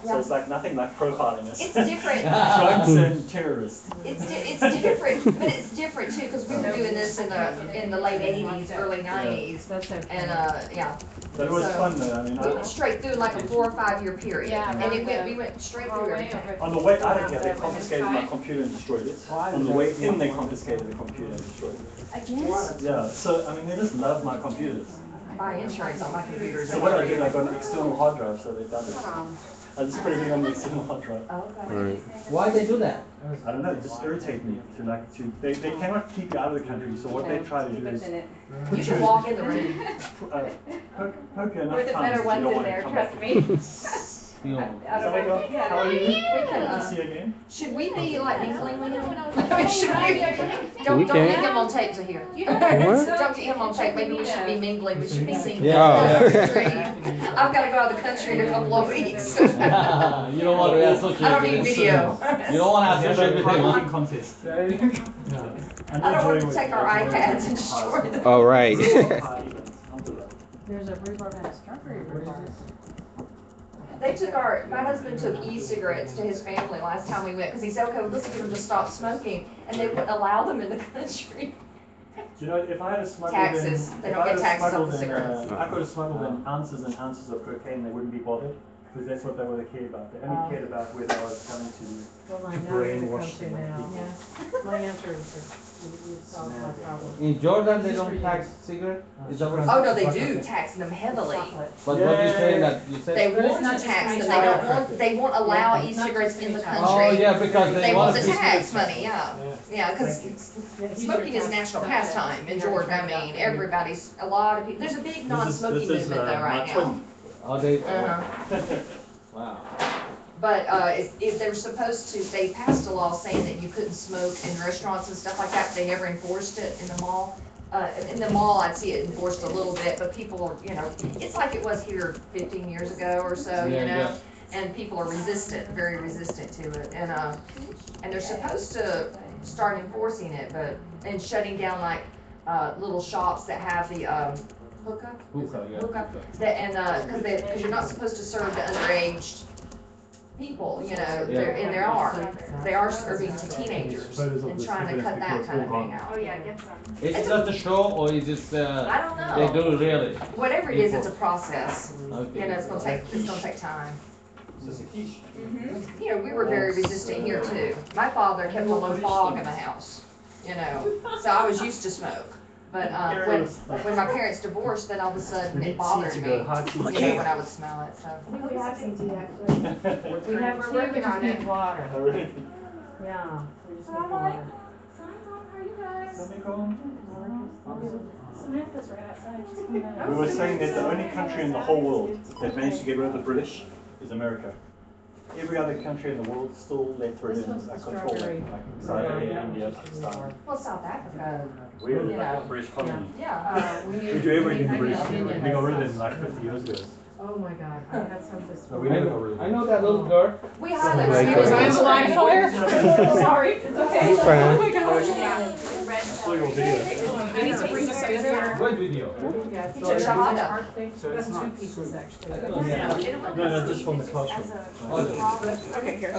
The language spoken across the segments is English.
So it's like nothing like profiling us. It's different. Drugs and terrorists. It's different, but it's different too, because we were doing this in the late '80s, early '90s, and yeah. But it was So, fun though. I mean, We went straight through like a 4 or 5 year period, Yeah, and we went straight through everything. on the way out of here, they confiscated my computer and destroyed it. On the way in, they confiscated the computer and destroyed it. Again, Yeah. So I mean, they just love my computers. buy insurance on my computer. So what I did, I got an external hard drive, so they've done it. I just put everything on the external hard drive. Okay. Why they do that? I don't know, it just irritates me they cannot keep you out of the country, so what they try to do is You should walk in the room. poke you enough We're the times better that you ones don't in want to there, come trust back. me. You know. Somebody go, how are you? We can, Good to see you again. should we be like mingling with him? Should we? Don't We get can. him on tape to hear. What? Don't get him on tape, maybe we should be mingling, we should be singing. Yeah. I've gotta go out of the country in a couple of weeks. You don't want to associate I don't with need it. video. You don't want to associate with him, huh? Eating contest. I don't want to take our iPads and destroy them. All right. There's a rhubarb and a strawberry rhubarb. They took my husband took e-cigarettes to his family last time we went, because he said, okay, well, let's get them to stop smoking, and they wouldn't allow them in the country. Do you know, if I had smuggled Taxes. in, They if don't I get had taxes on smuggled the in, cigarettes. I could have smuggled in ounces and ounces of cocaine, they wouldn't be bothered, because that's what they would have cared about. They only cared about where they was coming to Well, I to know where to come brainwash to them. now. My answer is, you solved my problem. In Jordan, they don't tax cigarette? Is that what? Oh, no, they do tax them heavily. Chocolate. But what you saying that, you said? They But it's want not to just tax them, any they won't allow Yeah, it's not e-cigarettes just in the any Oh, country. yeah, because They they want want the to. tax money, yeah, because Yeah, he's smoking is your national tax- pastime in Yeah, Jordan, I yeah. mean, everybody's, a lot of people, there's a big non-smoking this is, movement though my right now. twin. Oh, they, Uh-huh. wow. But, if they're supposed to, they passed a law saying that you couldn't smoke in restaurants and stuff like that, but they never enforced it in the mall. In the mall, I'd see it enforced a little bit, but people are, it's like it was here 15 years ago or so, Yeah, yeah. and people are very resistant to it, and they're supposed to start enforcing it, and shutting down like, little shops that have the, hookah, Hookah, yeah. hookah, because you're not supposed to serve the underage people, there are serving to teenagers and trying to cut that kind of thing out. Oh, yeah, get some. It's just a show or is it, I don't they know. do really? Whatever it is, it's a process. Okay. It's gonna take time. It's just a quiche. We were very resistant here too. My father kept a low fog in the house, so I was used to smoke. But, when my parents divorced, then all of a sudden it bothered me, when I would smell it, so. We have some tea, actually. We have We're tea, we working just on need it. water. Oh, really? Yeah, we just need Hi. water. How are you guys? Something going? Samantha's right outside. She's coming out. We were saying that the only country in the whole world that managed to get rid of the British is America. Every other country in the world still let This one's the control strawberry. them, like Saudi Arabia, Pakistan. Well, South Africa, We're like a British colony. yeah. We Did you ever get the British? We got rid of them like 50 years ago. Oh my God, I had some this No, we morning. never got rid of them. I know that little girl. We highly Right recommend there. it. blind Sorry, it's okay. You fine. Oh my gosh. Yeah. Saw your video. I need to bring this over. What video? Yeah, it's It's a shahada. art thing. So it's That's not two pieces actually. No, just from the classroom. Okay, here. I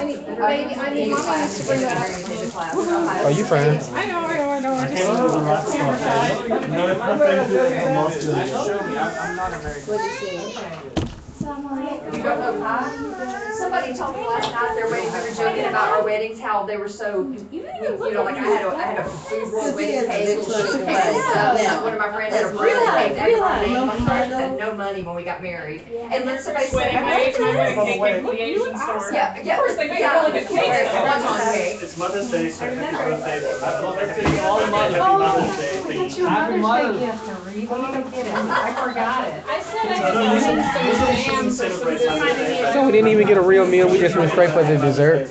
need mommy needs to bring that up. Are you fine? I know. I came up with a lot of stuff. No, it's not very good. I'm lost in it. You don't know pie? Somebody told me last night their wedding, we were joking about our weddings, how they were so, like I had a food roll wedding cake, little sugar and stuff. One of my friends had a brownie cake, everybody, my friend had no money when we got married. And then somebody said, Wedding cake, my wedding cake came from the Asian store. yeah. Of course, they make really good cakes. Wonton cake. It's Mother's Day, so happy birthday. Happy Mother's Day. Happy Mother's Day. Gift to read. Let me go get it. I forgot it. I said I No, was listen, going listen, to she doesn't celebrate Mother's Day. So we didn't even get a real meal. We just went straight for the dessert.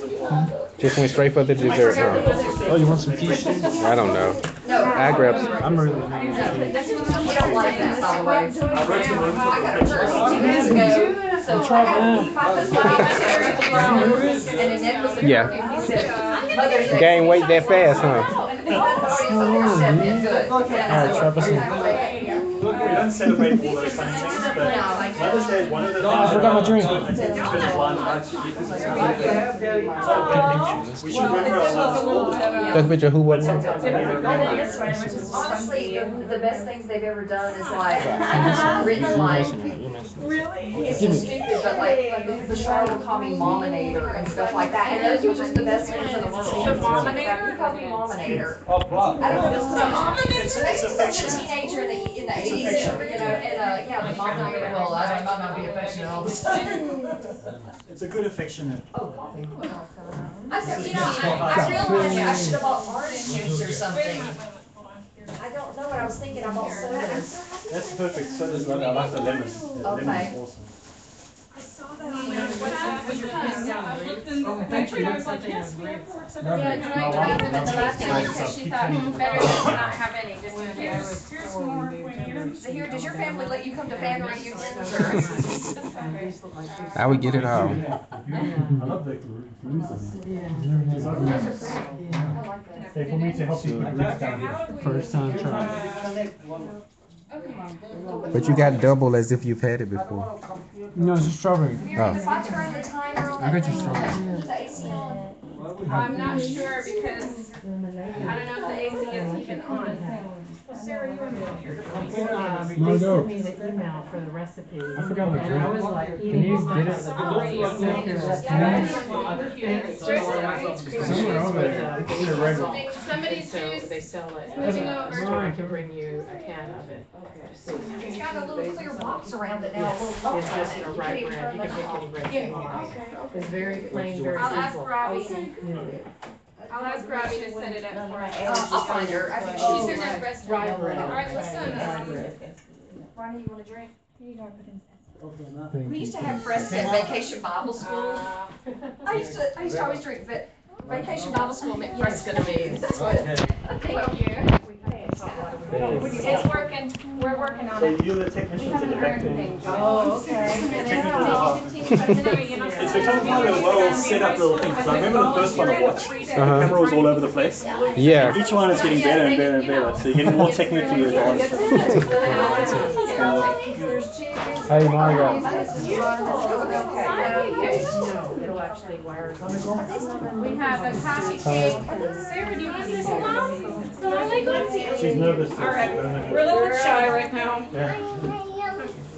Just went straight for the dessert, huh? Oh, you want some quiche? I don't know. No. I grabbed some. I'm really. We don't like that, by the way. I wrote some room I got a for purse 2 days ago, so I had my husband and a necklace and Yeah. perfume. He said, Mother's Day. Gain weight that fast, huh? Good. Alright, try this one. don't celebrate all those funny things, but Mother's Day is one of the things. I forgot my drink. I think it's been one. We should remember our last school. Take a picture of who was it? Honestly, the best things they've ever done is like written like, it's so stupid, but like the Charlotte will call me Mominator and stuff like that, and those were just the best ones in the world. The Mominator? They called me Mominator. Oh, wow. I don't know, it's a teenager in the 80s, and, yeah, the Mominator, well, I might not be affectionate all the time. It's a good affectionate. I said, I realized I should have bought orange juice or something. I don't know what I was thinking, I bought sodas. That's perfect. So does I like the lemon. The Okay. lemon's awesome. Yeah, Joy gave them at the last time because she thought better to not have any, just in case. Here's more when So here, does your family let you come to family reunions or? I would get it all. I love the roots. Hey, for me to help you put roots down here. First time trying. But you got double as if you've had it before. No, it's a strawberry. Oh. If I turn the timer on, I got you strawberry. is the AC on? I'm not sure because I don't know if the AC is even on. Sarah, you were here. No, no. me the email for the recipe. I forgot my And I was drink. like Can eating you stuff get out it? of the Somewhere over there. It's a regular. Somebody's So juice. they sell it. Moving over. So I can bring you a can of it. It's got a little clear box around it now, a little box It's on just it. a You rye can't even bread. You turn can it pick off. any bread you want. It's very plain, very I'll ask simple. Robbie. I'll ask Robbie to set it up for us. I'll find her. I think She's she's in that restaurant. Rye bread. All right, let's Rye bread. Ronnie, you want a drink? Thank We you. used to have Fresca at Vacation Bible School. I used to always drink Vacation Bible School meant Fresca to me. That's what. Thank you. It's working. We're working on So it. you're the technicians at the back there. Oh, okay. Technically, it's become quite a well set up little thing, because I remember the first one I watched, the camera was all over the place. Yeah. Each one is getting better and better and better, so you're getting more technically advanced. Hey, Margo. No, it'll actually wire. We have a coffee cake. Sarah, do you want this along? She's nervous. All right, we're a little bit shy right now. Yeah.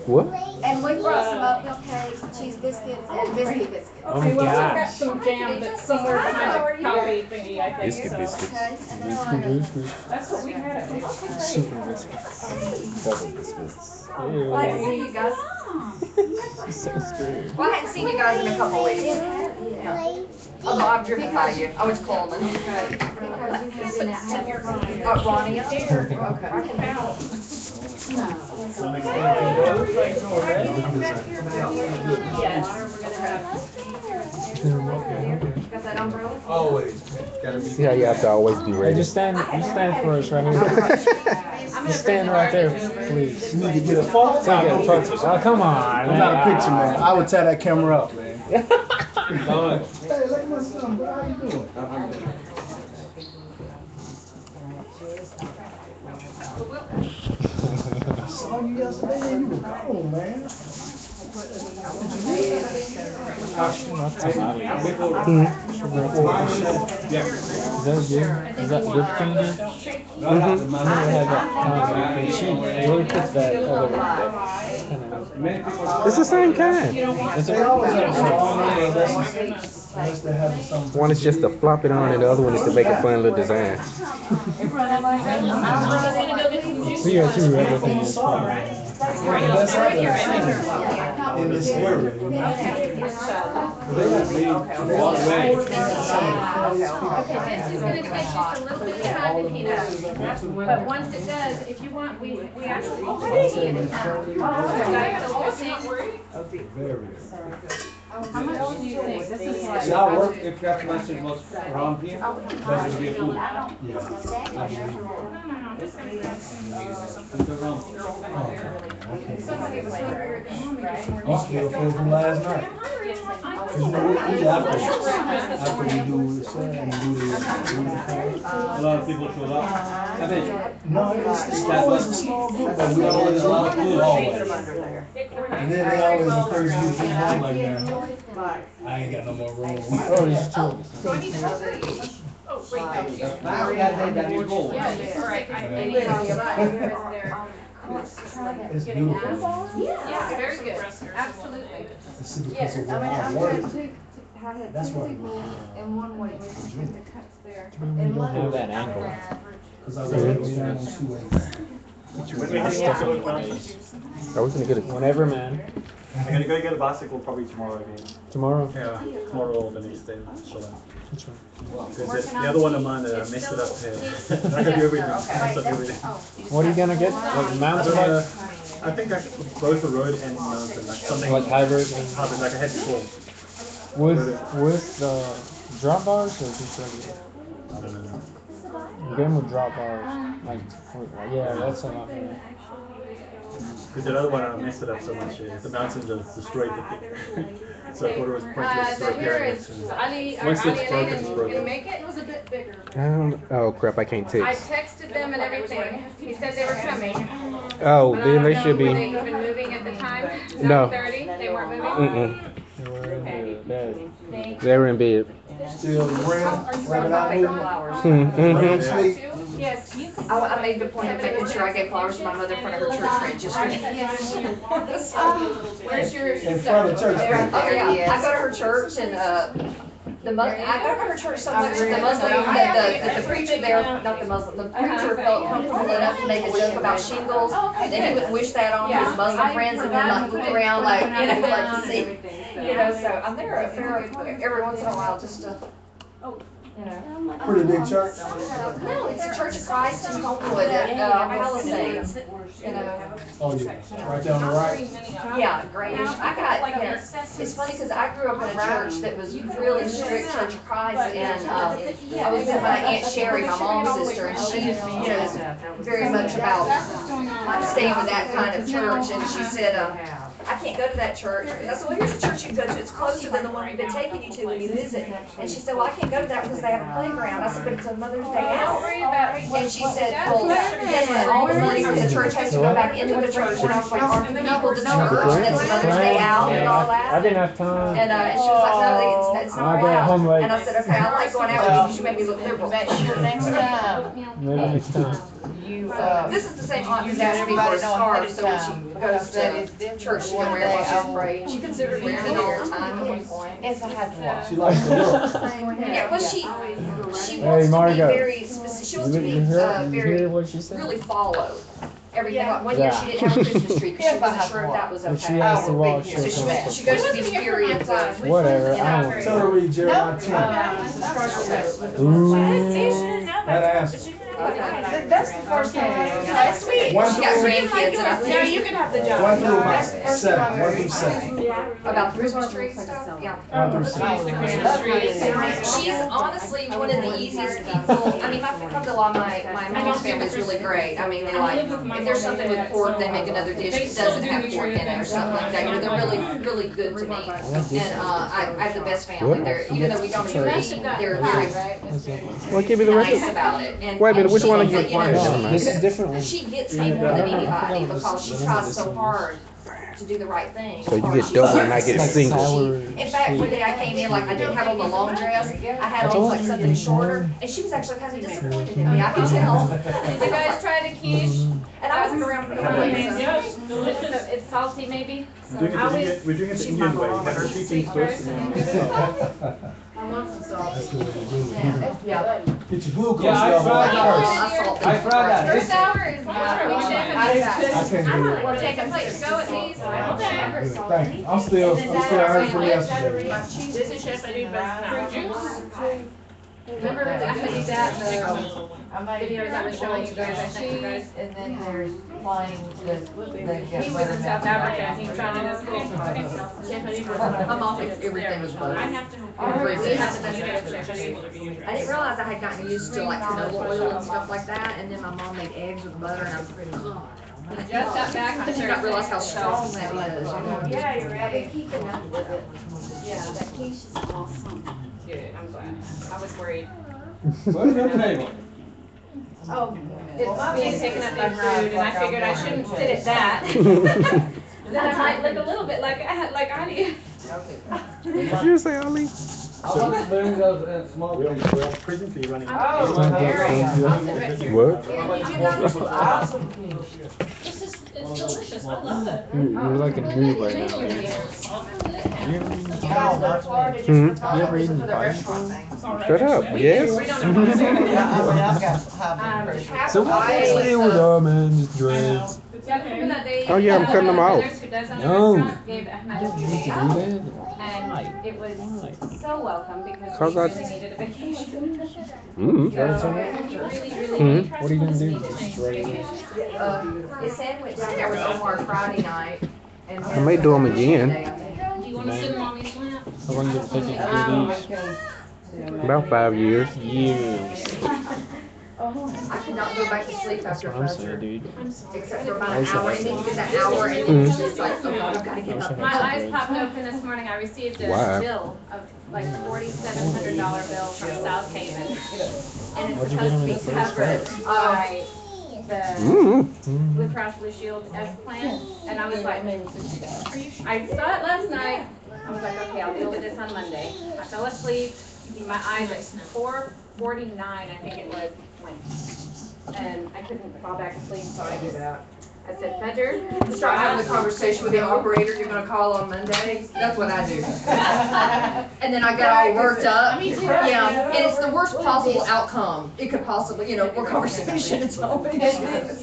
What? And we brought some oatmeal cakes, cheese biscuits, and biscuit biscuits. Oh Okay, my well, I've got gosh. some jam that's somewhere behind the coffee thingy, I think, Biscuit so. biscuits. That's what we had. Super biscuits. Double biscuits. Well, I hadn't seen you guys. So scared. Well, I hadn't seen you guys in a couple weeks. Yeah. Although I've driven by you. I was Coleman. Ronnie. Okay. Got that umbrella? Always. Gotta be. See how you have to always be Hey, ready. just stand for us right here. Just stand right there, please. You need to get a photo. Oh, come on. I'm not a picture, man. I would tie that camera up, man. Done. Hey, look at my son, bro. How you doing? I saw you yesterday and you were gone, man. Is that good finger? Mm-hmm. I never had that kind. She really puts that other It's the same kind. It's They always have some unless they have some. One is just to flop it on, and the other one is to make a fun little design. we are too everything is fine. That's how they're in this area. Okay, this is gonna take just a little bit of time to heat up. But once it does, if you want, we actually. Very. How much do you think? This is like. That work if that message was around here. That would be cool. Yeah. Somebody was over here. I'm still full from last night. After we do this, and do the. A lot of people show up. I think No, it's always a small group, but we always a lot of food always. And then they always encourage you to get home like that. I ain't got no more room. Oh, it's true. Oh, wait, no. now we gotta take that new goal. Yeah, all right. It's beautiful. Yeah, very good. Absolutely. You see, because of where I work, that's what we do. In one way, the cuts there. You don't have that angle. Cause I work on 2 acres. When we hit stuff on the mountains, Are we gonna get it? Whenever, man. I'm gonna go get a bicycle probably tomorrow again. Tomorrow? Yeah, tomorrow or the next day. Inshallah. Which one? Because the other one of mine, I messed it up here. I gotta do everything. I messed up everything. What are you gonna get? Like I mountain don't know. bike? I think I both the road and mountain, like something Like hybrid? hybrid, like I had before. With the drop bars or just regular? I don't know. Game with drop bars. Like, yeah, that's a lot better. Because the other one, I messed it up so much. The mountain just destroyed the thing. So I thought it was pointless So here repairing is it. Ali, Once Ali it's and broken, Aiden it's can broken. make it. It was a bit bigger. Oh crap, I can't I text. texted them and everything. He said they were coming. Oh, But I then don't they know, should were they be. even moving at the time? No. 9:30? They weren't moving? Mm-mm. They were in bed. They were in bed. Still ramming out moving. Mm-hmm. Sleep. Yes. I made the point of making sure I gave flowers to my mother in front of her church friend yesterday. Where's your In front of church. Oh, yeah, I go to her church and, I go to her church so much that the Muslim, the preacher there, not the Muslim, the preacher felt comfortable enough to make a joke about shingles. Then he would wish that on his Muslim friends and then like look around like, you know, like to see, you know, so I'm there every once in a while just to, you know. Pretty big church. No, it's a Church of Christ in Homewood at, Palisades, you know. Oh, yeah. Right down the right. Yeah, Grayish. I got, it's funny because I grew up in a church that was really strict Church of Christ, and I was with my Aunt Sherry, my mom's sister, and she, you know, is very much about staying with that kind of church, and she said, I can't go to that church. And I said, well, here's a church you can go to. It's closer than the one we've been taking you to when you visit. And she said, well, I can't go to that because they have a playground. I said, but it's a Mother's Day out. And she said, well, yes, but all the money from the church has to go back into the church. And I was like, aren't the people the church that's Mother's Day out and all I that? didn't have time. And she was like, no, it's not I got out. home late. And I said, okay, I like going out with you because you make me look liberal. Next time, Maybe next time. you, This is the same aunt who's asked me for a scarf, so when she goes to church, she can wear it while she's praying. She considers wearing it all the time at one point. If I had one. She likes to look. Yeah, well, she wants to be Margo. very specific, she wants to be, You very, hear what she said? really follow everything. Like, one year she didn't have a Christmas tree because she wasn't sure if that was When she okay. has to walk, So she'll come up she with goes through these periods of, whatever. I don't Tell her to read Jeremiah 10. Ooh. That ass. That's the first one. That's sweet. One she got through, grandkids, and I Yeah, think you can have the job. 1 through about 7. 1 through 7. about the Christmas tree stuff, yeah. 1 through 7. She's honestly one of the easiest people. I mean, my mom's family is really great. I mean, they like, if there's something with pork, they make another dish that doesn't have pork in it or something like that. You know, they're really, really good to me. And, I have the best family. They're, even though we don't even eat, they're very Well, give me the nice rest. about it. And Wait a minute, which she one are thinks you that, know, requiring? This is different. she gets me more than anybody because she tries so hard to do the right thing. So you get double and I get single. In fact, one day I came in, like, I didn't have on the long dress, I had on like something shorter, and she was actually kind of disappointed in me, I could tell. Did you guys try the quiche? And I wasn't around for the wedding, so. Delicious. It's salty, maybe? We're doing it the Indian way. You have the 3 things first and then That's the way to do it. Yeah. Get your glucose Yeah, I level tried up that. first. I tried that. First This- hour is I can't do it. We'll take a plate to go at least. Good, thank you. I'm still I heard from yesterday. This is Chef Eddie fruit juice. Remember I had you that, the videos I was showing you guys, I sent you guys? And then there's flying the. He was in South Africa and he found it as cool. Chef Eddie was. My mom thinks everything was butter. I have to. We had to I didn't realize I had gotten used to like canola oil and stuff like that, and then my mom made eggs with butter, and I was pretty, I just got back. I did not realize how strong that is. Yeah, you're right. Keeping up with it. Yeah. Keisha's awesome. Good, I'm glad. I was worried. Where's the table? Oh. It's being taken up by food, and I figured I shouldn't sit at that. Then I might look a little bit like I do. Did you say Ali? I want to bring those small We're pieces. on prison for you running. Oh, What? It's just, it's delicious, I love it. You're like a noob right now. You ever eaten fire? Shut up. Yes. We don't know what to do. So what they say with man, just drink. Yeah, remember that day? Oh, yeah, I'm cutting them out. Nurse who does on the No. restaurant gave Ahmed a few days off. And it was so welcome because Cause we I- really needed a vacation. Mm. So, really, really. Mhm. What are you gonna do? Destroy it? His sandwich down there was Omar Friday night. And I may do 'em again. Do you wanna sit in mommy's lap? How long did it take you to do About 5 years. these? Years. I could not go back to sleep That's after what I'm saying, Fuzzer. dude. Except for about an hour, and then you get that hour, and then it's just like, oh God, I've gotta get up. My eyes popped open this morning. I received a Wow. bill of like $4,700 bill from South Haven. And it's What'd you get supposed to on be the first covered by the Mm. Blue Cross Blue Shield S plan. And I was like, I saw it last night. I was like, okay, I'll deal with this on Monday. I fell asleep. My eyes at 4:49, I think it was, went. And I couldn't fall back asleep, so I gave it out. I said, Fedger, Start having the conversation with the operator you're gonna call on Monday. That's what I do. And then I get all worked up. Yeah, and it's the worst possible outcome. It could possibly, more conversation, it's always. You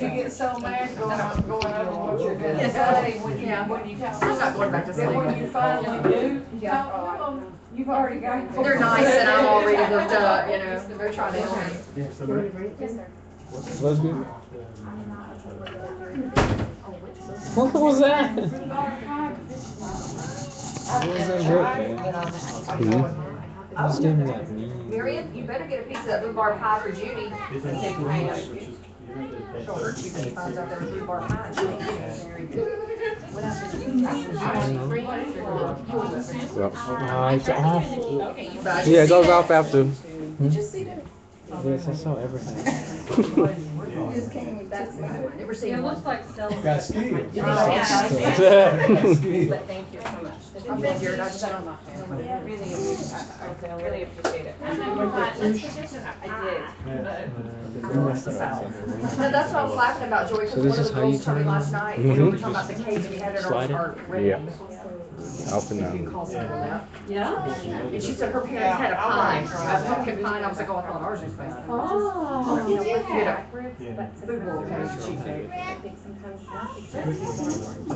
get so mad going over what you're gonna say when you, Yeah. when you tell I'm not going back to Then when you sleep. finally do, Yeah. tell them, you've already got. They're nice and I'm already worked up, they're trying to help me. Was good? What was that? What was that joke, man? Mhm. I just gave me that mean. Miriam, you better get a piece of that rhubarb pie for Judy. Isn't it nice, which is, you know, the- She'll hurt you when she finds out there was rhubarb pie. Well, It's off. But yeah, it goes off after. Yes, I saw everything. Never seen it one. looks like Stella. Got skills. Yeah. But thank you so much. I've been here and I just don't. Really appreciate it. I did. No, that's what I was laughing about, Joy, because So one this of is the how you girls told me turn it last on? night, we were Mhm. talking about the cage, we had it on Slide it? our ready. Yeah. Off and You can on. call someone that. Yeah. And she said her parents had a pine, a pumpkin pine, I was like, oh, I thought ours was bad. Oh. You know, with, Yeah. food bowl cake, cheap cake.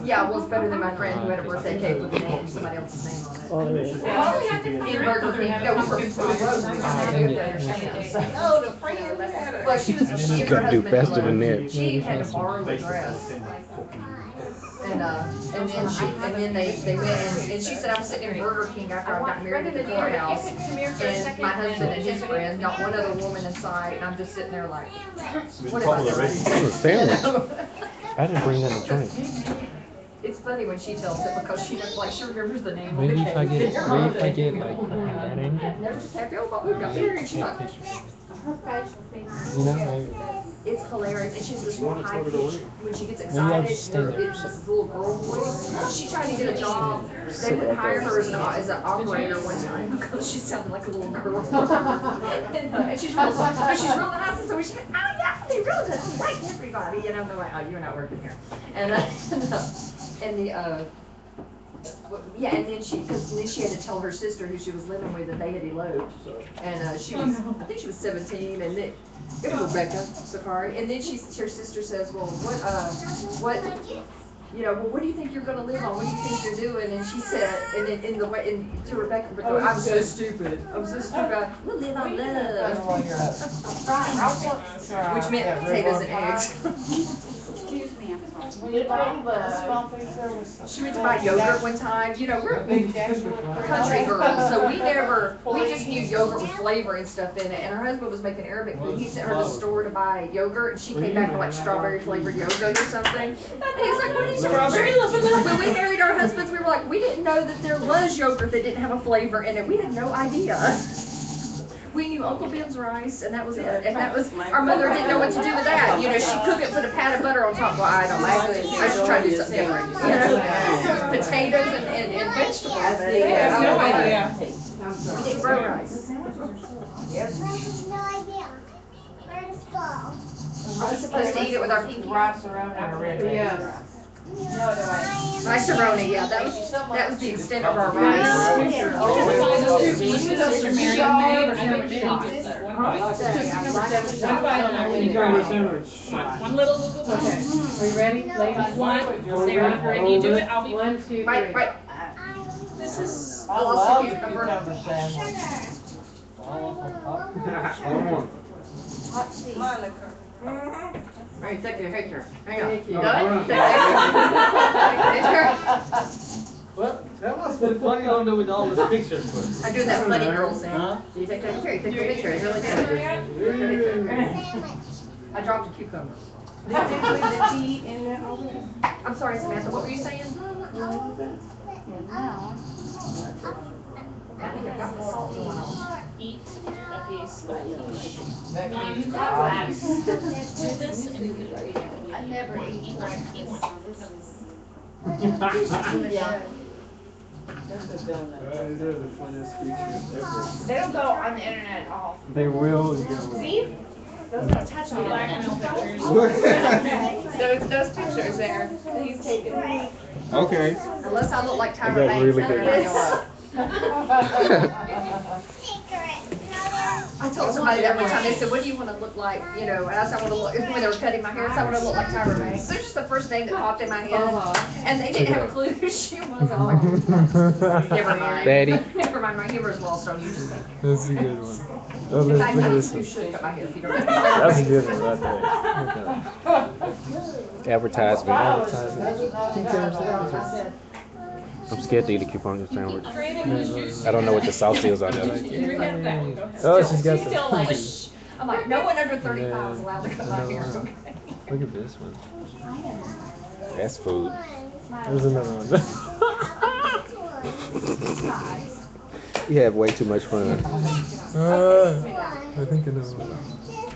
Yeah, well, it's better than my friend who had a birthday cake with the name, somebody else's name on it. Oh, In Burger King, no, we were, Oh, the friend. well, she was, she and her Gotta do husband. faster than that. She had to borrow a dress. And then they went and she said, I was sitting in Burger King after I got married at the courthouse. And my husband and his friend got one other woman inside and I'm just sitting there like, what have I done? Oh, sandwich. I didn't bring that to drink. It's funny when she tells it because she looks like she remembers the name of the Maybe cake. if I get like that angle. Never happy about who got married. She's like, You know, maybe. it's hilarious, and she's this little high pitch, when she gets Maybe I'll excited, just stay there. it's this little girl voice. She tried to get a job, they wouldn't hire her as an operator one time, because she sounded like a little girl. And she's real nice, and so she went, oh yeah, they really just like everybody, they're like, oh, you're not working here. And yeah, and then she had to tell her sister who she was living with that they had eloped. And she was, I think she was 17, and then, it was Rebecca Sakari, and then her sister says, well, what do you think you're gonna live on? What do you think you're doing? And she said, and then to Rebecca, I'm so stupid. We'll live on love. Which meant potatoes and eggs. Excuse me, I'm sorry. She went to buy yogurt one time, you know, we're country girls, so we just knew yogurt with flavor and stuff in it, and her husband was making Arabic food, he sent her to the store to buy yogurt, and she came back with like strawberry flavored yogurt or something, and he's like, what are you strawberry? When we married our husbands, we were like, we didn't know that there was yogurt that didn't have a flavor in it, we had no idea. We knew Uncle Ben's rice, and that was it. And that was, our mother didn't know what to do with that. You know, she'd cook it, put a pat of butter on top. Well, I don't know. I should try to do something different. You know, potatoes and vegetables. Yeah, no idea. We didn't grow rice. Are we supposed to eat it with our pinky? Yeah. Rice-a-roni, yeah, that was the extent of our rice. One little. Okay, are you ready? Ladies? One, Sarah, if you do it, I'll be. 1, 2, 3. Right. This is. I love cucumber sandwich. All right, take your picture. Hang on. Thank you. Done? Well, that must be funny on there with all the pictures first. I do that funny girl thing. Huh? You take a picture, you take a picture, it's really good. I dropped a cucumber. I'm sorry, Samantha, what were you saying? Eat a piece. I never eat like They're the funniest creatures ever. They don't go on the internet at all. They will. See? Those don't touch me. Those pictures there that he's taken. Okay. Unless I look like Tyra got Banks. really then good everybody will. I told somebody that one time, they said, what do you want to look like? You know, and I said, I want to look, when they were cutting my hair, I said, I want to look like Tyra Banks. They're just the first name that popped in my head. And they didn't have a clue who she was. I'm like, never mind. Daddy. Never mind, my humor is lost on you. Just think. That's a good one. Oh, In look, fact, look at you this one. should cut my hair if you don't. That's a good one right there. Advertisement. Advertising. I'm scared to eat a cucumber sandwich. I don't know what the sauce is on there. Oh, she's got She's still like, the. I'm like, no one under 35 is allowed to cut my hair. No. Okay. Look at this one. That's food. There's another one. You have way too much fun. I think another one.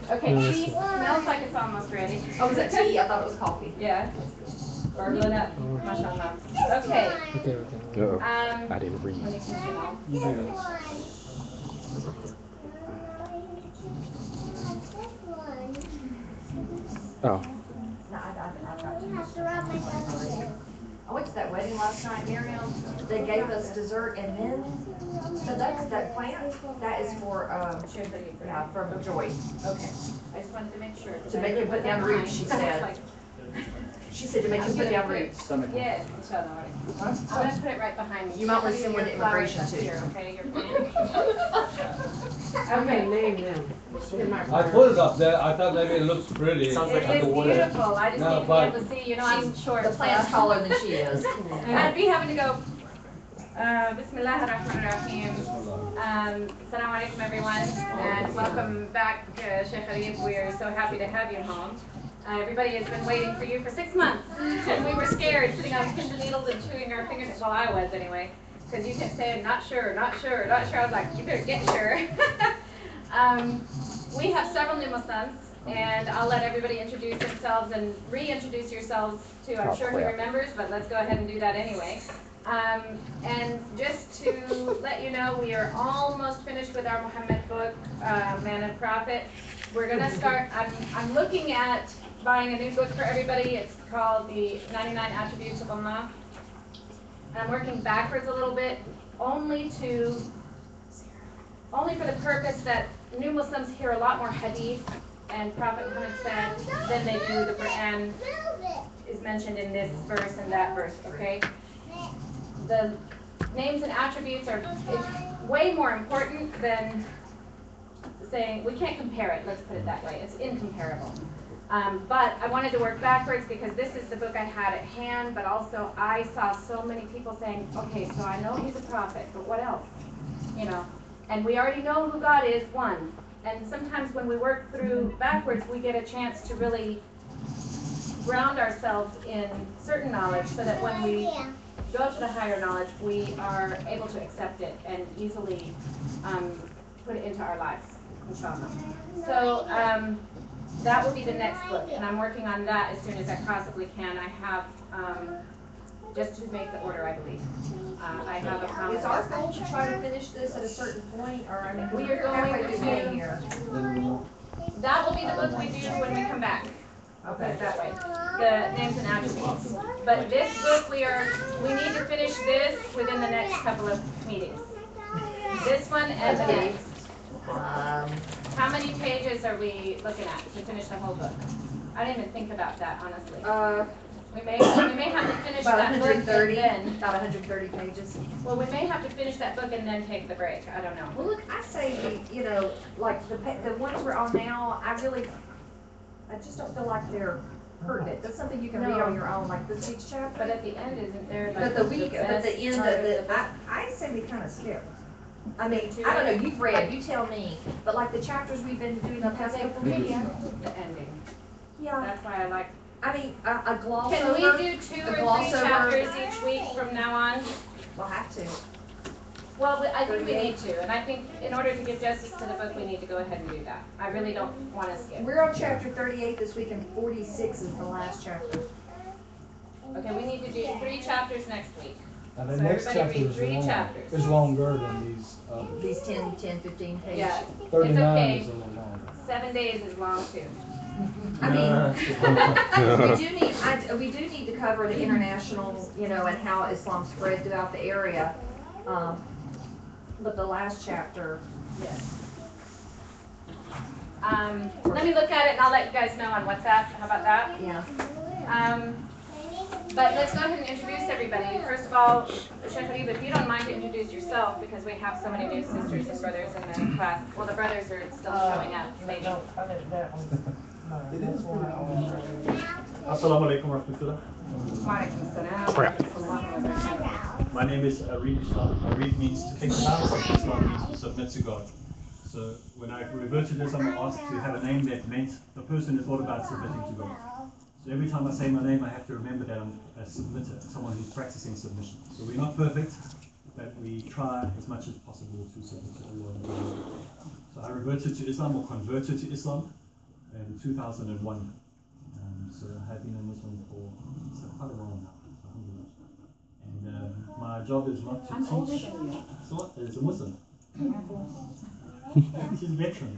okay, Yeah, tea smells like it's almost ready. Oh, was that tea? I thought it was coffee. Yeah. Burble it up. Mashallah. Okay. Okay. Uh-oh. I didn't read. Let me continue. You do it. Oh. No, I got you. I went to that wedding last night, Miriam. They gave us dessert and then, so that plant, that is for, yeah, from Joy. Okay. I just wanted to make sure. To make you put down roots, she said. She said to make you put down roots. Yes. I'm gonna put it right behind me. You might want to send one to immigration too. Here, okay, you're fine. Okay, name them. I put it up there, I thought maybe it looks pretty. Sounds like It is underwater. beautiful, I just No, need to be but- able to see, you know, I'm short. The plant's taller than she is. I'd be having to go, Bismillah ar-Rahman ar-Rahim. Assalamu alaikum everyone, and welcome back to Sheikh Arif. We're so happy to have you home. Everybody has been waiting for you for 6 months, and we were scared, sitting on pins and needles and chewing our fingers, well I was anyway, because you kept saying, not sure, not sure, not sure. I was like, you better get sure. We have several new Muslims, and I'll let everybody introduce themselves and reintroduce yourselves too. I'm sure he remembers, but let's go ahead and do that anyway. And just to let you know, we are almost finished with our Muhammad book, Man and Prophet. We're gonna start, I'm looking at buying a new book for everybody. It's called The 99 Attributes of Allah. I'm working backwards a little bit, only for the purpose that new Muslims hear a lot more hadith and Prophet Muhammad said than they do the Quran is mentioned in this verse and that verse, okay? The names and attributes are way more important than saying, we can't compare it, let's put it that way, it's incomparable. But I wanted to work backwards because this is the book I had at hand, but also I saw so many people saying, okay, so I know he's a prophet, but what else? You know, and we already know who God is, one. And sometimes when we work through backwards, we get a chance to really ground ourselves in certain knowledge so that when we go to the higher knowledge, we are able to accept it and easily put it into our lives, inshallah. So that will be the next book, and I'm working on that as soon as I possibly can. I have, just to make the order, I believe. I have a promise. Is our goal to try to finish this at a certain point, or I mean, We are going halfway through May to- here? That will be the book we do when we come back. I'll put it that way. The names and attributes. But this book, we need to finish this within the next couple of meetings. This one and the next. How many pages are we looking at to finish the whole book? I didn't even think about that, honestly. We may have to finish About that book and 130, then, about 130 pages. well, we may have to finish that book and then take the break. I don't know. Well, look, I say we, you know, like the ones we're on now, I just don't feel like they're pertinent. That's something you can read on your own, like this each chapter. But at the end, isn't there like But the end best part of the, book? I say we kind of skip. I mean, I don't know, you've read, you tell me, but like the chapters we've been doing the past couple of Maybe weeks. I don't put the ending. Yeah, That's why I like. I mean, a gloss Can we over, do 2 or 3 gloss over. chapters each week from now on? we'll have to. Well, I think we need to, and I think in order to give justice to the book, we need to go ahead and do that. I really don't want to skip. We're on chapter 38 this week, and 46 is the last chapter. Okay, we need to do 3 chapters next week. And the So next everybody chapter read is 3 long. chapters. It's longer than these others. These 10, 15 pages. Yeah, 39 okay. is a little longer. 7 days is long too. I mean, we do need to cover the international, you know, and how Islam spread throughout the area. But the last chapter, Yes. Let me look at it and I'll let you guys know on WhatsApp. How about that? yeah. But let's go ahead and introduce everybody. First of all, Sheikh Harib, if you don't mind to introduce yourself, because we have so many new sisters and brothers in the class. Well, the brothers are still showing up, maybe. Assalamu alaikum wa rahmatullah. My name is Arid Islam. Arid means to kick about, Islam means to submit to God. So when I reverted this, I'm asked to have a name that meant the person who thought about submitting to God. So every time I say my name, I have to remember that I'm a submitter, someone who's practicing submission. So we're not perfect, but we try as much as possible to submit to Allah. So I reverted to Islam, or converted to Islam, in 2001. So I have been a Muslim for quite a while now. And my job is not to teach. So what? As a Muslim. She's a veteran.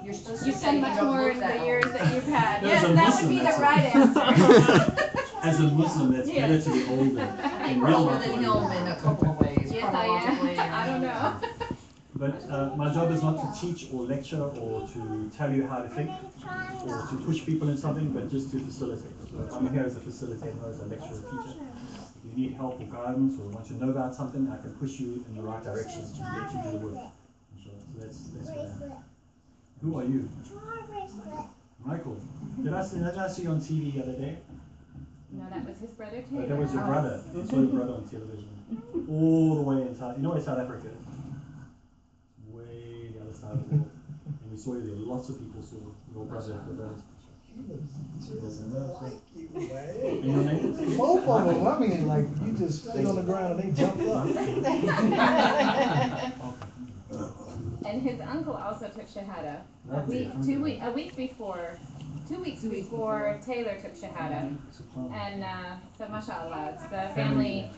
You're supposed to You've done much more in the years that you've had. As Yes, a that Muslim, would be the that's right right. answer. As a Muslim, that's better to be older. I think we're older than him in a couple of ways, Yes, I chronologically. am. I don't know. But my job is not to teach or lecture or to tell you how to think or to push people in something, but just to facilitate. So I'm here as a facilitator, as a lecturer, teacher. If you need help or guidance or want to know about something, I can push you in the right direction to let you do the work. So that's what I am. Who are you? Michael. Did I see you on TV the other day? No, that was his brother Oh, too. that was your brother. I saw your brother on television. All the way in South, you know where South Africa is? Way the other side of the world. And we saw you there. Lots of people saw your brother. And your name? Both of them, I mean, like, you just stayed on the ground and they jumped up. And his uncle also took Shahada. Lovely. 2 weeks before Taylor took Shahada. And so mashallah, it's the family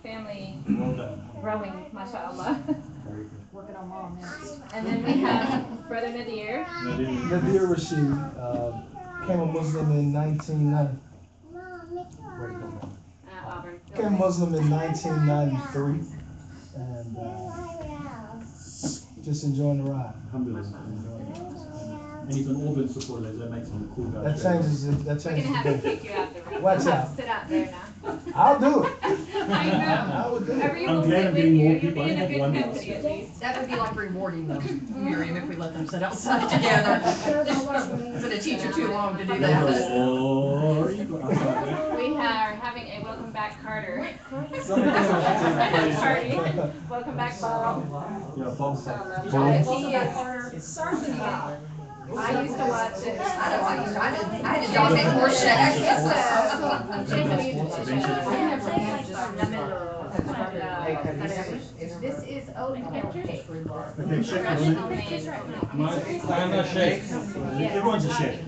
Well done. growing, mashallah. Very good. Working on mom now. And then we have Brother Nadir. Nadir Rashid became a Muslim in 1990. Auburn. Became Muslim in 1993. And just enjoying the ride. Alhamdulillah. And he's an Auburn supporter, that makes him a cool guy. That changes We're gonna have to the day. kick you out the room. Watch You'll have out. to sit out there now. I'll do it. I know. I will do it. Whoever you I'm will glad sit I'm with getting you, more you'll people. be in I a had good one company at least. That would be like rewarding them, Miriam, if we let them sit outside together. It's gonna teach you too long to do that. Glory. We are having a welcome back Carter Somebody party. Welcome back, Bob. Yeah, Bob's He is I used to watch it. I know, I had to dog that horse shack. This is oatmeal cake. Okay, shake. I'm a shake. Everyone's a chef.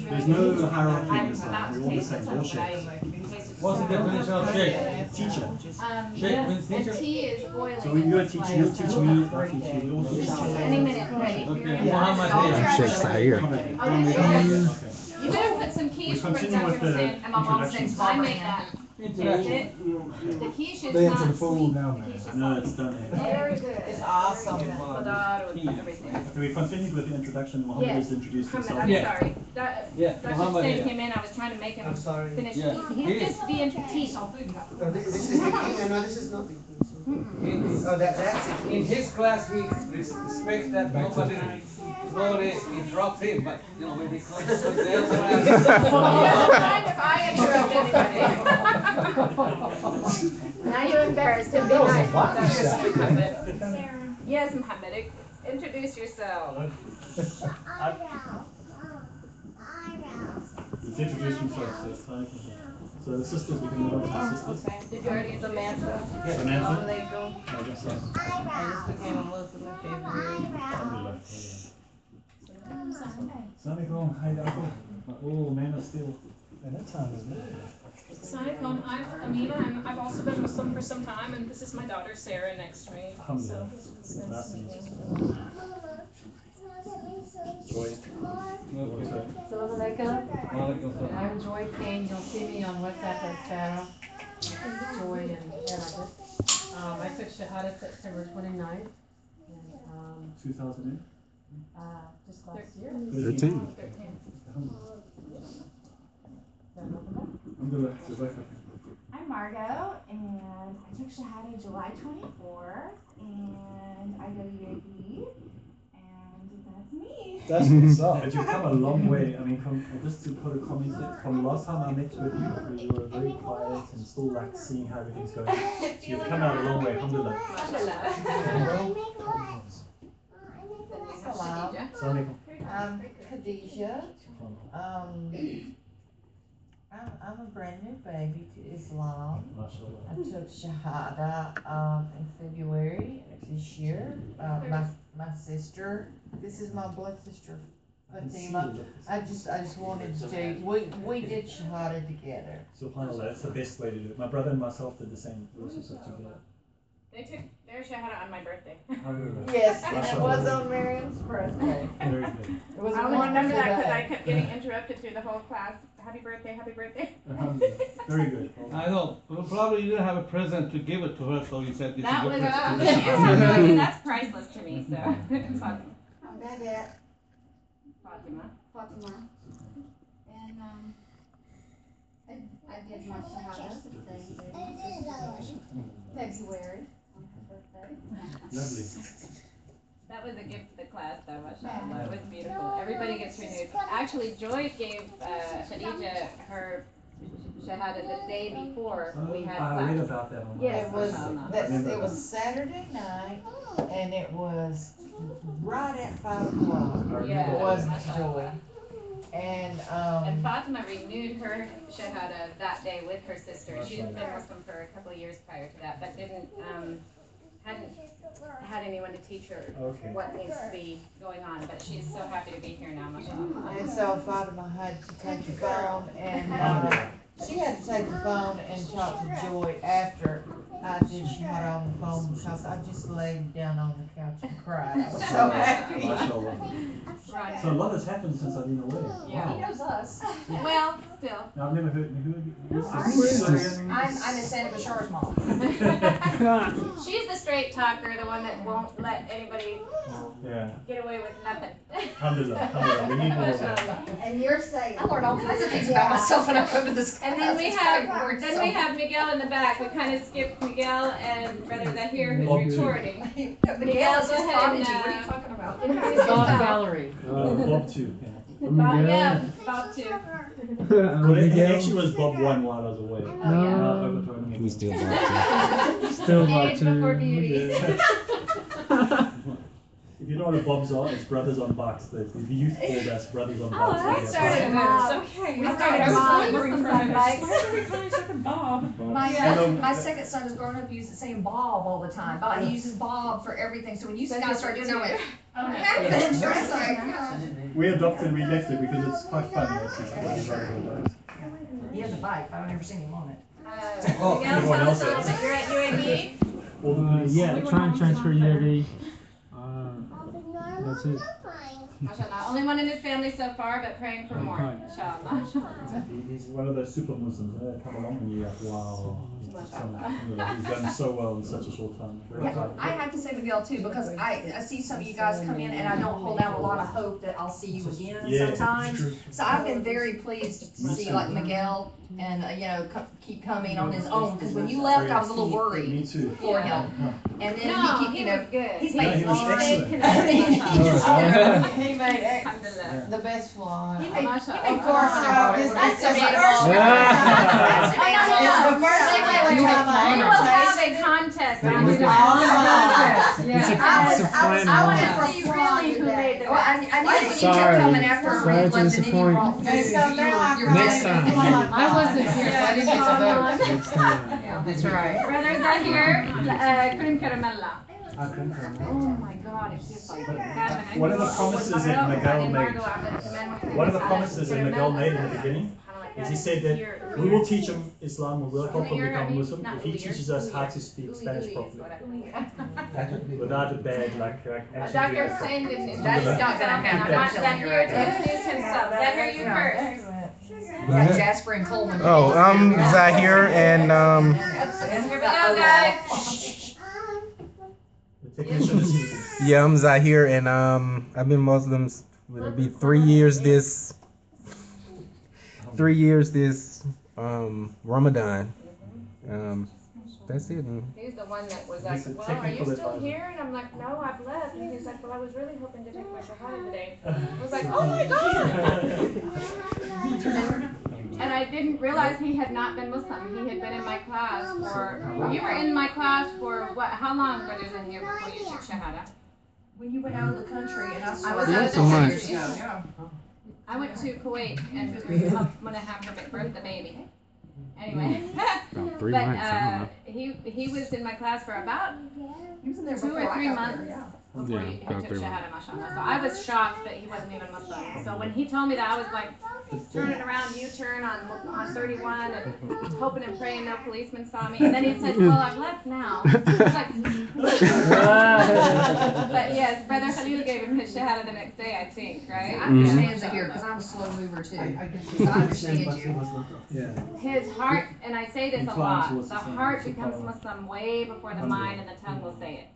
There's no hierarchy in this life. We're all the same. We're all chefs. What's the definition of shake? Teacher. Shake means The teacher? tea is boiling. So when you're a teacher, you'll teach me, I'll teach you. We all teach each other. Any minute, ready. Okay, Muhammad Shakes the hair. Okay. You better put some quiche for continue with the and my mom's name's introductions. I make that. Introduction. The quiche is They not into the food sweet. now, The man. quiche is No, it's done here. Very good. It's awesome. Madar with everything. Okay, we continued with the introduction. Mohammed has introduced himself. I'm Yeah. sorry. That, Yeah, Dr. Muhammad Hussein here. came in, I was trying to make him I'm sorry. finish. Yeah. He'll just be into tea. No, this is the king, no, this is not the king. Oh, that's it. In his class, we respect that nobody interrupt him, but, you know, when he comes to the other If I interrupt anybody. Now you're embarrassed to be That was a nice. wacky shot. Yes, Muhammad, introduce yourself. He's introduced himself, so it's fine. So the sisters, we can move on to the sisters. Did you already get Samantha? Samantha? There you go. I guess so. I just became a Muslim in February. Alhamdulillah. Assalamualaikum. Hi, Uncle. Oh, man of steel. And that time is good. Assalamualaikum, I'm Amina, and I've also been Muslim for some time, and this is my daughter Sarah next to me. Alhamdulillah. So, Nice to meet you. Joy. Okay. Assalamu alaikum. I'm Joy King. You'll see me on WhatsApp as Sarah. Joy and Arabic. I took Shahada September 29th. And, 2000. just last year. 13. Alhamdulillah. I'm Margot, and I took Shahada July 24th, and I go to UAB, and that's me. That's what's up. But you've come a long way. I mean, from just to put a comment there, from last time I met with you, where you were very quiet and still like seeing how everything's going. So you've come out a long way. Alhamdulillah. Hello. Assalamualaikum. I'm Khadijah. I'm a brand new baby to Islam. MashaAllah. I took Shahada in February this year. My sister, this is my blood sister, Fatima. I just wanted to tell you, we did Shahada together. SubhanAllah, that's the best way to do it. My brother and myself did the same. We also took together. They took their Shahada on my birthday. Alhamdulillah. Yes, and it was on Miriam's birthday. Very good. It was I a only remember that because I wonderful kept getting interrupted through the whole class. Happy birthday, happy birthday. Alhamdulillah. Very good. I know, well, probably you didn't have a present to give it to her, so you said this is That your was, present. that's priceless to me, so. Fatima. Fatima. And, I did my Shahada February on her birthday. Lovely. That was a gift to the class, though, mashallah. It was beautiful. Everybody gets renewed. Actually, Joy gave Khadija her Shahada the day before we had I read class. about that on It was, Remember it was Saturday night, and it was right at 5 o'clock. Yeah. It was mashallah. Joy. And, And Fatima renewed her Shahada that day with her sister. She'd been Muslim for a couple of years prior to that, but hadn't had anyone to teach her what needs to be going on. But she's so happy to be here now, mashallah. and so Fatima had to take the phone, and, she had to take the phone and talk to Joy after I did Shahada on the phone because I just laid down on the couch and cried. I was so happy. Right. So a lot has happened since I've been away. Yeah. He knows us. Well, still. Now, I've never heard who I'm Miss Santa Bashar's mom. She's the straight talker, the one that won't let anybody Yeah. get away with nothing. Alhamdulillah, we need more of that. And you're saying. I learned all kinds of things about myself when I go to this class. And then we It's kind have, of weird. then we have Miguel in the back. We kind of skipped Miguel and Brother Zahir who's recording. But Miguel is Go his ahead prodigy, and, what are you talking about? Introduce yourself. Valerie. Bob too. Bob, yeah, Bob too. Well, it actually was Bob 1 while I was away. Oh, Overthrowing him. We still Bob Still about Age to. before beauty. If you know what the Bobs are, it's brothers on bikes. The youth called us brothers on bikes. Oh, that started this. Okay. We started Bob. Muslims on bikes. My second son is growing up using saying Bob all the time. Bob, he uses Bob for everything. So when you guys start doing that, I went, Oh, what no. happened? So it's like, We adopted and we left it because it's quite funny. Actually. he has a bike, but I've never seen him on it. Oh, Miguel, everyone tell us else a little is. bit. You're at UAB? All the police. Yeah, try and transfer UAV. That's it. MashaAllah. Only one in his family so far, but praying for more. Okay. Inshallah. He's one of those super Muslims. They come along and you're like, wow. He's done so well in such a short time. Very Yeah, proud. I have to say Miguel too, because I see some of you guys come in and I don't hold out a lot of hope that I'll see you again Yeah, sometimes. true. So I've been very pleased to see like Miguel and, keep coming on his own, because when you left, I was a little Me worried too. for him. And then No, he keep, he was good. he's No, made he was fly. excellent. He made Alhamdulillah. the best fly. He made- MashaAllah. Of course, That's this is the the first first time. It's the first thing We we will have have a contest. Look on at- the- It's a I want fine to see really who made the Well, I best. knew when you Sorry. kept coming after her, Sorry we to left and then you disappoint. brought food. And so now I You're Next right. time. I wasn't here, so I didn't get to vote. Next time. That's right. Brother Zahir, Kurim Karamella. Oh my God, it feels like that. One of the promises that Miguel made, one of the promises that Miguel made in the beginning is he said that we will teach him Islam, we will help him become a Muslim if he teaches us how to speak Spanish properly. Without a bad, Dr. actually. Hussein didn't. That's not gonna happen, I'm telling you right now. Introduce himself. Zahir, you first. We got Jasper and Coleman. Oh, I'm Zahir, and Here we go, guys. The technician is here. yeah, I'm Zahir, and I've been Muslim. It'll be 3 years this. 3 years this Ramadan. That's it. He's the one that was like, He's a well, are you technical still advisor. here? And I'm like, no, I've left. And he's like, well, I was really hoping to take my shahada today. I was like, oh my God. And I didn't realize he had not been Muslim. He had been in my class for, you were in my class for what, how long, Brother Zahir, before you took shahada? When you went out of the country and I saw. I was you out of the 4 country. years ago, yeah. I went to Kuwait and I'm gonna have her birth the baby. Anyway. About 3 But months. I don't know. he was in my class for about He was in there 2 before or I 3 got months there, yeah. before Yeah, he about took 3 months. shahada, mashallah. So I was shocked that he wasn't even Muslim. So when he told me that, I was like turning around, U-turn on 31 and hoping and praying no policeman saw me. And then he said, well, I've left now. I was like, but yes, Brother Khalil gave him his shahada the next day, I think, right? I understand Zahir, because I'm a slow mover too. So I understand you. Yeah. His heart, and I say this In a class lot, was the the same. heart becomes Muslim way before the mind and the tongue will say it.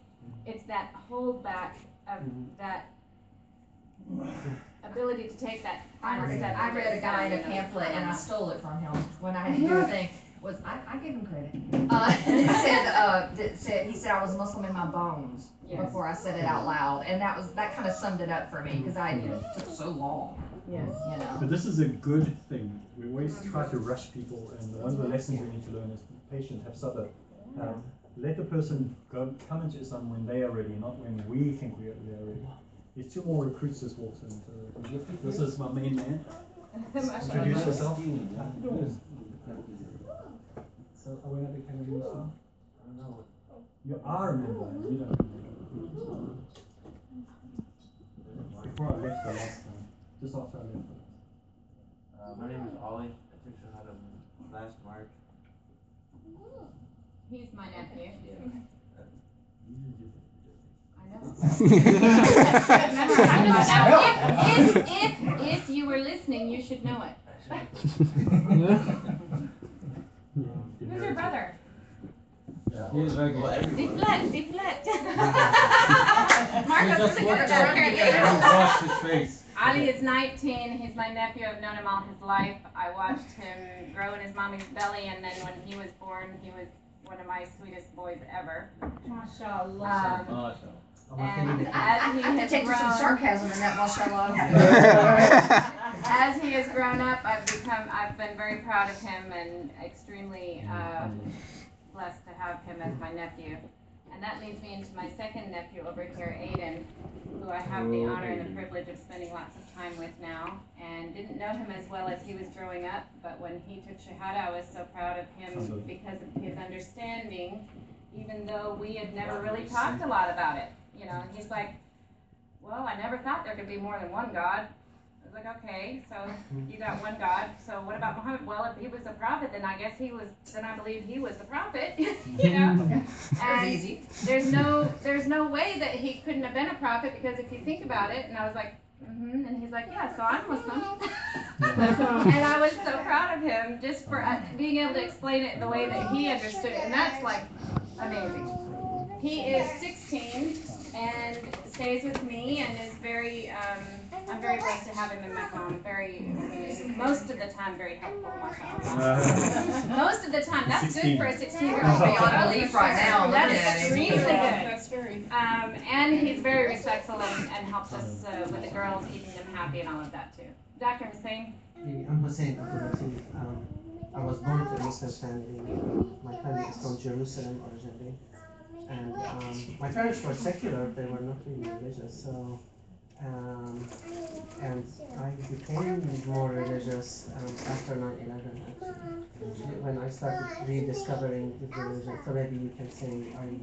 It's that holdback of that ability to take that final step. I read a guy in a pamphlet and I stole it from him when I had to do a thing. I gave him credit. He said I was Muslim in my bones before I said it out loud, and that kind of summed it up for me because it took so long. Yes. You know. But this is a good thing. We always try to rush people, and one of the lessons we need to learn is be patient, have sabr. Let the person come into Islam when they are ready, not when we think we are ready. There's 2 more recruits this walks in. So this is my main man. Introduce yourself. So are we not becoming Muslim? I don't know. You are a member. You don't. Before I left the last time, just after I left. My name is Ollie. I took Shahada last March. He's my nephew. I know. If you were listening, you should know it. Who's your brother? He's regular. Deflect. He Marcos, just look looked at up the and washed his face. Ali is 19. He's my nephew. I've known him all his life. I watched him grow in his mommy's belly, and then when he was born, he was one of my sweetest boys ever. MashaAllah. And as he I have to has take some grown, sarcasm in that, mashallah. as he has grown up, I've been very proud of him and extremely blessed to have him as my nephew. And that leads me into my second nephew over here, Aiden, who I have the honor and the privilege of spending lots of time with now. And didn't know him as well as he was growing up, but when he took Shahada, I was so proud of him because of his understanding, even though we had never really talked a lot about it. You know, and he's like, well, I never thought there could be more than one God. I was like, okay, so you got one God. So what about Muhammad? Well, if he was a prophet, then I guess then I believe he was the prophet, you know? And easy. there's no way that he couldn't have been a prophet, because if you think about it, and I was like, and he's like, yeah, so I'm Muslim. And I was so proud of him just for being able to explain it the way that he understood it, and that's like amazing. He is 16 and stays with me and is very, I'm very blessed to have him in my home. Most of the time, very helpful, mashallah. Most of the time, that's good for a 16-year-old. I'll be on relief right now. That's looking at him. extremely good. That's very. And he's very respectful and helps us with the girls, keeping them happy and all of that too. Dr. Hussein? I'm Hussein Abdul Latif. I was born to a Muslim family. My family is from Jerusalem originally. And my parents were secular, they were not really religious, so and I became more religious after 9/11 actually. When I started rediscovering the religion, so maybe you can say I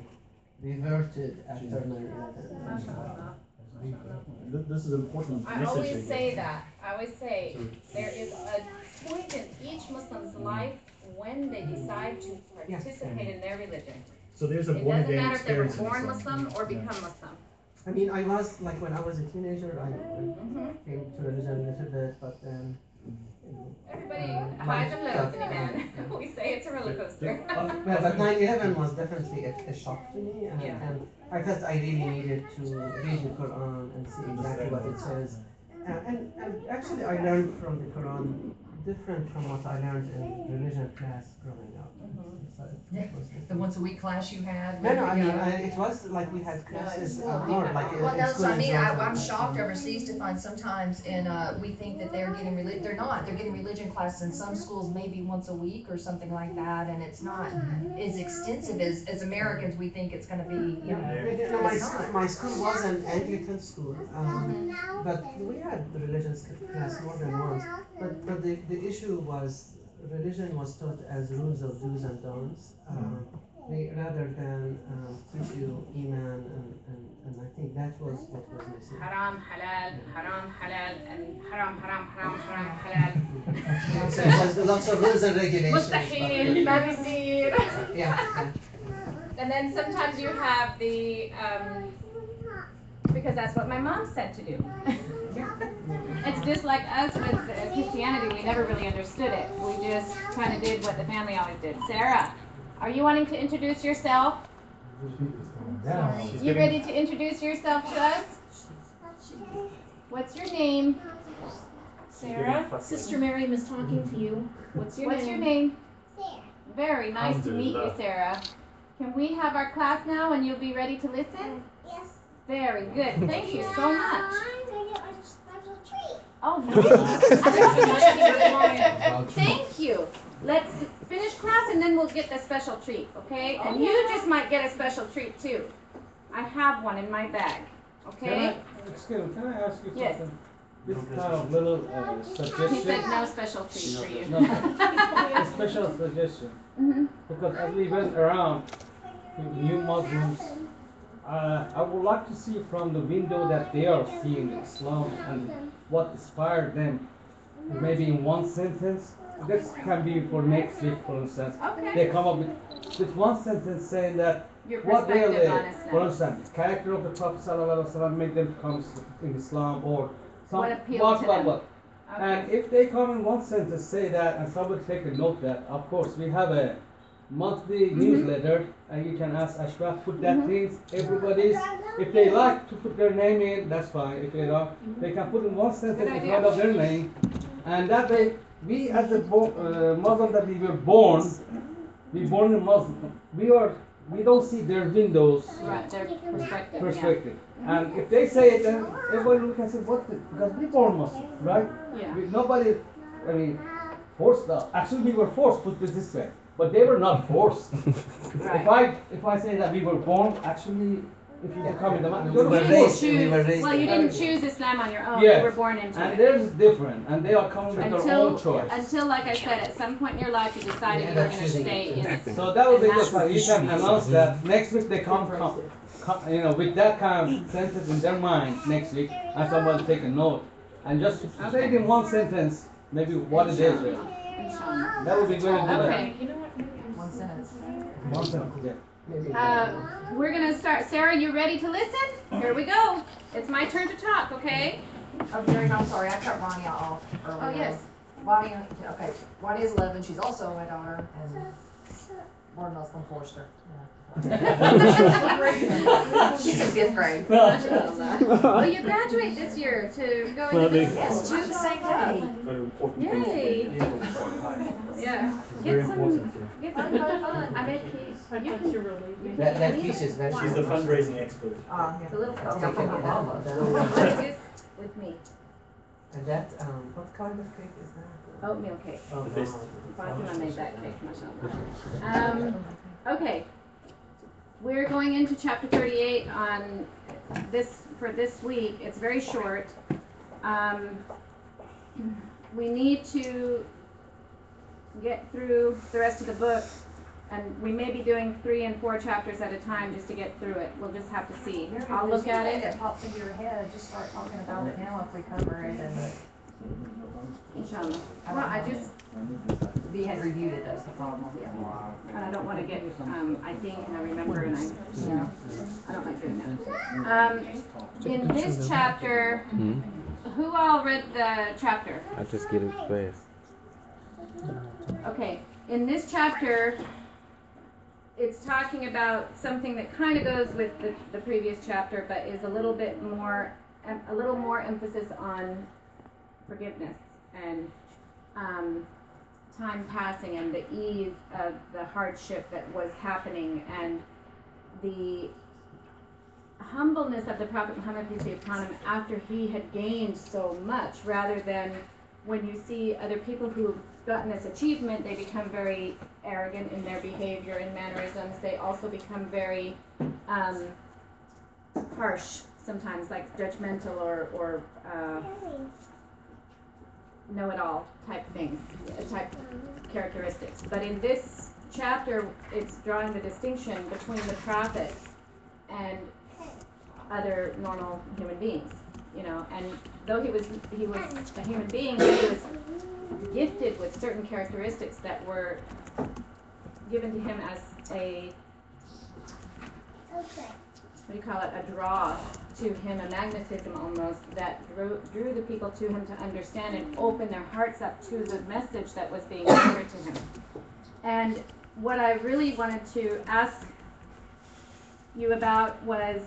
reverted after 9/11. This is an important I message. always say that. I always say there is a point in each Muslim's life when they decide to participate in their religion. So there's a It born doesn't again matter if they were experience. born Muslim or become Muslim. I mean, I was, like when I was a teenager, I came to religion a little bit, but then Everybody highs and lows in Iman. We say it's a roller coaster. Well, but 9/11 was definitely a shock to me, and, Yeah. and I felt I really needed to read the Quran and see exactly what it says. And actually, I learned from the Quran different from what I learned in religion class growing up. So it was The once a week class you had? No, I mean, it was like we had classes more, like Well, in that's school what I in mean, Georgia. I'm shocked overseas to find sometimes, and we think that they're getting they're not, they're getting religion classes in some schools maybe once a week or something like that, and it's not as extensive as Americans, we think it's gonna be, you know. You know, my school was an Anglican school, but we had the religion class more than once. But the issue was religion was taught as rules of do's and don'ts, rather than teach you iman, and I think that was what was missing. Haram, halal, and haram, halal. So there's lots of rules and regulations. Mustahil, ma bisir. Yeah. And then sometimes you have the, because that's what my mom said to do. It's just like us with Christianity, we never really understood it. We just kind of did what the family always did. Sarah, are you wanting to introduce yourself? You ready to introduce yourself to us? What's your name? Sarah, Sister Miriam is talking to you. What's your name? Sarah. Very nice to meet you, Sarah. Can we have our class now and you'll be ready to listen? Yes. Very good. Thank you so much. I'm going to get a special treat. Oh, no. Thank you. Let's finish class and then we'll get the special treat, okay? And you just might get a special treat too. I have one in my bag, okay? Excuse me, can I ask you something? Yes. This kind of little He suggestion. said no special treat for you. No, a special suggestion. Because as we went around to new Muslims, I would like to see from the window that they are seeing Islam and what inspired them. Maybe in one sentence. This can be for next week, for instance. Okay. They come up with with one sentence saying that Your what perspective really, on for Islam. instance, character of the Prophet ﷺ made them come in Islam, or some What appealed to them? And Okay. if they come in one sentence say that, and somebody take a note that, of course, we have a monthly newsletter, and you can ask Ashraf, put that things, everybody's, if they like to put their name in, that's fine, if they don't, they can put in one sentence in front of their name, and that way, we as a Muslim that we were born in Muslim, we don't see their windows Right, their perspective, perspective. And if they say it, then everybody look and say, what the, because we born Muslim, right? Yeah. Nobody, I mean, forced us. Actually, we were forced, put it this way. But they were not forced. Right. If I say that we were born, actually, if you become in the man, We were raised- we were raised Well, you in- didn't choose Islam on your own, Yes. you were born into And it. theirs is different, and they are coming with their own choice. Until, like I said, at some point in your life, you decided you were gonna stay in. So that would be and good, like, you can announce that next week they come, you know, with that kind of sentence in their mind next week, and somebody take a note, and just say it in one sentence, maybe what it is. Inshallah. That would be good to do that. Okay. One sentence. One sentence, yeah. We're gonna start. Sarah, you ready to listen? Here we go. It's my turn to talk, okay? Oh, Jerry, I'm sorry, I cut Ronnie off earlier. Oh, yes. Ronnie, okay, Ronnie is 11, she's also my daughter, and we're Muslim forced her. She's in 5th grade. Well, you graduate this year to go into business. Yes, two the same day. Yay. Yeah. Get some fun. I made keys. You can. That piece is very. She's the fundraising expert. It's a little I'll something take it from my now. mama. This with me. And that, what kind of cake is that? Oatmeal cake. Oh, The best. Fatima made that cake, mashallah. Okay. We're going into chapter 38 on this, for this week. It's very short. We need to get through the rest of the book, and we may be doing 3 and 4 chapters at a time just to get through it. We'll just have to see. I'll look at it. It pops into your head, just start talking about it now if we cover it, and Inshallah. Well, I just, we had reviewed it, that's the problem. I don't want to get, I think, and I remember, and I don't like doing that. In this chapter, who all read the chapter? I just get it fast. Okay, in this chapter, it's talking about something that kind of goes with the previous chapter, but is a little bit more, a little more emphasis on forgiveness and time passing and the ease of the hardship that was happening and the humbleness of the Prophet Muhammad, peace be upon him, after he had gained so much, rather than when you see other people who've gotten this achievement, they become very arrogant in their behavior and mannerisms. They also become very harsh sometimes, like judgmental or know-it-all type things, type characteristics. But in this chapter, it's drawing the distinction between the prophet and other normal human beings, you know. And though he was a human being, he was gifted with certain characteristics that were given to him as a, what do you call it, a draw to him, a magnetism almost, that drew the people to him to understand and open their hearts up to the message that was being delivered to him. And what I really wanted to ask you about was,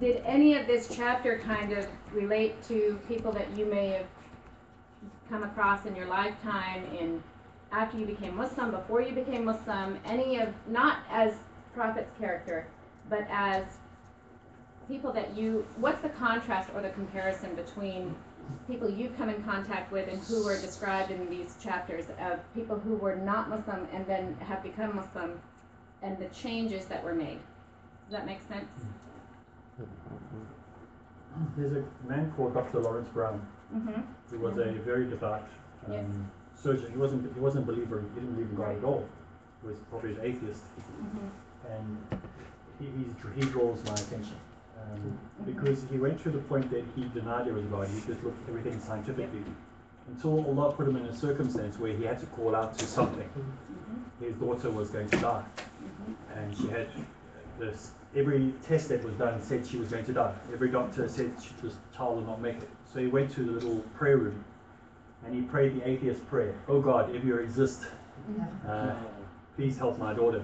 did any of this chapter kind of relate to people that you may have come across in your lifetime, in after you became Muslim, before you became Muslim, any of, not as Prophet's character, but as people that you, what's the contrast or the comparison between people you've come in contact with and who were described in these chapters of people who were not Muslim and then have become Muslim, and the changes that were made? Does that make sense? There's a man called Dr. Lawrence Brown, Mm-hmm. who was a very devout Yes. surgeon. He wasn't a believer. He didn't believe in God at all. He was probably an atheist, Mm-hmm. and he draws my attention because he went to the point that he denied there was a God. He just looked at everything scientifically until Allah put him in a circumstance where he had to call out to something. his daughter was going to die, and she had this. Every test that was done said she was going to die. Every doctor said this child will not make it. So he went to the little prayer room, and he prayed the atheist prayer. Oh God, if you exist, please help my daughter.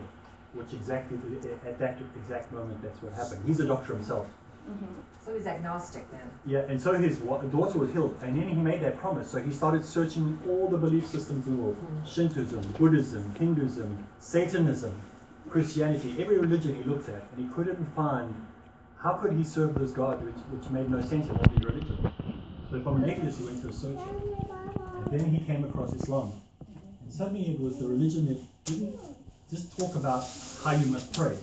Which exactly at that exact moment, that's what happened. He's a doctor himself. So he's agnostic then. Yeah, and so his daughter was healed, and then he made that promise. So he started searching all the belief systems in the world: Shintoism, Buddhism, Hinduism, Satanism, Christianity, every religion he looked at, and he couldn't find how could he serve this God which made no sense in all these religions. So from an atheist he went to a searcher, and then he came across Islam, and suddenly it was the religion that didn't just talk about how you must pray,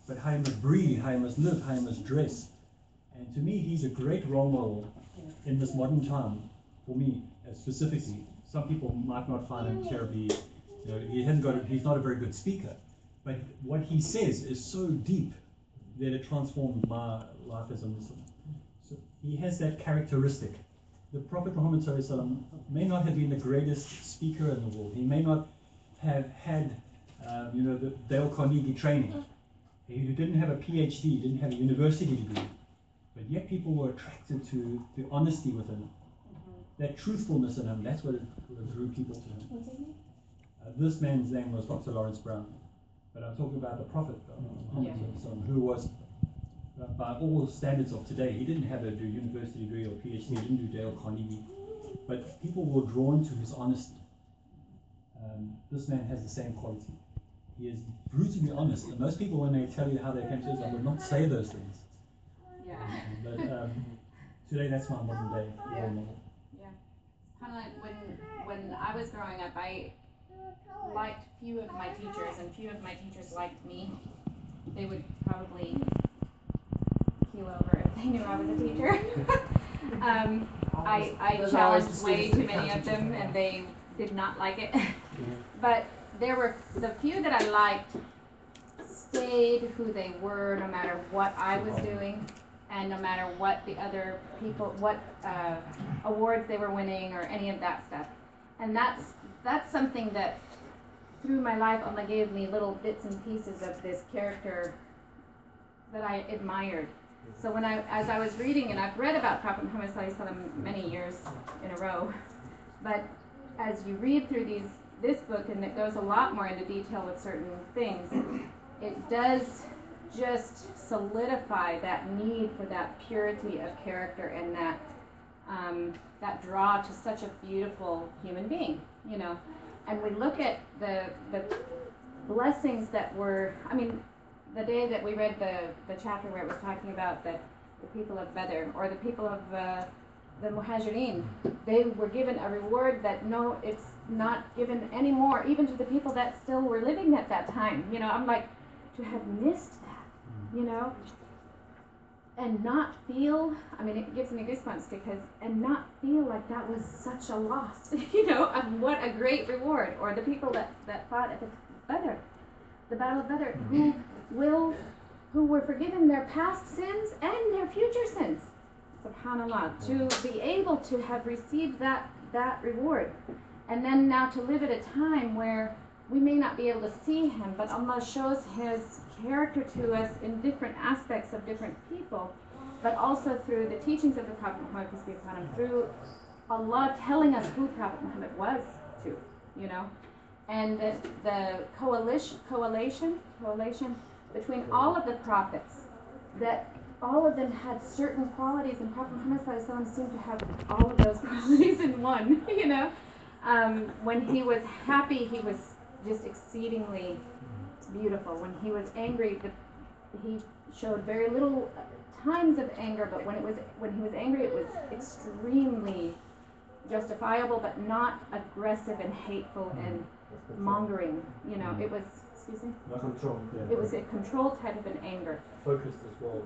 but how you must breathe, how you must live, how you must dress. And to me, he's a great role model in this modern time, for me specifically. Some people might not find him terribly, he's not a very good speaker, but what he says is so deep that it transformed my life as a Muslim. So he has that characteristic. The Prophet Muhammad ﷺ may not have been the greatest speaker in the world. He may not have had the Dale Carnegie training. He didn't have a PhD, didn't have a university degree, but yet people were attracted to the honesty within him, that truthfulness in him. That's what drew people to him. What's his name? This man's name was Dr. Lawrence Brown, but I'm talking about the Prophet Muhammad, who was, by all standards of today, he didn't have a university degree or PhD, he didn't do Dale Carnegie, but people were drawn to his honesty. This man has the same quality. He is brutally honest, and most people, when they tell you how they came to Islam, will not say those things. Yeah. But today, that's my modern day role model. Yeah. Kind of like when I was growing up, I liked few of my teachers, and few of my teachers liked me. They would probably keel over if they knew I was a teacher. I challenged way too many of them, and they did not like it. But there were the few that I liked stayed who they were, no matter what I was doing, and no matter what the other people, what awards they were winning, or any of that stuff. And that's something that through my life Allah gave me little bits and pieces of this character that I admired. So as I was reading, and I've read about Prophet Muhammad ﷺ many years in a row, but as you read through this book, and it goes a lot more into detail with certain things, it does just solidify that need for that purity of character and that draw to such a beautiful human being, And we look at the blessings that were, the day that we read the chapter where it was talking about the people of Badr, or the people of the Muhajirin, they were given a reward that it's not given anymore, even to the people that still were living at that time. I'm like, to have missed that, and not feel, it gives me goosebumps and not feel like that was such a loss, of what a great reward. Or the people that fought at the Battle of Badr, who were forgiven their past sins and their future sins. SubhanAllah, to be able to have received that reward. And then now to live at a time where we may not be able to see him, but Allah shows his character to us in different aspects of different people, but also through the teachings of the Prophet Muhammad, peace be upon him, through Allah telling us who Prophet Muhammad was too, And the coalition between all of the prophets, that all of them had certain qualities, and Prophet Muhammad ﷺ seemed to have all of those qualities in one, When he was happy, he was just exceedingly beautiful. When he was angry, he showed very little times of anger, but when he was angry, it was extremely justifiable, but not aggressive and hateful and mongering. It was, excuse me? Control. Yeah. It was a controlled type of an anger. Focused as well.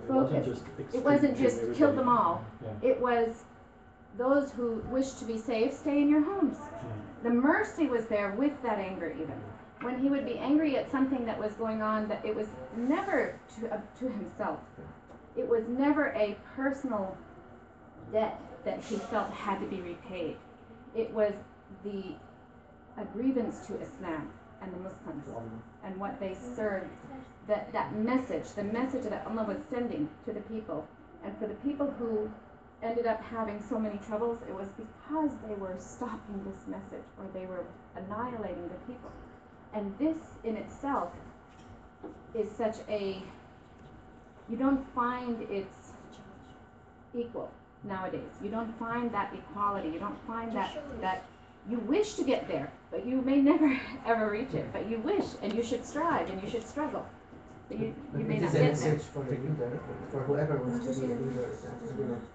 It wasn't just kill them all. Yeah. It was those who wish to be saved, stay in your homes. The mercy was there with that anger even. When he would be angry at something that was going on, that it was never to himself. It was never a personal debt that he felt had to be repaid. It was a grievance to Islam, and the Muslims and what they served, that message, the message that Allah was sending to the people. And for the people who ended up having so many troubles, it was because they were stopping this message, or they were annihilating the people. And this in itself is such a, you don't find it's equal nowadays. You don't find that equality. You don't find that you wish to get there, but you may never ever reach it. But you wish, and you should strive, and you should struggle. But you may not get there. It is a message for the leader, for whoever wants to be a leader.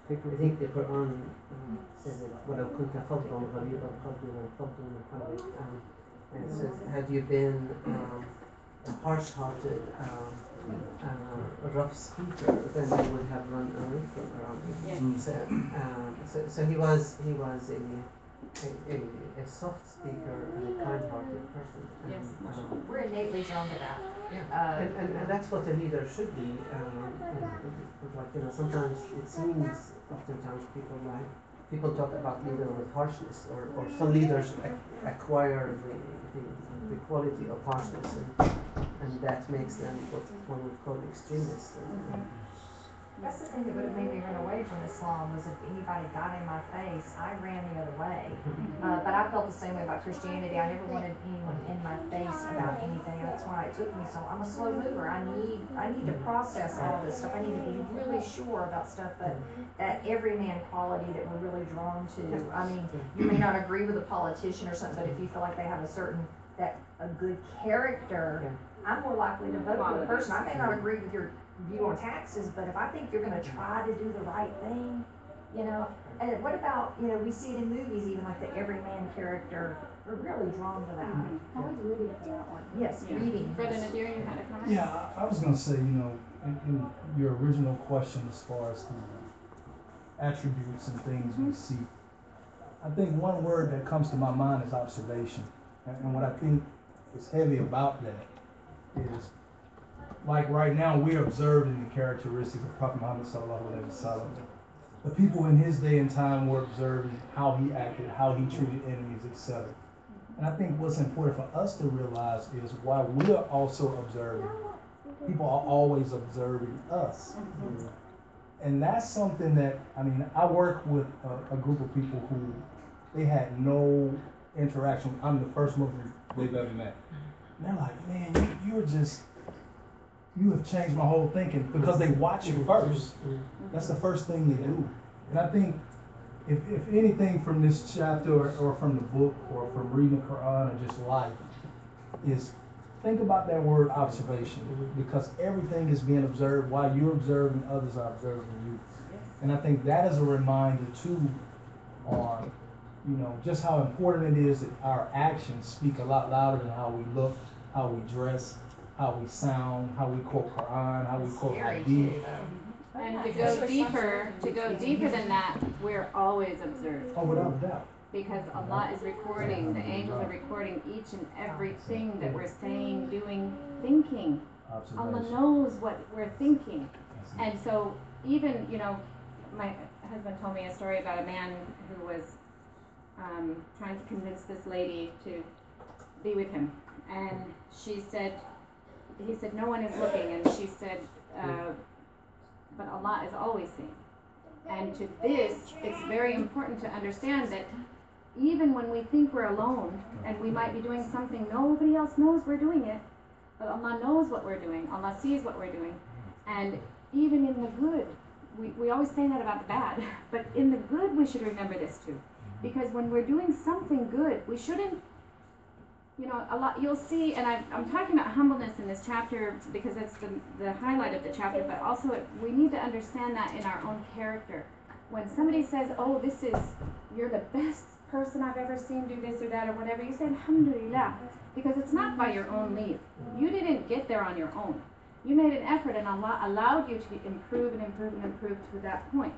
I think the Quran says it, وَلَوْ كُنْتَ فَضًّا غَلِيظَ الْقَلْبِ لَانفَضُّوا مِنْ حَوْلِكَ. And it says, had you been a harsh-hearted, rough speaker, then they would have run away from around you. Yes. So he was a soft speaker and a kind-hearted person. Yes. We're innately drawn to that. Yeah. And that's what a leader should be. Sometimes it seems, oftentimes people talk about leader with harshness, or some leaders acquire the quality of harshness, and that makes them what one would call extremists. That's the thing that would have made me run away from Islam, was if anybody got in my face, I ran the other way. But I felt the same way about Christianity. I never wanted anyone in my face about anything. That's why it took me so. I'm a slow mover. I need to process all this stuff. I need to be really sure about stuff that everyman quality that we're really drawn to. I mean, you may not agree with a politician or something, but if you feel like they have a good character, I'm more likely to vote for the person. I may not agree with your view on taxes, but if I think you're gonna try to do the right thing, and what about, we see it in movies, even like the everyman character, we're really drawn to that. I was rooting for that one. Yes, reading. Brother Nadir, you had a comment? Yeah, I was gonna say, in your original question as far as the attributes and things we see, I think one word that comes to my mind is observation. And what I think is heavy about that is, like right now, we're observing the characteristics of Prophet Muhammad sallallahu alaihi wasallam. The people in his day and time were observing how he acted, how he treated enemies, etc. And I think what's important for us to realize is while we're also observing, people are always observing us. And that's something that, I work with a group of people who they had no interaction. I'm the first Muslim they've ever met. And they're like, man, you have changed my whole thinking, because they watch you first. That's the first thing they do. And I think if anything from this chapter or from the book or from reading the Quran or just life is think about that word observation, because everything is being observed while you're observing, others are observing you. And I think that is a reminder too on, just how important it is that our actions speak a lot louder than how we look, how we dress, how we sound, how we quote Quran, how we quote Hadith. And to go deeper than that, we're always observed. Oh, without a doubt. Because Allah is recording, the angels are recording each and everything that we're saying, doing, thinking. Allah knows what we're thinking. And so even, my husband told me a story about a man who was trying to convince this lady to be with him. And he said, no one is looking. And she said, but Allah is always seeing. And to this, it's very important to understand that even when we think we're alone and we might be doing something, nobody else knows we're doing it, but Allah knows what we're doing. Allah sees what we're doing. And even in the good, we always say that about the bad, but in the good we should remember this too. Because when we're doing something good, we shouldn't, you'll see, and I'm talking about humbleness in this chapter because that's the highlight of the chapter, but also we need to understand that in our own character. When somebody says, oh, you're the best person I've ever seen do this or that or whatever, you say, alhamdulillah, because it's not by your own leave. You didn't get there on your own. You made an effort and Allah allowed you to improve and improve and improve to that point.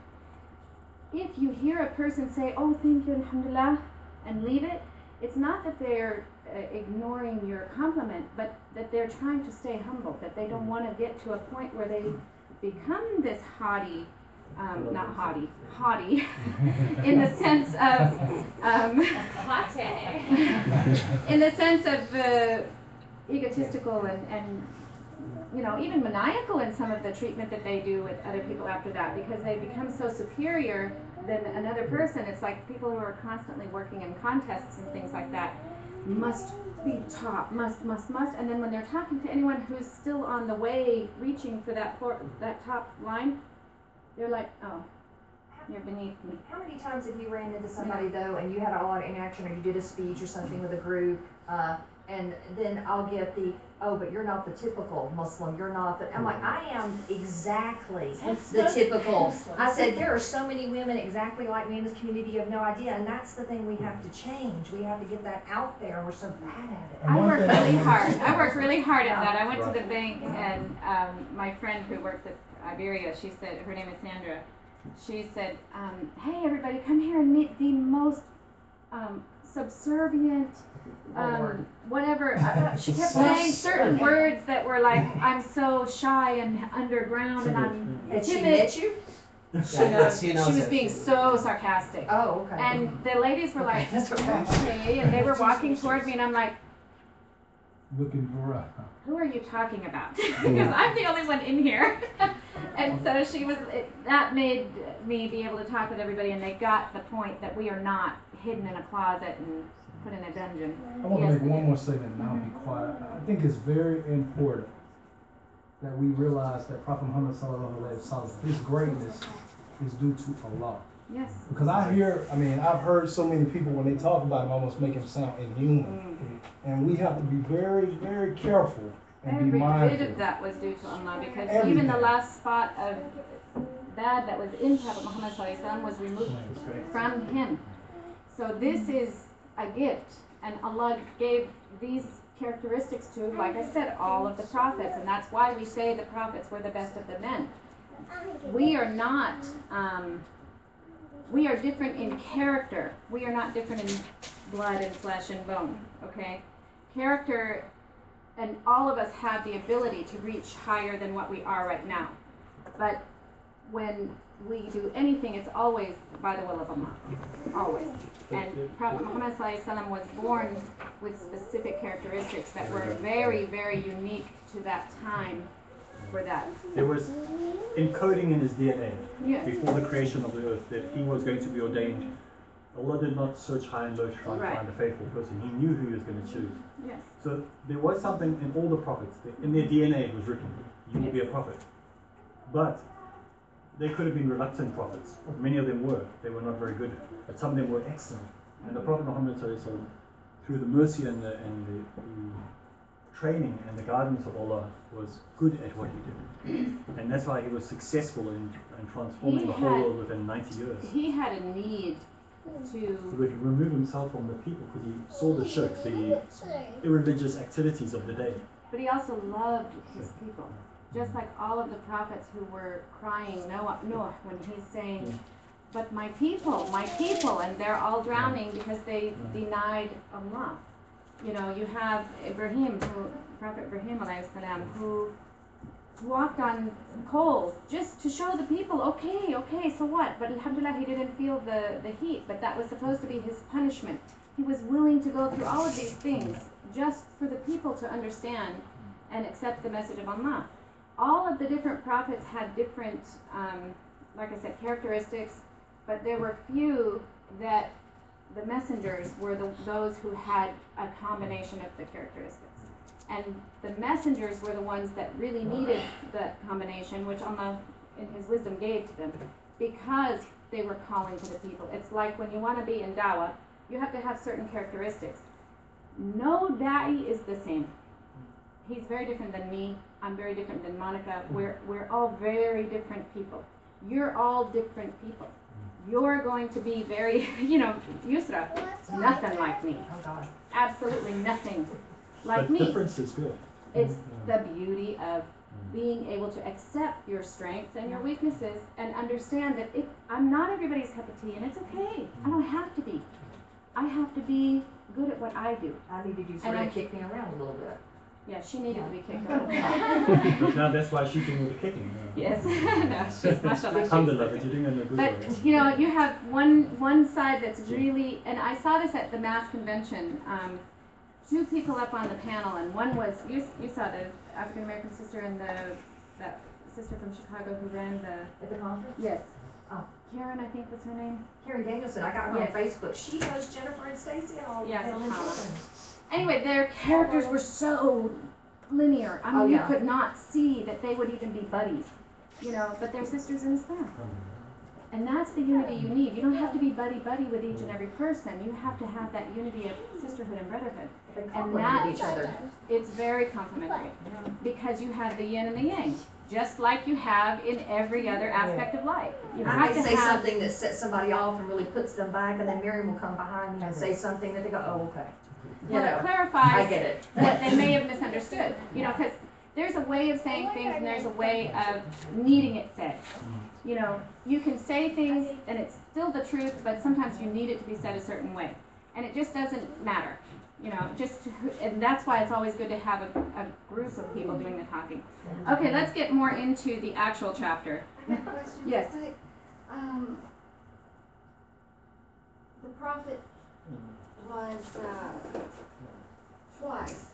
If you hear a person say, oh, thank you, alhamdulillah, and leave it, it's not that they're ignoring your compliment, but that they're trying to stay humble, that they don't want to get to a point where they become this haughty, in the sense of, in the sense of egotistical and you know, even maniacal in some of the treatment that they do with other people after that, because they become so superior than another person. It's like people who are constantly working in contests and things like that must be top, must, and then when they're talking to anyone who's still on the way, reaching for that top line, they're like, oh, you're beneath me. How many times have you ran into somebody though, and you had a lot of interaction, or you did a speech or something with a group, and then I'll get the, oh, but you're not the typical Muslim, you're not the, I'm like, I am exactly the typical. I said, there are so many women exactly like me in this community, you have no idea, and that's the thing we have to change. We have to get that out there, and we're so bad at it. I worked really hard. I worked really hard at that. I went to the bank, and my friend who works at Iberia, she said, her name is Sandra, she said, hey everybody, come here and meet the most subservient, whatever. She kept saying certain words that were like, I'm so shy and underground and I'm timid. She met you? She was being so sarcastic. Oh, okay. And the ladies were like, okay, and they were walking toward me and I'm like, looking for who are you talking about? Because I'm the only one in here. And so that made me be able to talk with everybody, and they got the point that we are not hidden in a closet and put in a dungeon. I want to make one more statement and I'll be quiet. I think it's very important that we realize that Prophet Muhammad sallallahu alaihi wasallam, his greatness is due to Allah. Yes. Because I've heard so many people when they talk about him almost make him sound inhuman. Mm-hmm. And we have to be very, very careful and be mindful. Every bit of that was due to Allah, because even the last spot of bad that was in Prophet Muhammad sallallahu alaihi wasallam was removed from him. So this is a gift, and Allah gave these characteristics to, like I said, all of the prophets, and that's why we say the prophets were the best of the men. We are not, we are different in character. We are not different in blood and flesh and bone, okay? Character, and all of us have the ability to reach higher than what we are right now. But when we do anything, it's always by the will of Allah, always. And Prophet Muhammad was born with specific characteristics that were very, very unique to that time for that. There was encoding in his DNA Yes. before the creation of the earth that he was going to be ordained. Allah did not search high and low to try and find a faithful person. He knew who he was going to choose. Yes. So there was something in all the prophets. In their DNA it was written, you will be a prophet. But they could have been reluctant prophets. Many of them were. They were not very good. But some of them were excellent. And the Prophet Muhammad, through the mercy and the training and the guidance of Allah, was good at what he did. And that's why he was successful in transforming the whole world within 90 years. He had a need He would remove himself from the people because he saw the shirk, the irreligious activities of the day. But he also loved his people. Just like all of the prophets who were crying Noah when he's saying, but my people, and they're all drowning because they denied Allah. You know, you have Prophet Ibrahim alayhi salam, who walked on coals just to show the people, okay, so what? But alhamdulillah, he didn't feel the heat, but that was supposed to be his punishment. He was willing to go through all of these things just for the people to understand and accept the message of Allah. All of the different prophets had different, like I said, characteristics, but there were few that the messengers were those who had a combination of the characteristics. And the messengers were the ones that really needed that combination, which Allah in His wisdom gave to them, because they were calling to the people. It's like when you want to be in dawah, you have to have certain characteristics. No da'i is the same. He's very different than me. I'm very different than Monica. We're all very different people. You're all different people. You're going to be very, Yusra, nothing like me. Oh God. Absolutely nothing like But me. difference is good. It's the beauty of being able to accept your strengths and your weaknesses and understand that I'm not everybody's cup of tea, and it's okay. I don't have to be. I have to be good at what I do. I needed you to kick me around a little bit. Yeah, she needed to be kicked out. But now that's why she's doing all the kicking. Yes. No, she's mashallah. Alhamdulillah, but you're doing it in a good way. But you have one side that's really, and I saw this at the mass convention. two people up on the panel, and one was, you saw the African American sister and that sister from Chicago who ran At the conference? yes. Oh. Karen, I think was her name. Carrie Danielson, I got her on Yes. Facebook. She knows Jennifer and Stacy and all. Yes, and Paula. Lynn. Anyway, their characters were so linear. I mean, Oh, you yeah. could not see that they would even be buddies, but they're sisters in Islam. And that's the unity you need. You don't have to be buddy-buddy with each and every person. You have to have that unity of sisterhood and brotherhood. They And complement each other. it's very complementary because you have the yin and the yang, just like you have in every other aspect of life. You I have may to say have, something that sets somebody off and really puts them back, and then Miriam will come behind me and say something that they go, oh, okay. well, it I clarifies get it. what they may have misunderstood, because there's a way of saying things and there's a way of needing it said. You can say things and it's still the truth, but sometimes you need it to be said a certain way. And it just doesn't matter, and that's why it's always good to have a group of people doing the talking. Okay, let's get more into the actual chapter. I have a question. Yes. The prophet was twice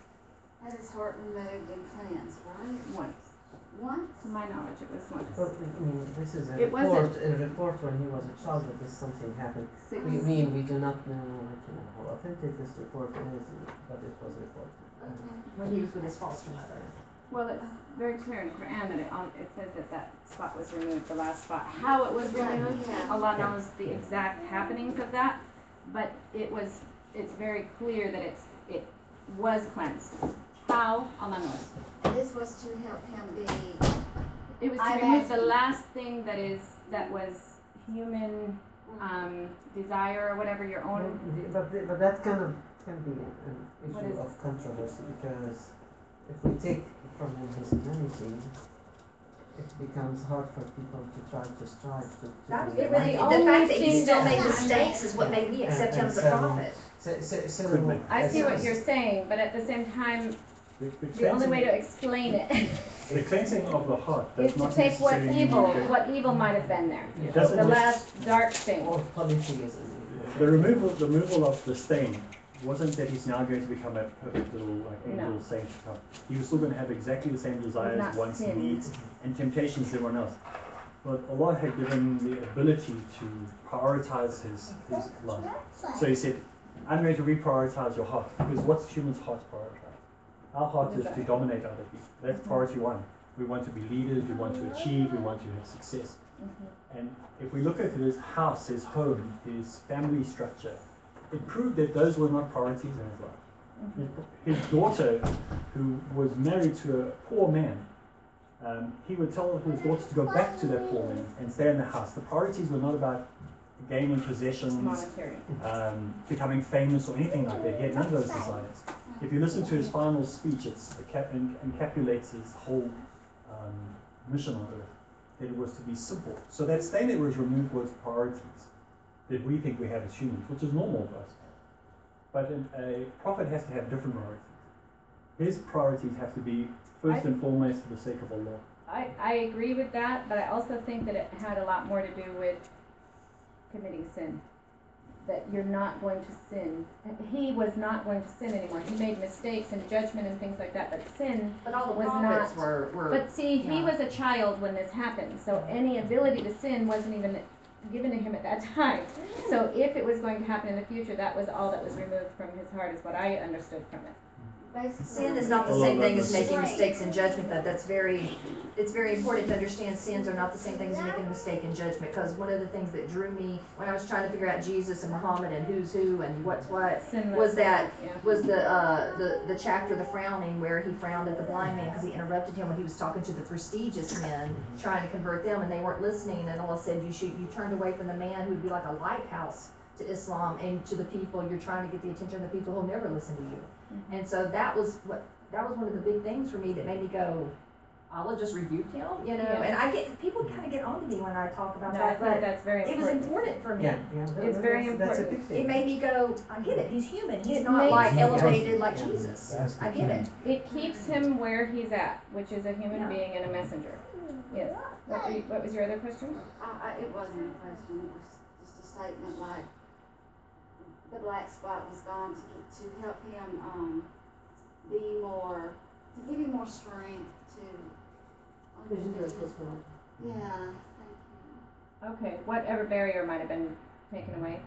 had his heart removed and cleansed, right? Once? To my knowledge, it was once. But, this is a It report, wasn't- a report when he was a child that this something happened. We do not know how authentic this report is, but it was reported. When he was with his foster mother. Well, it's very clear in the Quran that it says that spot was removed, the last spot. How it was removed, Yeah. Allah knows the exact happenings of that, but it's very clear that it was cleansed. How? Allah knows. And this was to help him be. It was to I've remove asked the you. last thing that was human desire or whatever your own. But that can be an What issue is of controversy, because if we take from his humanity, it becomes hard for people to try to strive to That, be it like really, him. the fact that he thing still that- made mistakes is what made me accept him as a prophet. So I see what you're saying, but at the same time, the only way to explain it The cleansing of the heart is does to not take what necessarily evil might have been there. It doesn't The nec- last dark thing. Or polytheism. The removal of the stain wasn't that he's now going to become a perfect little angel saint. He was still going to have exactly the same desires, not wants, sin. needs, and temptations as everyone else. But Allah had given him the ability to prioritize his life. So he said, I'm going to reprioritize your heart, because what's humans' hearts prioritize? Our heart is to dominate other people. That's priority one. We want to be leaders, we want to achieve, we want to have success. And if we look at his house, his home, his family structure, it proved that those were not priorities in his life. His daughter, who was married to a poor man, he would tell his daughter to go back to that poor man and stay in the house. The priorities were not about gaining possessions, Monetary. becoming famous or anything like that. He had none of those desires. If you listen to his final speech, it encapsulates his whole mission on earth, that it was to be simple. So that stain that was removed was priorities that we think we have as humans, which is normal for us. But a prophet has to have different priorities. His priorities have to be first and foremost for the sake of Allah. I agree with that, but I also think that it had a lot more to do with committing sin. That you're not going to sin. He was not going to sin anymore. He made mistakes and judgment and things like that, but sin But all the was prophets not. were. But see, he yeah. was a child when this happened, so any ability to sin wasn't even given to him at that time. So if it was going to happen in the future, that was all that was removed from his heart, is what I understood from it. Sin is not the same thing as making mistakes in judgment, though. It's very important to understand sins are not the same thing as making a mistake in judgment, because one of the things that drew me when I was trying to figure out Jesus and Muhammad and who's who and what's what was the chapter, The Frowning, where he frowned at the blind man because he interrupted him when he was talking to the prestigious men, trying to convert them, and they weren't listening, and Allah said, you turned away from the man who would be like a lighthouse to Islam, and to the people, you're trying to get the attention of the people who'll never listen to you. And so that was one of the big things for me that made me go, Allah just rebuked him, Yeah. and I get, people kind of get on to me when I talk about No, I that, think but that's very it was important. important for me. It's very That's a important. big thing. It made me go, I get it, he's human, he's It not makes- like Yeah. elevated like Yeah. Jesus. That's the I get it. It keeps him where he's at, which is a human Yeah. being and a messenger. Yes. What was your other question? It wasn't a question, it was just a statement like, the black spot was gone to help him, be more, to give him more strength to. Yeah, thank Okay, whatever barrier might have been taken away.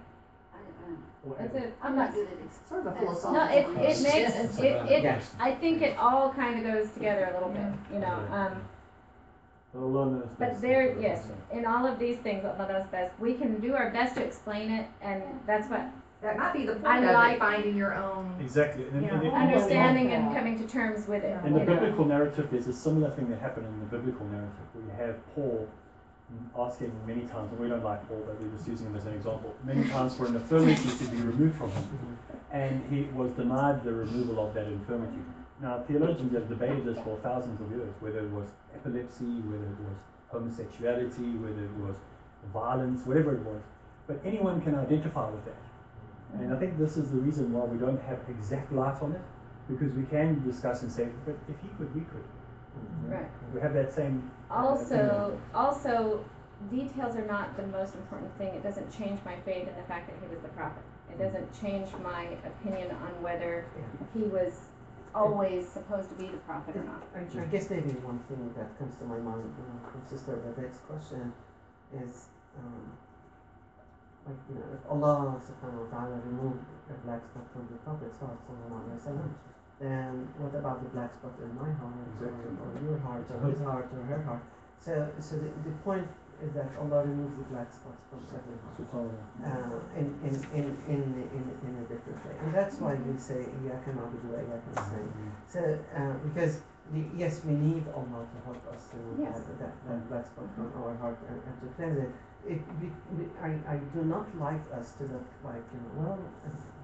you. Is it? I'm not good at it. It's sort of a philosophical No, it question. makes, it, I think it all kind of goes together a little bit, you know, Allah knows but best. there, yes, in all of these things, Allah knows best. We can do our best to explain it, and that's what, That might be the point I of like- it, finding your own. Exactly. And Yeah. if- understanding and coming to terms with it, In the you know. biblical narrative, there's a similar thing that happened in the biblical narrative, where you have Paul asking many times, and we don't like Paul, but we're just using him as an example, many times for an infirmity to be removed from him, and he was denied the removal of that infirmity. Now, theologians have debated this for thousands of years, whether it was epilepsy, whether it was homosexuality, whether it was violence, whatever it was, but anyone can identify with that. And I think this is the reason why we don't have exact light on it, because we can discuss and say, but if he could, we could. Right. We have that same. Also, details are not the most important thing. It doesn't change my faith in the fact that he was the prophet. It doesn't change my opinion on whether he was always supposed to be the prophet or not. I guess maybe one thing that comes to my mind from Sister Babette's question is, like, you know, if Allah subhanahu wa ta'ala removed the black spot from the Prophet sallallahu alaihi wasallam, then what about the black spot in my heart, or your heart, or his heart, or her heart? So the point is that Allah removes the black spots from every heart, in a different way, and that's why we say Iyyaka na'budu wa iyyaka nasta'in. So because yes, we need Allah to help us remove that black spot from our heart and to cleanse it. I do not like us to look like, you know, well,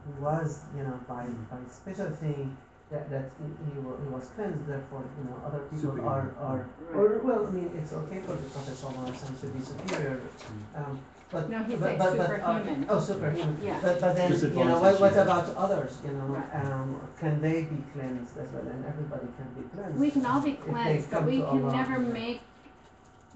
he was, you know, by special thing that he was cleansed, therefore, you know, other people are or well, I mean, it's okay for the Prophet ﷺ to be superior, but No, he's but, like but superhuman. Superhuman. Yeah. But then, you know, what about others? You know, can they be cleansed as well? And everybody can be cleansed. We can all be if they cleansed, but come we to can Allah. never make,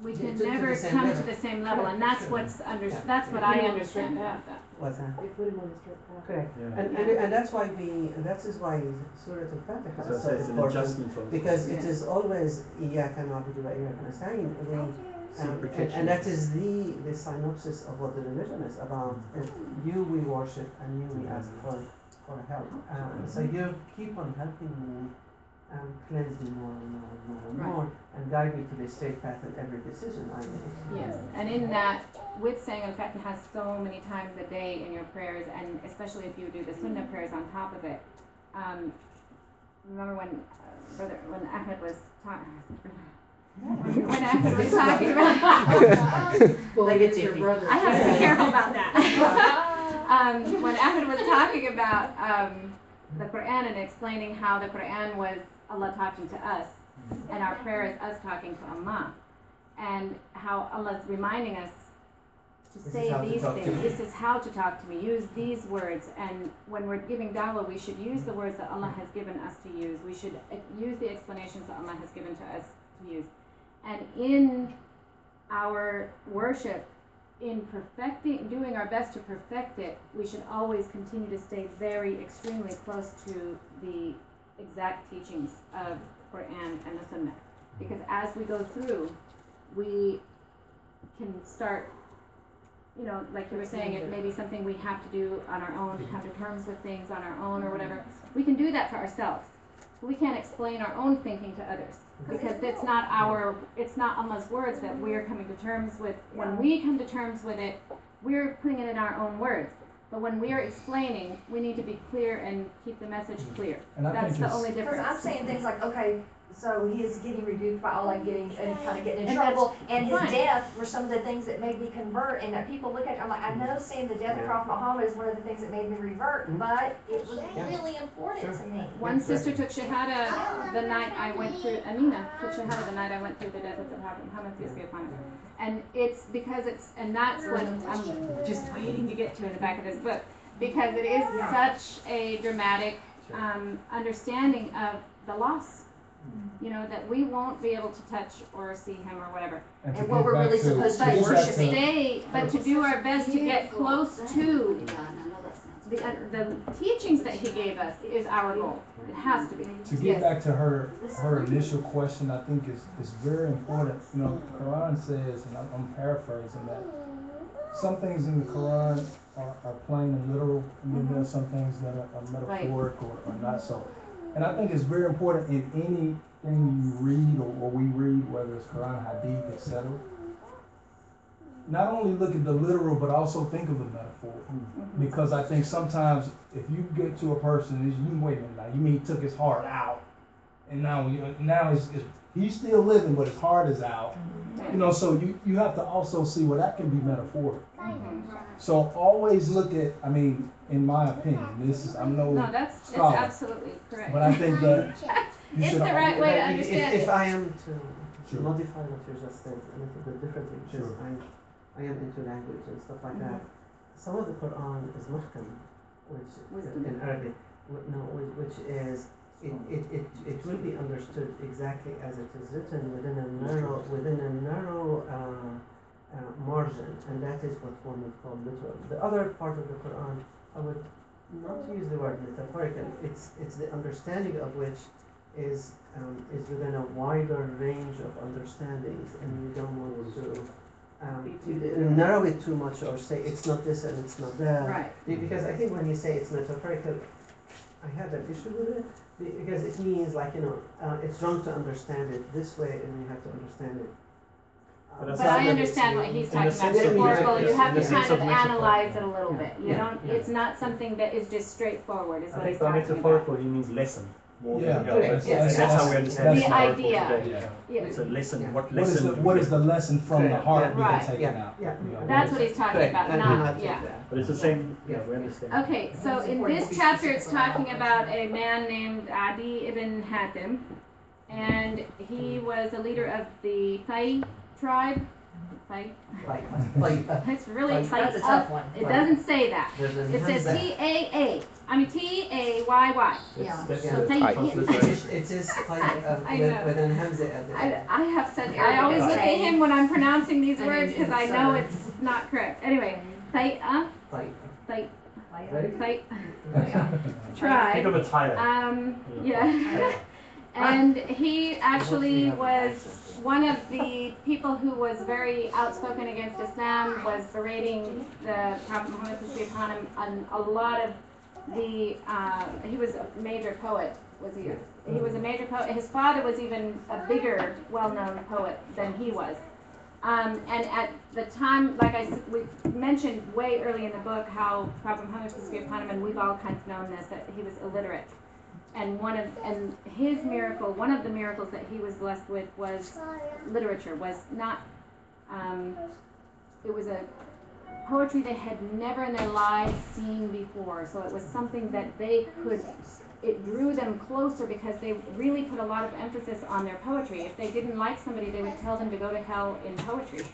we To can the never same come level. to the same level, and Correct, that's sure. what's Yeah. that's what I understand about that. What's that? They put him on the strict path. Correct. Yeah. And that's why that is why Surah Al-Fatiha So is so it's an important, adjustment from because it is always Iyyaka na'budu wa iyyaka nasta'in. And that is the synopsis of what the religion is about. You we worship, and you we ask for help. So you keep on helping me, cleanse me more and more and more and more, and guide me to the straight path in every decision I make. Yes, and in that, with saying Al-Fatiha so many times a day in your prayers, and especially if you do the Sunnah prayers on top of it. Remember when when Ahmed was when Ahmed was talking about Well, it's your brother. I have to be careful about that. When Ahmed was talking about the Quran and explaining how the Quran was Allah talking to us, and our prayer is us talking to Allah, and how Allah is reminding us to say these things. This is how to talk to me. Use these words, and when we're giving dawah, we should use the words that Allah has given us to use. We should use the explanations that Allah has given to us to use. And in our worship, in doing our best to perfect it, we should always continue to stay very, extremely close to the exact teachings of Quran and the Sunnah. Because as we go through, we can start, you know, like you were saying, it may be something we have to do on our own, to come to terms with things on our own or whatever. We can do that for ourselves. We can't explain our own thinking to others, because it's not Allah's words that we're coming to terms with. When we come to terms with it, we're putting it in our own words. But when we are explaining, we need to be clear and keep the message clear. That's the only difference. Because I'm saying things like, okay, so he is getting rebuked by Allah, and kind of getting in And trouble, and his fine. death were some of the things that made me convert, and that people look at it, I'm like, I know seeing the death of Prophet Muhammad is one of the things that made me revert, but it was really important to me. One sister took Shahada the night I went through, Amina took Shahada the night I went through the death of Prophet Muhammad, peace be upon him. And it's because and that's what I'm just waiting to get to in the back of this book, because it is such a dramatic understanding of the loss. You know, that we won't be able to touch or see him or whatever. And what we're really supposed to be worshiping. But to do our best to get close to the teachings that he gave us is our goal. It has to be. To get back to her initial question, I think is very important. You know, the Quran says, and I'm paraphrasing that, some things in the Quran are plain and literal, and then there are some things that are metaphoric or not so. And I think it's very important in anything you read or we read, whether it's Quran, Hadith, etc. Not only look at the literal, but also think of the metaphor. Because I think sometimes if you get to a person, you mean, wait a minute, now you mean he took his heart out, and now he's still living, but his heart is out. You know, so you have to also see where that can be metaphoric. So always look at, I mean, in my opinion, I'm no that's scholar, absolutely correct. but I think that you it's should. the right way to understand If it. I am to modify what you just said a little bit differently, because I am into language and stuff like that. Some of the Quran is muhkam, which in Arabic, which is it will be understood exactly as it is written within a narrow margin, and that is what one would call literal. The other part of the Quran, I would not use the word metaphorical. It's the understanding of which is within a wider range of understandings, and we don't want to narrow it too much or say it's not this and it's not that. Right. Because I think when you say it's metaphorical, I have an issue with it, because it means like, it's wrong to understand it this way and you have to understand it. But I understand what he's talking about. Metaphorical, you have to kind of analyze it a little bit. You don't. It's not something that is just straightforward. Is what he's talking about. Metaphorical, he means lesson. Yeah, that's how we understand the idea. It's a lesson. What is the lesson from the heart being Right. taken out? That's what he's talking about. Not But it's the same. Yeah, we understand. Okay, so in this chapter, it's talking about a man named Adi ibn Hatim, and he was a leader of the Thai tribe. It's really That's a tough one. It doesn't say that. It says Hamza. T-A-A. I mean T-A-Y-Y. Yeah. So It is with an Hamza at the end. I have said, I always look at him when I'm pronouncing these words because I know it's not correct. Anyway, Thai tribe. Think of a tire. Yeah. And he actually was one of the people who was very outspoken against Islam, was berating the Prophet Muhammad, peace be upon him, on a lot of the, he was a major poet, was he? He was a major poet. His father was even a bigger, well-known poet than he was. And at the time, like we mentioned way early in the book, how Prophet Muhammad, peace be upon him, and we've all kind of known this, that he was illiterate. And one of the miracles that he was blessed with was literature, was not, it was a poetry they had never in their lives seen before. So it was something that it drew them closer because they really put a lot of emphasis on their poetry. If they didn't like somebody, they would tell them to go to hell in poetry.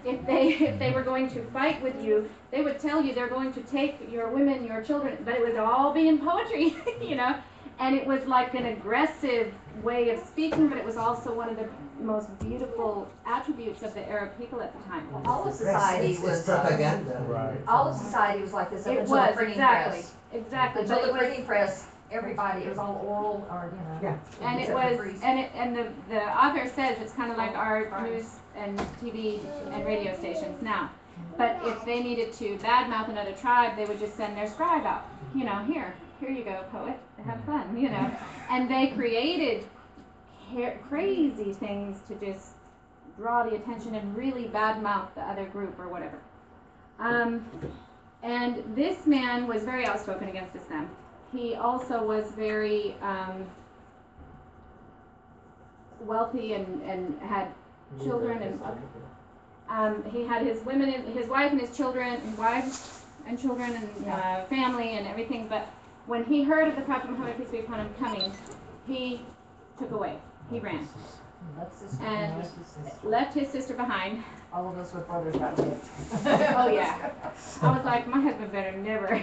If they were going to fight with you, they would tell you they're going to take your women, your children, but it would all be in poetry, And it was like an aggressive way of speaking, but it was also one of the most beautiful attributes of the Arab people at the time. All of society was propaganda. Right. All of society was like this up It until the was, printing exactly. press. Exactly. Until But the it was, printing press, everybody, it was all oral or, and it except was, for priests. and the author says it's kind of like our news and TV and radio stations now. But if they needed to badmouth another tribe, they would just send their scribe out. Here you go, poet, have fun, And they created crazy things to just draw the attention and really badmouth the other group or whatever. And this man was very outspoken against Islam. He also was very wealthy and had children, and he had his wife and his children, and wives and children and family and everything. But when he heard of the Prophet Muhammad, peace be upon him, coming, he took away. He ran. And left his sister behind. All of us with brothers got hit. Oh yeah. I was like, my husband better never.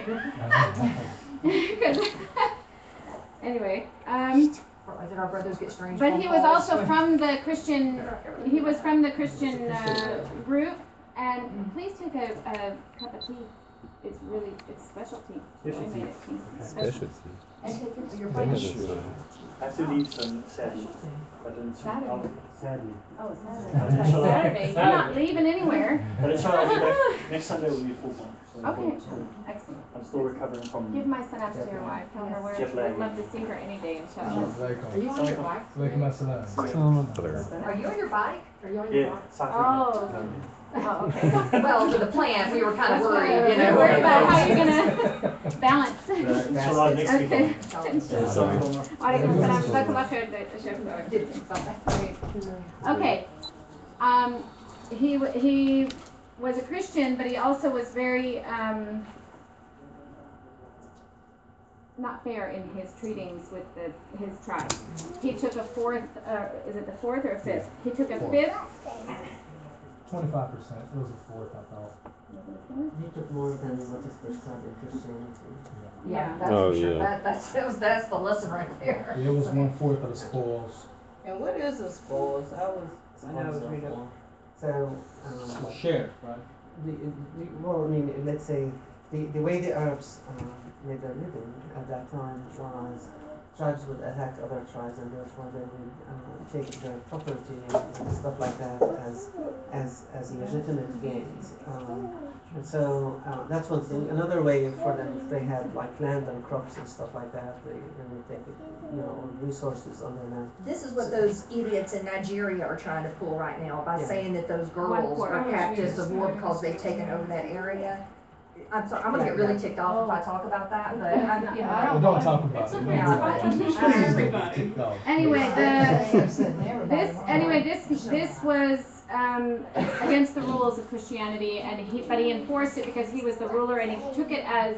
Anyway, Did our brothers get strange? but he was also from the Christian. He was from the Christian group. And please take a cup of tea. it's really, it's specialty. I Specialty. made it king. Specialty. And take your That friends. doesn't sound- I have to leave sadly. But then Saturday. sadly. Oh, it's Saturday. Saturday. Saturday, you're not leaving anywhere. But it's all right, I'll be back. Next Sunday will be full time. So Okay, still- excellent. I'm still recovering from. Give my son up to your wife, tell her we're, Jet lag. we'd love to see her any day, inshallah. Are you on your bike? Alaikum assalam. Are you on your bike? Are you on your Yeah, bike? cycling. Oh. Oh, okay. Well, for the plant, we were kind of worried, you know. We're worried about how you're gonna balance. Inshallah, next week. Okay. Sorry. Alaikum salam. Jazakallah khair, Sheikh. Okay. He was a Christian, but he also was very not fair in his treatings with his tribe. He took a fourth, is it the fourth or fifth? He took a fifth. 25%. It was a fourth, I thought. He took more than what is prescribed in Christianity. Yeah, that's Oh, for sure. yeah. That's the lesson right there. It was 1/4 of the spoils. And what is a spoils? When I was reading up. So, Share, right? well, I mean, let's say, the way the Arabs made their living at that time was tribes would attack other tribes, and therefore they would take their property and stuff like that as legitimate gains. And so that's one thing. Another way for them, if they had like land and crops and stuff like that, they would take resources on their land. This is what those idiots in Nigeria are trying to pull right now by Yeah. saying that those girls are captives of war because they've taken over that area. I'm sorry, I'm gonna get really ticked off if I talk about that, but I'm, you know. Well, don't talk about it. Yeah. Please don't get kicked off. Anyway, this was against the rules of Christianity, and but he enforced it because he was the ruler, and he took it as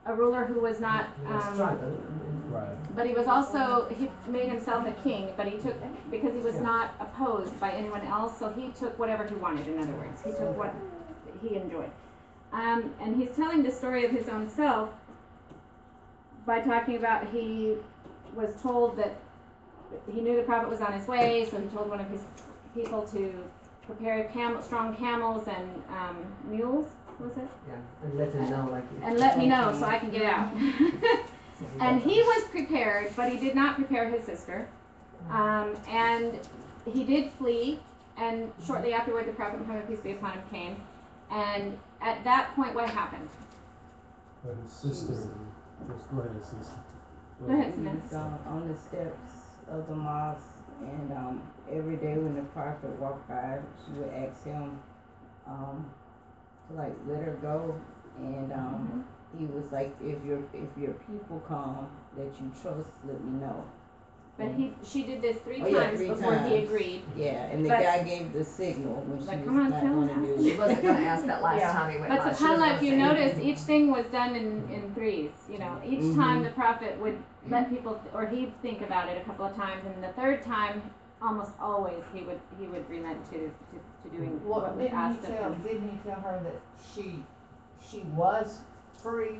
a ruler who was not. Right. But he was also, he made himself a king, but he took, because he was not opposed by anyone else, so he took whatever he wanted, in other words. He took what he enjoyed. And he's telling the story of his own self by talking about he was told that he knew the prophet was on his way, so he told one of his people to prepare strong camels and mules, was it? Yeah, and let him know, like. And let me know so I can get out. And he was prepared, but he did not prepare his sister. And he did flee, and shortly afterward the Prophet Muhammad, peace be upon him, came. And at that point, what happened? But his sister, just go ahead, sister. Go ahead, He was on the steps of the mosque, and every day when the prophet walked by, she would ask him to like let her go, and he was like, if your people come that you trust, let me know. But she did this three Oh, times three before times. he agreed. Yeah, and the But- guy gave the signal when she Like, was come on, not tell going him. to do She it. wasn't gonna ask that last time he went by. But She was subhanAllah, gonna if you say notice, anything. each thing was done in threes. You know, each time the Prophet would let people, or he'd think about it a couple of times, and the third time, almost always, he would relent to doing what was asked of him. Didn't he tell her that she was free,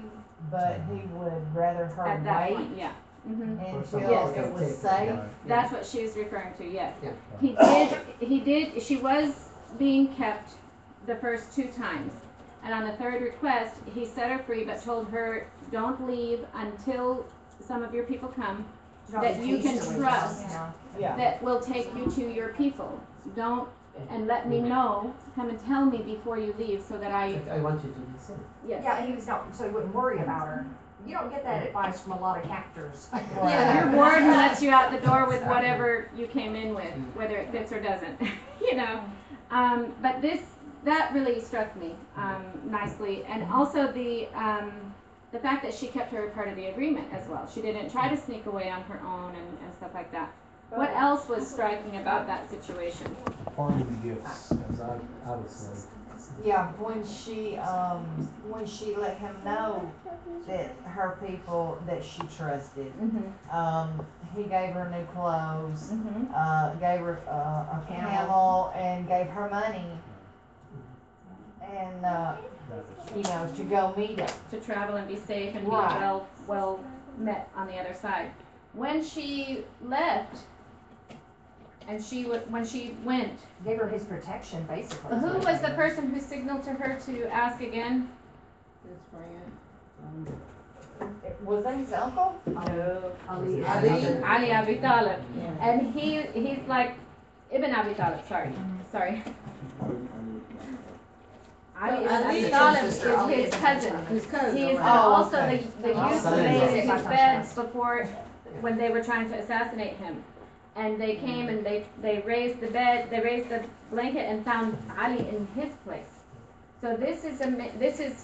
but he would rather her At that wait point, yeah. until Yes. it was safe? That's what she was referring to, yes. Yeah. She was being kept the first two times. And on the third request, he set her free, but told her, don't leave until some of your people come that you can trust that will take you to your people. Don't, and let me know, come and tell me before you leave so that I want you to be safe. yes. Yeah, he was not, so he wouldn't worry about her. You don't get that advice from a lot of captors. Yeah, your warden lets you out the door with whatever you came in with, whether it fits or doesn't, you know. But that really struck me nicely, and also the fact that she kept her part of the agreement as well. She didn't try to sneak away on her own and stuff like that. What else was striking about that situation? Parting gifts, as I would say. Yeah, when she let him know that her people that she trusted, he gave her new clothes, gave her a camel, and gave her money, and to go meet him. To travel and be safe and Right. be well met on the other side. When she left, and when she went, Gave her his protection, basically. who was the person who signaled to her to ask again? his friend. Was that his uncle? No. Ali. Ali Abi Talib. Yeah. And he's like Ibn Abi Talib, sorry. Ali ibn Abi Talib is his cousin. His cousin. He is right. also okay. the youth who made his beds before, when they were trying to assassinate him. And they came and they raised the bed, they raised the blanket and found Ali in his place. So this is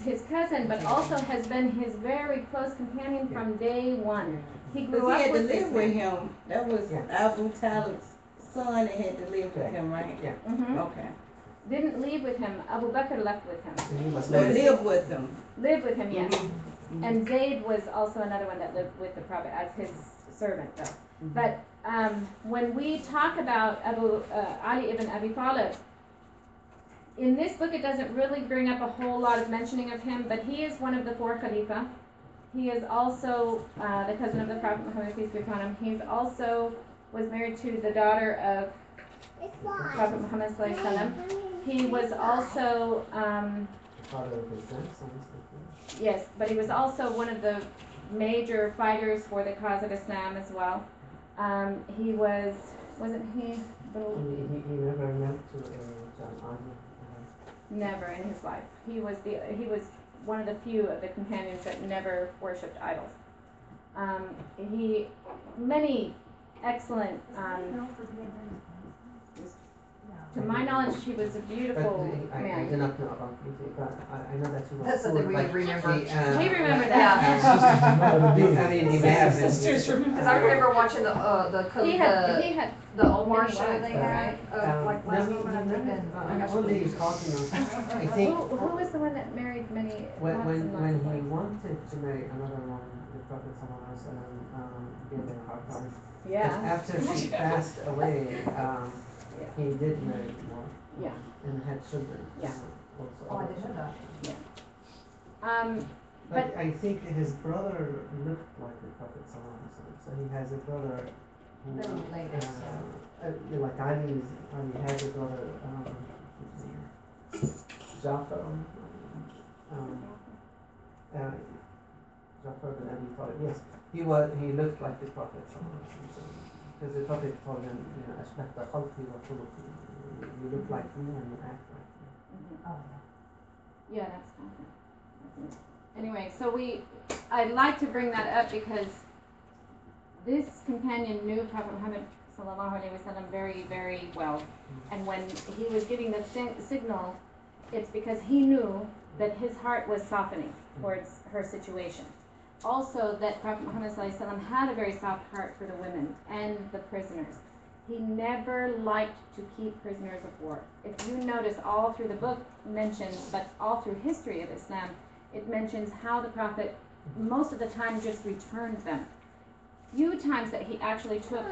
his cousin, but also has been his very close companion from day one. He grew Because he up had to with this live with man. him. That was Abu Talib's son that had to live with him, right? Yeah. Mhm. Okay. Didn't leave with him. Abu Bakr left with him. And he was So later. live with him. Lived with him, yes. And Zayd was also another one that lived with the Prophet as his servant, though. But when we talk about Ali ibn Abi Talib, in this book it doesn't really bring up a whole lot of mentioning of him, but he is one of the four Khalifa. He is also the cousin of the Prophet Muhammad, peace be upon him. He's also was married to the daughter of Prophet Muhammad sallallahu alaihi wasallam. He was also Father of his grandsons, I think. yes, but he was also one of the major fighters for the cause of Islam as well. He wasn't he? He never met to John Arnold. Never in his life. He was one of the few of the companions that never worshipped idols. Many excellent. To my knowledge, he was a beautiful I man. do not know about music, but I know that he was That's something we remember. We remember Yeah. I mean, he may have been. Because I remember watching the He had Omar many show wives, they had, like last no, one, I think, I'm only talking of, I think, who was the one that married many? when lots and lots of he wives? wanted to marry another one, the Prophet ﷺ gave her a hard time. Yeah. But after she passed away, he did marry more. Yeah. And had children. Yeah. Also. Oh, I didn't know that. Yeah. But I think his brother looked like the Prophet ﷺ. So he has a brother who, like Ali has a brother, Jafar, Jafar bin Abi Talib. Yes, he looked like the Prophet ﷺ. Because the Prophet told him, أشبهت خلقي وخلقي. You look like me and you act like me. Oh, yeah, that's awesome. Anyway, so I'd like to bring that up because this companion knew Prophet Muhammad sallallahu alaihi wasallam very, very well. And when he was giving the signal, it's because he knew that his heart was softening towards her situation. Also, that Prophet Muhammad sallallahu alaihi wasallam had a very soft heart for the women and the prisoners. He never liked to keep prisoners of war. If you notice, all through the book mentions, but all through history of Islam, it mentions how the Prophet most of the time just returned them. Few times that he actually took,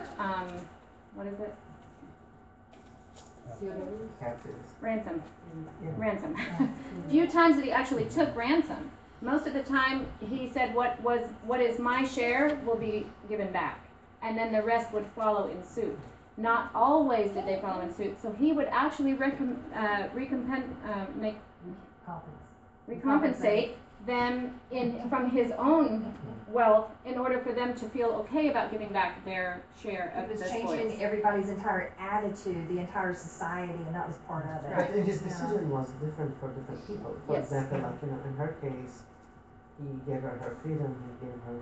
what is it? Ransom. Ransom. Few times that he actually took ransom. Most of the time he said what is my share will be given back. And then the rest would follow in suit. Not always did they follow in suit. So he would actually recompensate them from his own wealth in order for them to feel okay about giving back their share of the spoils. It was changing everybody's entire attitude, the entire society, and that was part of it. But his decision was different for different people. For example, like, in her case, he gave her freedom, he gave her,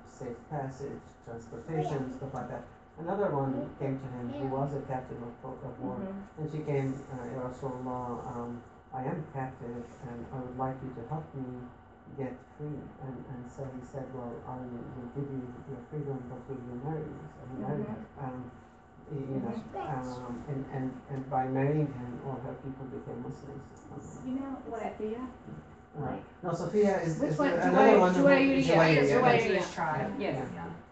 safe passage, transportation, stuff like that. Another one came to him who was a captive of war, and she came, Ya Rasulullah, I am captive, and I would like you to help me get free. And so he said, well, I will give you your freedom, but will you marry me? So he married her. And by marrying him, all her people became Muslims. You know what I feel? No, Sophia is which one? another one. Juwayriya tribe. Yes.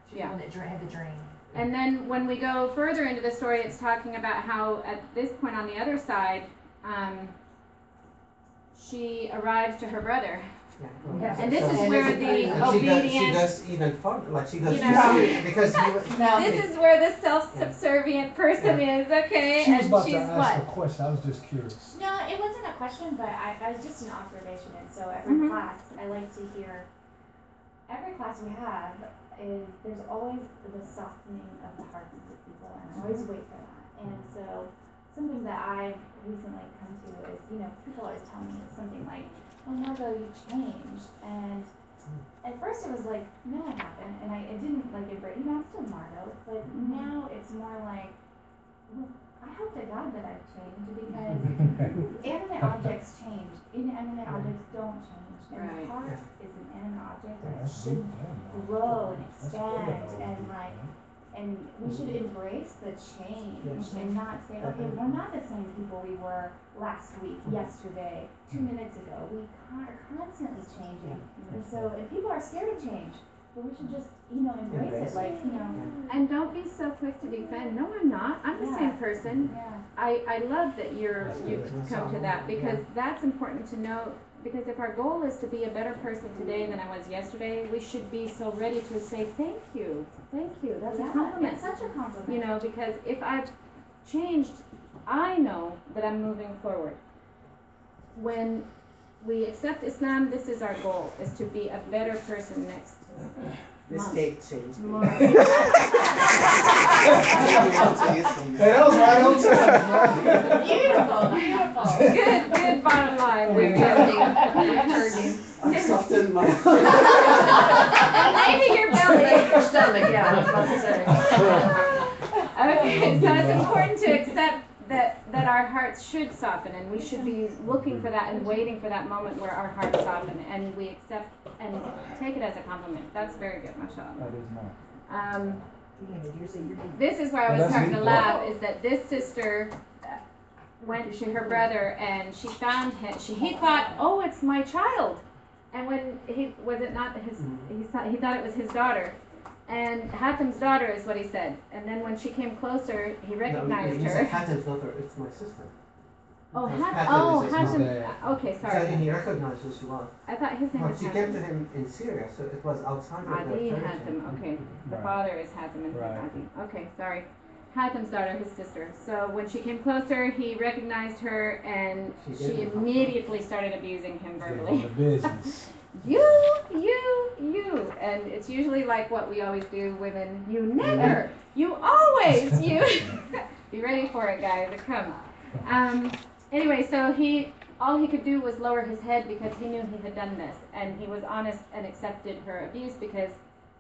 She's the one that had the dream. And then when we go further into the story, it's talking about how at this point on the other side, she arrives to her brother. Yeah. And this is where the obedience. She does even far, like she does because this is where the self-subservient person is, okay? She was and about she's to ask a question. I was just curious. No, it wasn't a question, but I just an observation, and so every Mhm. class, I like to hear, every class we have is, there's always the softening of the hearts of people, and I always wait for that. And so, something that I've recently come to is, people always tell me something like, oh, Margot, you changed, and at first it was like, no, I haven't, and it didn't like embrace, I'm still Margot, but now it's more like, well, I hope to God that I've changed, because animate objects change, inanimate objects don't change, and the Right. heart is an animate object, and it should grow and expand, and we should embrace the change, and not say, okay, we're not the same people we were last week, yesterday, 2 minutes ago, we are constantly changing, and so, and people are scared of change, but we should just, embrace it, like, And don't be so quick to defend. No, I'm not. I'm the same person. Yeah. I love that you've come to that, because that's important to know, because if our goal is to be a better person today than I was yesterday, we should be so ready to say thank you. Thank you. That's a compliment. It's such a compliment. Because if I've changed, I know that I'm moving forward. When we accept Islam, this is our goal, is to be a better person next This month. cake changed. Hey, that was right on time. Beautiful. Good bottom line. We've heard you. I softened my. Maybe your belly. Your stomach, yeah, I was about to say. Okay, so it's important to accept that our hearts should soften, and we should be looking for that and waiting for that moment where our hearts soften, and we accept and take it as a compliment. That's very good, mashallah. That is not. This is where I was starting to laugh, is that this sister went to her brother and she found him, he thought, oh, it's my child. And when he thought it was his daughter. And Hatim's daughter is what he said. And then when she came closer, he recognized her. Hatim's daughter, it's my sister. Oh, Hatim is his Hatim. Okay, So sorry. he recognized who she was. I thought his name But was she Hatim. came to him in Syria, so it was outside of the Adi territory. Hatim, okay. The Right. father is Hatim and Right. Adi. Okay, sorry. Hatim's daughter, his sister. So when she came closer, he recognized her and She she did. immediately started abusing him verbally. The business. You. And it's usually like what we always do, women. You never. You always. You. Be ready for it, guys. It comes. Anyway, so all he could do was lower his head because he knew he had done this. And he was honest and accepted her abuse because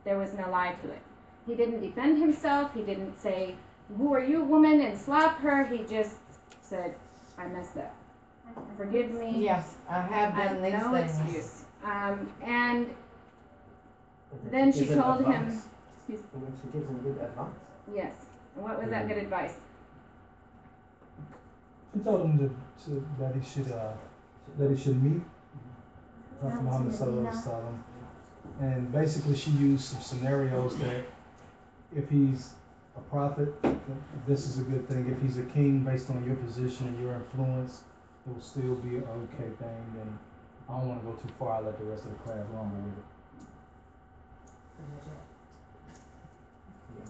there was no lie to it. He didn't defend himself. He didn't say, who are you, woman, and slap her. He just said, I messed up. Forgive me. Yes, I have done these no things. excuse. And then she told him, And then she gives him good advice. yes. And what was that good advice? She told him that he should meet Prophet Muhammad sallallahu alaihi wasallam, and basically she used some scenarios that if he's a prophet, this is a good thing. If he's a king, based on your position and your influence, it will still be an okay thing. And I don't want to go too far. I'll let the rest of the class rumble with it.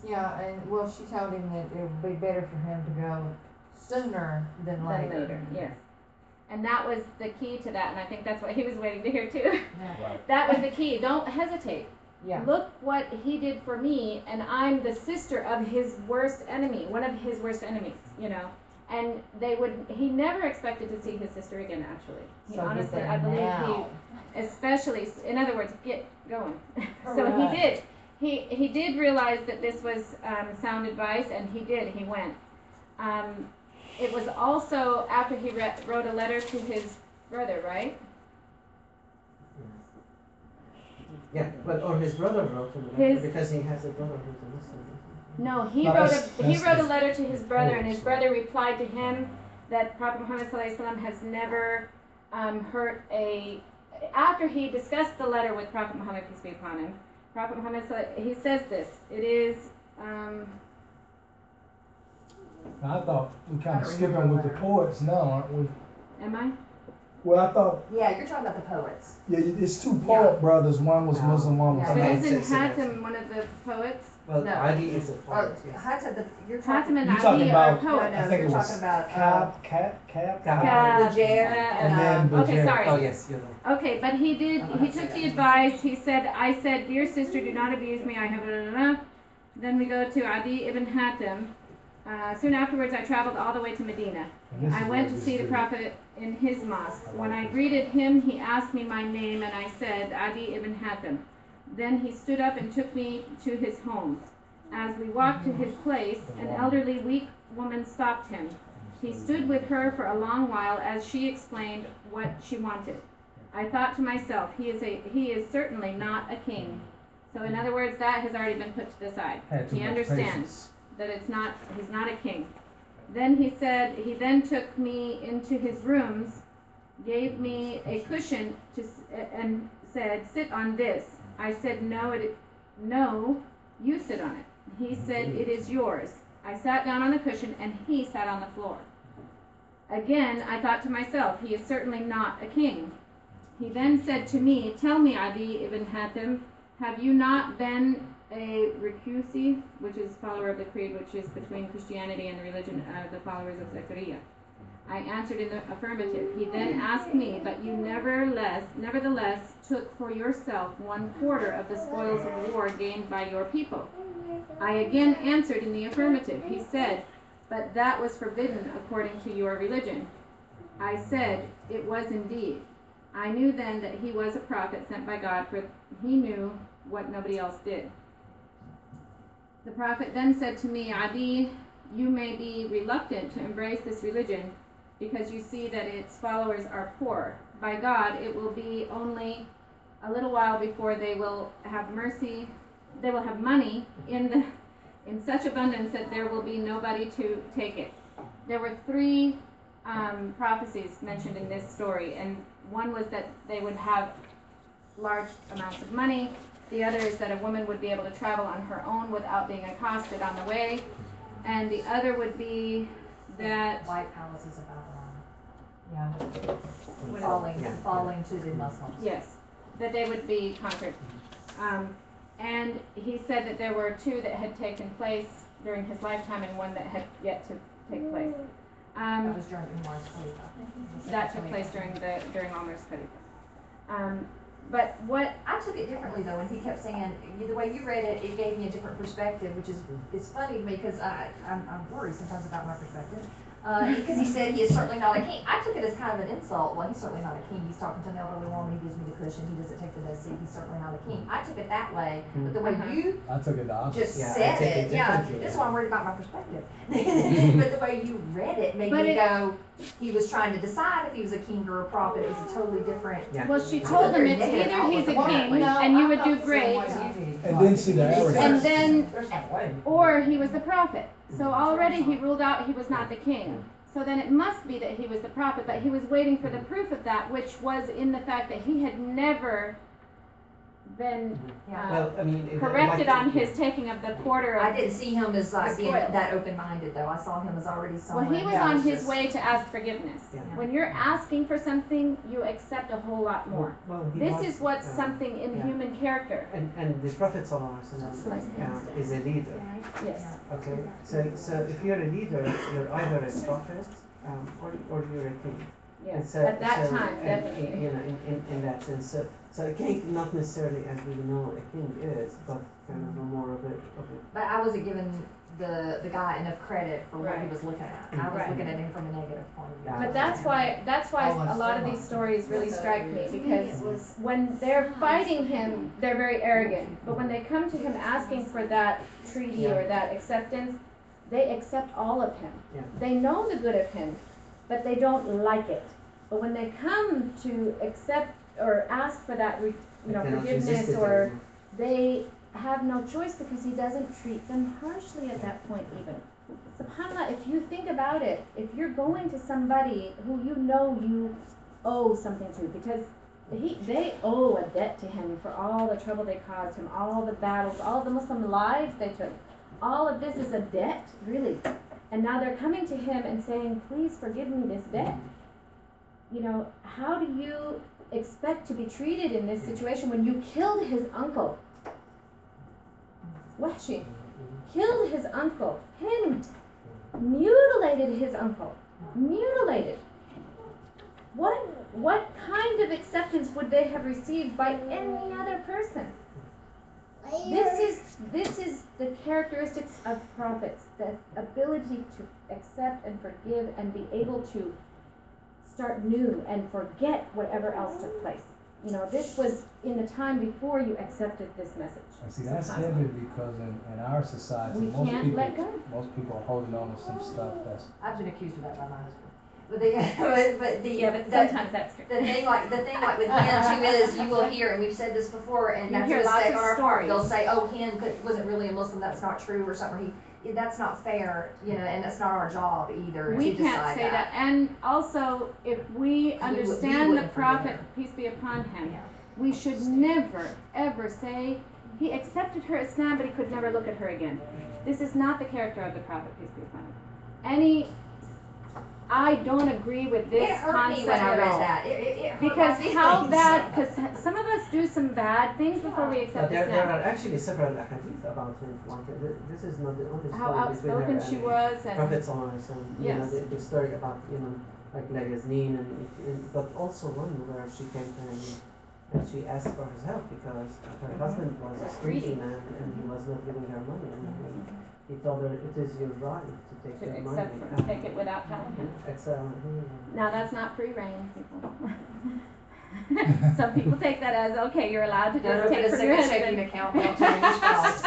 Yeah, and well, she told him that it would be better for him to go sooner than later. Yes. And that was the key to that, and I think that's what he was waiting to hear too. Yeah. That was the key. Don't hesitate. Yeah. Look what he did for me, and I'm the sister of his worst enemy, one of his worst enemies, And he never expected to see his sister again, actually. He So honestly, get I there believe now. especially, in other words, get going. So he did. He did realize that this was sound advice, and he went. It was also after he wrote a letter to his brother, right? Yeah, or his brother wrote him a letter because he has a brother who's a Muslim. No, he wrote a letter to his brother, and his brother replied to him that Prophet Muhammad ﷺ has never hurt after he discussed the letter with Prophet Muhammad, peace be upon him, Prophet Muhammad, he says this, it is, Now, I thought we kind of skipping with the poets now, aren't we? am I? Well, I thought, Yeah, you're talking about the poets. yeah, it's two poet brothers. One was Muslim, one was But not. isn't Hatim one of the poets? Well, No. Adi is a poet, yes. Hatem, you're Hatem and You're talking Adi are about, poets. I think it you're was talking about, Cap. Leger, And then Okay, Leger. sorry. Oh, yes, you're right. Okay, but he took the advice. He said, I said, dear sister, do not abuse me. I have blah, blah, blah. Then we go to Adi ibn Hatim. Soon afterwards, I traveled all the way to Medina. I went to see the Prophet in his mosque. When I greeted him, he asked me my name, and I said, Adi ibn Hatim. Then he stood up and took me to his home. As we walked to his place, an elderly, weak woman stopped him. He stood with her for a long while as she explained what she wanted. I thought to myself, he is certainly not a king. So in other words, that has already been put to the side. He understands that he's not a king. Then he said, he then took me into his rooms, gave me a cushion and said, sit on this. I said, no, you sit on it. He said, it is yours. I sat down on the cushion and he sat on the floor. Again, I thought to myself, he is certainly not a king. He then said to me, tell me, Adi ibn Hatim, have you not been a Ricusi, which is follower of the creed, which is between Christianity and the religion of the followers of Zechariah? I answered in the affirmative. He then asked me, but you nevertheless took for yourself 1/4 of the spoils of war gained by your people. I again answered in the affirmative. He said, but that was forbidden according to your religion. I said, it was indeed. I knew then that he was a prophet sent by God, for he knew what nobody else did. The prophet then said to me, Adi, you may be reluctant to embrace this religion because you see that its followers are poor. By God, it will be only a little while before they will have mercy. They will have money in such abundance that there will be nobody to take it. There were 3 prophecies mentioned in this story, and one was that they would have large amounts of money. The other is that a woman would be able to travel on her own without being accosted on the way. And the other would be that White palaces of Babylon. Yeah. Falling to the Muslims. Yes, that they would be conquered. And he said that there were 2 that had taken place during his lifetime and one that had yet to take place. That was during Umar's Khalifa. That took place during Umar's Khalifa. But what I took it differently though, when he kept saying, the way you read it, it gave me a different perspective, which is, it's funny to me because I'm worried sometimes about my perspective. Because he said he is certainly not a king. I took it as kind of an insult. Well, he's certainly not a king. He's talking to an elderly woman. He gives me the cushion. He doesn't take the best seat. He's certainly not a king. I took it that way. But the way you I took it the opposite. just said it, this is why I'm worried about my perspective. But the way you read it made me go, he was trying to decide if he was a king or a prophet. It was a totally different. Well, she told him it's either he's a king and you would do great, And then see the arrogance. and then, or he was the prophet. So already he ruled out he was not the king. So then it must be that he was the prophet, but he was waiting for the proof of that, which was in the fact that he had never been corrected on his taking of the quarter of I didn't see him as like being spoils. that open-minded though. I saw him as already someone. Well, he was that on his just- way to ask forgiveness. When you're asking for something, you accept a whole lot more. Well, he This was, is what's something in human character. And the Prophet ﷺ is a leader. Yes. Okay, so if you're a leader, you're either a prophet or you're a king. Yes, And so, at that so, time, and, definitely. You know, in that sense. So a king, not necessarily as we know a king is, but kind of a more of a. But I wasn't giving the guy enough credit for what he Right. was looking at. I was Right. looking at him from a negative point of view. But that's why a lot of these stories really strike me, because when they're fighting him, they're very arrogant. But when they come to him asking for that treaty or that acceptance, they accept all of him. Yeah. They know the good of him, but they don't like it. But when they come to accept or ask for that, forgiveness, or they have no choice because he doesn't treat them harshly at that point even. SubhanAllah, if you think about it, if you're going to somebody who you know you owe something to, because they owe a debt to him for all the trouble they caused him, all the battles, all the Muslim lives they took. All of this is a debt, really. And now they're coming to him and saying, please forgive me this debt. How do you expect to be treated in this situation when you killed his uncle? Wahshi killed his uncle, pinned, mutilated his uncle, mutilated. What kind of acceptance would they have received by any other person? This is the characteristics of prophets, the ability to accept and forgive and be able to start new and forget whatever else took place. You know, this was in the time before you accepted this message. And see, that's heavy because in our society, We can't let go. most people are holding on to some stuff that's. I've been accused of that by my husband. But sometimes that's true. The thing like with hen too is you will hear, and we've said this before, and You that's hear what's lots set of on our part. stories. They'll say, "Oh, hen wasn't really a Muslim. That's not true," or something. That's not fair, you know, and that's not our job either We to can't decide say that. And also, if we understand the wouldn't forgive prophet, her. peace be upon him, we should never, ever say, he accepted her Islam, but he could never look at her again. This is not the character of the prophet, peace be upon him. I don't agree with this It hurt concept me when I at read all. that. It hurt Because my how feelings. bad, because some of us do some bad things before we But accept there Islam. are actually several hadith about him. Like, this is not the only story How between her outspoken and she was and- Prophet Sallallahu Alaihi Wasallam. You know, Yes. the story about, you know, like Lagaznin but also one where she came to him and she asked for his help because her husband was a stingy man and he was not giving her money. And he told her, it is your right to take To your accept money. her, take it without telling him. Now, that's not free reign, people. Some people take that as, okay, you're allowed to Don't just open take a from your second checking husband. account, don't tell me your spouse.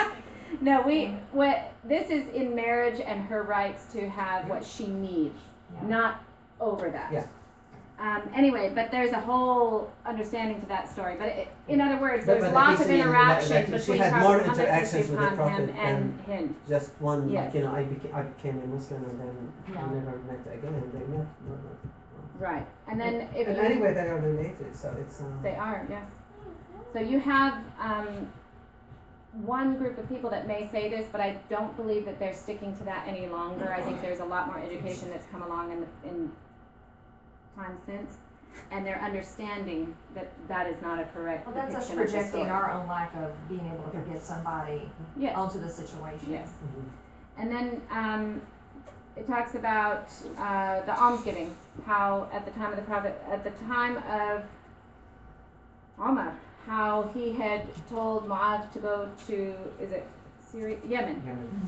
No, this is in marriage and her rights to have what she needs, not over that. Yeah. Anyway, but there's a whole understanding to that story. But in other words, there's But lots of basically, interactions like, between she had more Prophet Muhammad, interactions with the upon Prophet him and than him. just one, Yes. like, you know, I became a Muslim and then No. we never met again. They met. Right, and then if And you, anyway, they are related, so it's. They are, yes. So you have one group of people that may say this, but I don't believe that they're sticking to that any longer. I think there's a lot more education that's come along in time since, and they're understanding that that is not a correct Well, that's us depiction of the projecting story. our own lack of being able to forgive somebody Yes. onto the situation. Yes. And then it talks about the almsgiving, how at the time of the prophet, at the time of Omar, how he had told Mu'adh to go to, is it Syria? Yemen.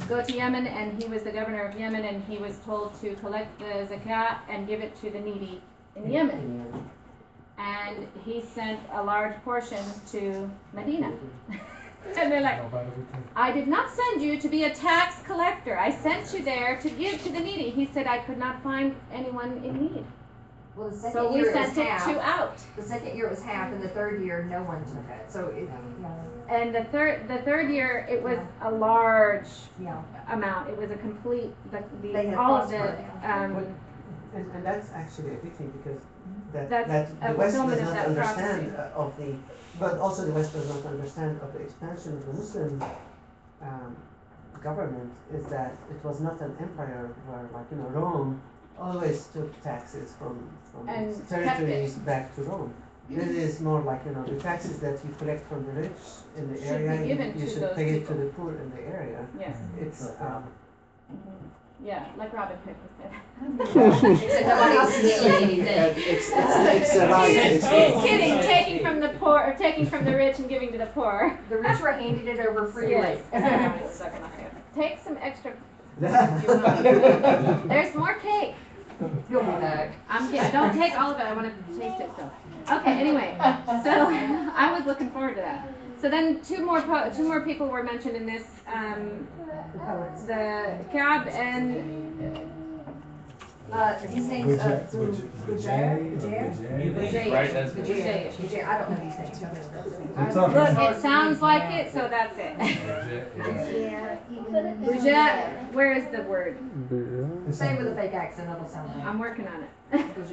Go to Yemen, and he was the governor of Yemen, and he was told to collect the zakat and give it to the needy in Yemen. And he sent a large portion to Medina. And they're like, I did not send you to be a tax collector. I sent you there to give to the needy. He said, I could not find anyone in need. Well, the So second we year it was sent it half. to out. The second year it was half, and the third year no one took it. So it, And the third year, it was a large yeah. amount. It was a complete, They had all of the, prospered, And that's actually a big thing because that That's the a West does fulfillment of not that understand prophecy. but also the West does not understand of the expansion of the Muslim government is that it was not an empire where, like, you know, Rome always took taxes from And its kept territories it. back to Rome. This is more like, you know, the taxes that you collect from the rich in the Should area, be given you to should those pay it to people. the poor in the area. Yes. It's Yeah, like Robin Hood said. Except nobody's stealing anything. It's a right. He's kidding, taking from the poor, or taking from the rich and giving to the poor. The rich were handing it over freely. Yes. Take some extra. if you want. There's more cake. You'll be back. I'm kidding. Don't take all of it. I want to taste it still. Okay. Anyway, so I was looking forward to that. So then two more people were mentioned in this. The Ka'b and His name's Bujair. Right, that's Bujair. I don't know these names. Look, it sounds like it, so that's it. Bujair, where is the word? Same with a fake accent, it'll sound like. I'm working on it.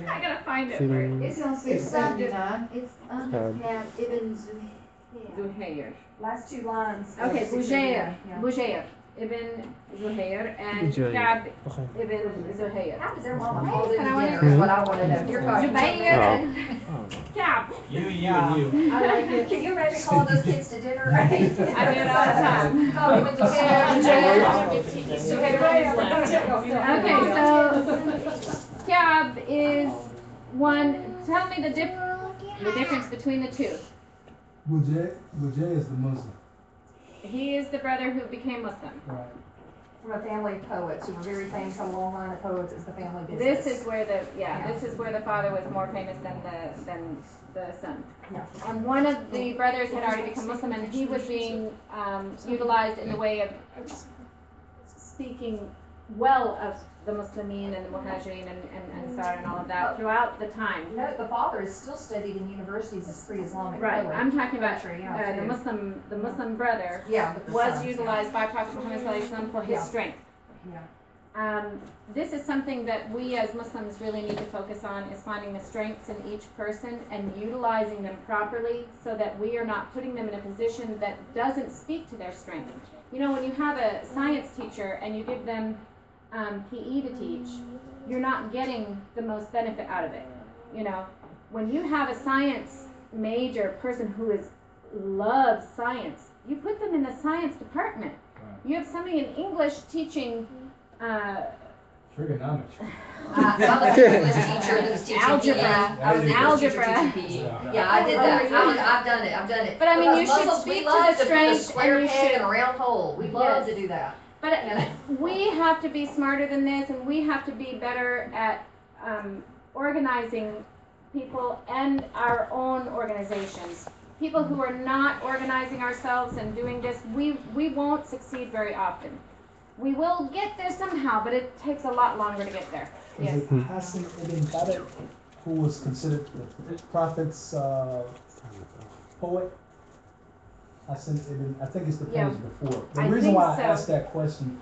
I gotta find it first. It's under, it's under Ka'b ibn Zuhair. Last two lines. Okay, Bujair. Yeah. Bujair ibn Zuhair and Bujair. Ka'b ibn Zuhair. How does their mama call it And I wanna- dinner is what I want to know. Dear God, you told me. Zubair. Kab. You, and you. I like it. Can you imagine calling those kids to dinner? I do it all the time. Oh, you went to Okay, so Kab is one. Tell me the difference between the two. Bujay is the Muslim. He is the brother who became Muslim. Right. From a family of poets who were very famous, had a long line of poets as the family business. This is where this is where the father was more famous than the son. Yeah. And one of the brothers had already become Muslim, and he was being utilized in the way of speaking well of the Muslimin and the Muhajirin and Ansar and all of that throughout the time. You know, the father is still studied in universities as pre-Islamic Right, poet. I'm talking about Yeah, the Muslim brother but the was sons, utilized by Prophet Muhammad ﷺ for his strength. Yeah. This is something that we as Muslims really need to focus on, is finding the strengths in each person and utilizing them properly so that we are not putting them in a position that doesn't speak to their strength. You know, when you have a science teacher and you give them PE to teach, you're not getting the most benefit out of it. You know, when you have a science major person who loves science, you put them in the science department. You have somebody in English teaching Trigonometry. I'm an English teacher who's teaching algebra. I was an English teacher Algebra. teaching PE. Yeah, I did that. I've done it. But I mean, you Because should Muslims, speak we to love the to put a strength, square and you peg should. in a round hole. We love to do that. But we have to be smarter than this, and we have to be better at organizing people and our own organizations. People who are not organizing ourselves and doing this, we won't succeed very often. We will get there somehow, but it takes a lot longer to get there. Yes. Is it Hassan ibn Thabit, who was considered the Prophet's poet? Hassan ibn, I think it's the page before. The reason why I asked that question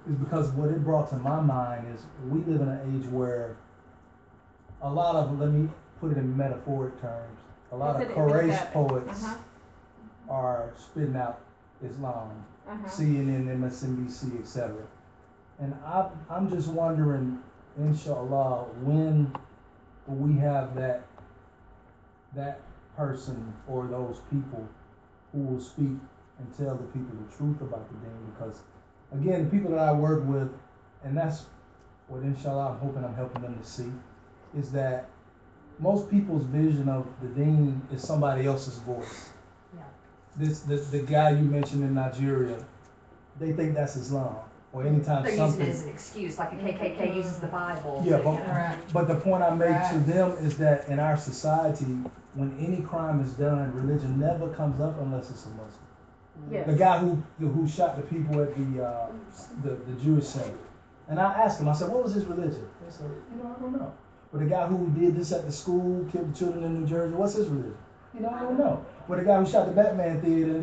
is because what it brought to my mind is we live in an age where a lot of, let me put it in metaphoric terms, a lot of Quraysh poets are spitting out Islam, CNN, MSNBC, etc. And I'm just wondering, inshallah, when will we have that person or those people who will speak and tell the people the truth about the deen? Because again, the people that I work with, and that's what inshallah I'm hoping I'm helping them to see, is that most people's vision of the deen is somebody else's voice. The guy you mentioned in Nigeria, they think that's Islam. Or anytime They're something. using it as an excuse, like a KKK uses the Bible. Yeah, but the point I make to them is that in our society, when any crime is done, religion never comes up unless it's a Muslim. Yes. The guy who shot the people at the Jewish center, and I asked him, I said, what was his religion? They said, I don't know. But the guy who did this at the school, killed the children in New Jersey, what's his religion? I don't know. But the guy who shot the Batman theater,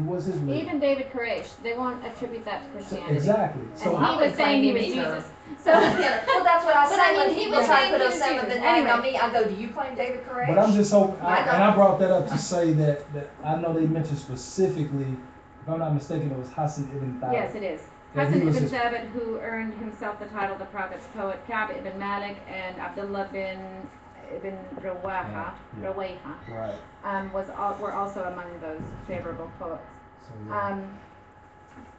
what's his religion? Even David Koresh, they won't attribute that to Christianity. Exactly. So and he was saying he was Jesus. So well, that's what I said when he was trying to put Osama bin Laden on me. I go, do you claim David Koresh? But I'm just hoping, and I brought that up to say that I know they mentioned specifically, if I'm not mistaken, it was Hassan ibn Thabit. Yes, it is. Hassan ibn Thabit, who earned himself the title the Prophet's poet, Ka'b ibn Malik, and Abdullah ibn Rawaha, were also among those favorable poets.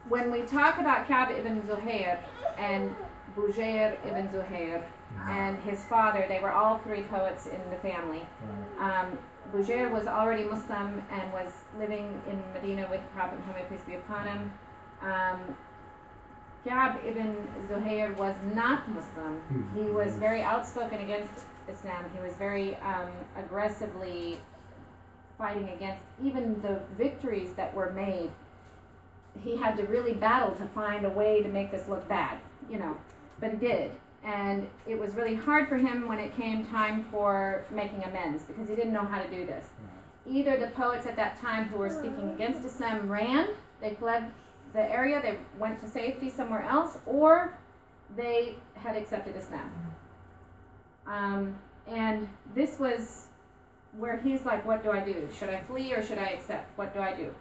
When we talk about Ka'b ibn Zuhair and Bujair ibn Zuhair and his father, they were all three poets in the family. Bujair was already Muslim and was living in Medina with Prophet Muhammad, peace be upon him. Ka'b ibn Zuhair was not Muslim. He was very outspoken against Islam. He was very aggressively fighting against even the victories that were made. He had to really battle to find a way to make this look bad, but he did. And it was really hard for him when it came time for making amends, because he didn't know how to do this. Either the poets at that time who were speaking against Islam ran, they fled the area, they went to safety somewhere else, or they had accepted Islam. And this was where he's like, what do I do? Should I flee or should I accept? What do I do?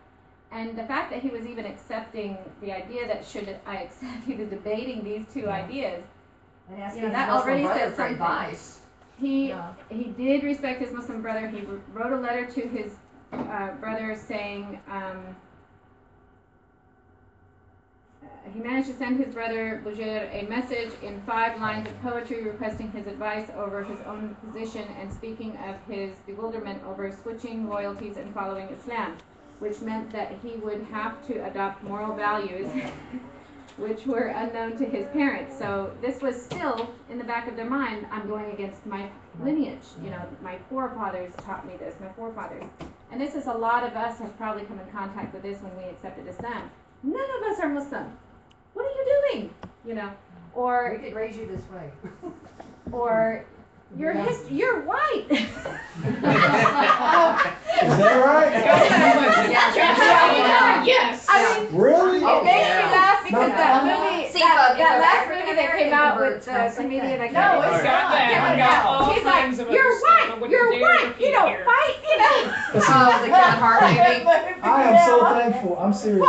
And the fact that he was even accepting the idea that should I accept, he was debating these two ideas, and asking that already says for something. advice. he did respect his Muslim brother. He wrote a letter to his brother saying, he managed to send his brother Bujir a message in 5 lines of poetry requesting his advice over his own position and speaking of his bewilderment over switching loyalties and following Islam, which meant that he would have to adopt moral values which were unknown to his parents. So this was still in the back of their mind, I'm going against my lineage. You know, my forefathers taught me this, my forefathers. And this is a lot of us have probably come in contact with this when we accepted Islam. None of us are Muslim. What are you doing? You know, or we could raise you this way. Or you're white. Is that right? Yes. I mean, really? It makes me laugh because that movie, See, that if last African movie that came out with the American comedian, I converts, can't no, remember. it's got that. Yeah, Got all he's kinds like, of you're other stuff. white, you don't fight, you know. Oh, the Kevin Hart movie. I am so thankful. I'm serious.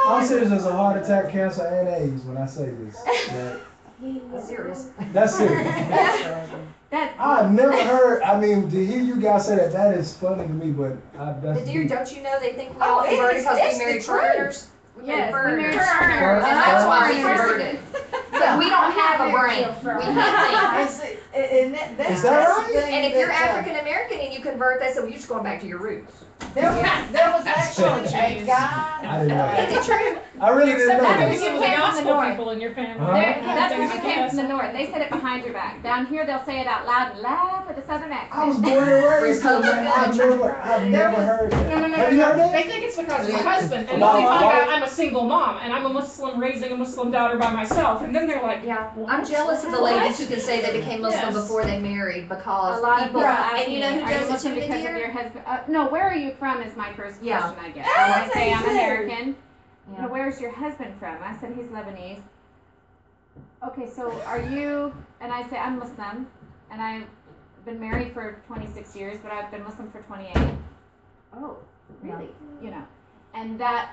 I'm serious as a heart attack, cancer, and AIDS when I say this. That's serious. That's serious. I've never heard, I mean, to hear you guys say that, that is funny to me, but that's But dear, deep. don't you know they think we all converted because we married foreigners? Yes, we married foreigners. foreigners. And that's why we converted. So we don't have a brain. We can't think. Is that right? And if you're African American and you convert, they say, well, you're just going back to your roots. There was actually a guy. I didn't know that. Is it true? I really didn't know Sometimes that. you came from the north. People in your family. That's where you came from the north. They said it behind your back. Down here, they'll say it out loud and laugh with a southern accent. I was born and raised here, man. I've never heard that. No. Have you heard that? They think it's because of your husband. And Why- then they find why- out I'm a single mom and I'm a Muslim raising a Muslim daughter by myself. And then they're like, Yeah, I'm jealous of the ladies who can say they became Muslim before they married because A lot of people ask and me, you know who are you does it Muslim too, because of dear? your husband? No, where are you from is my first Yeah. question I get. And I say I'm American. You know, where's your husband from? I said he's Lebanese. Okay, so are you, and I say I'm Muslim, and I've been married for 26 years, but I've been Muslim for 28. Oh, really? You know, and that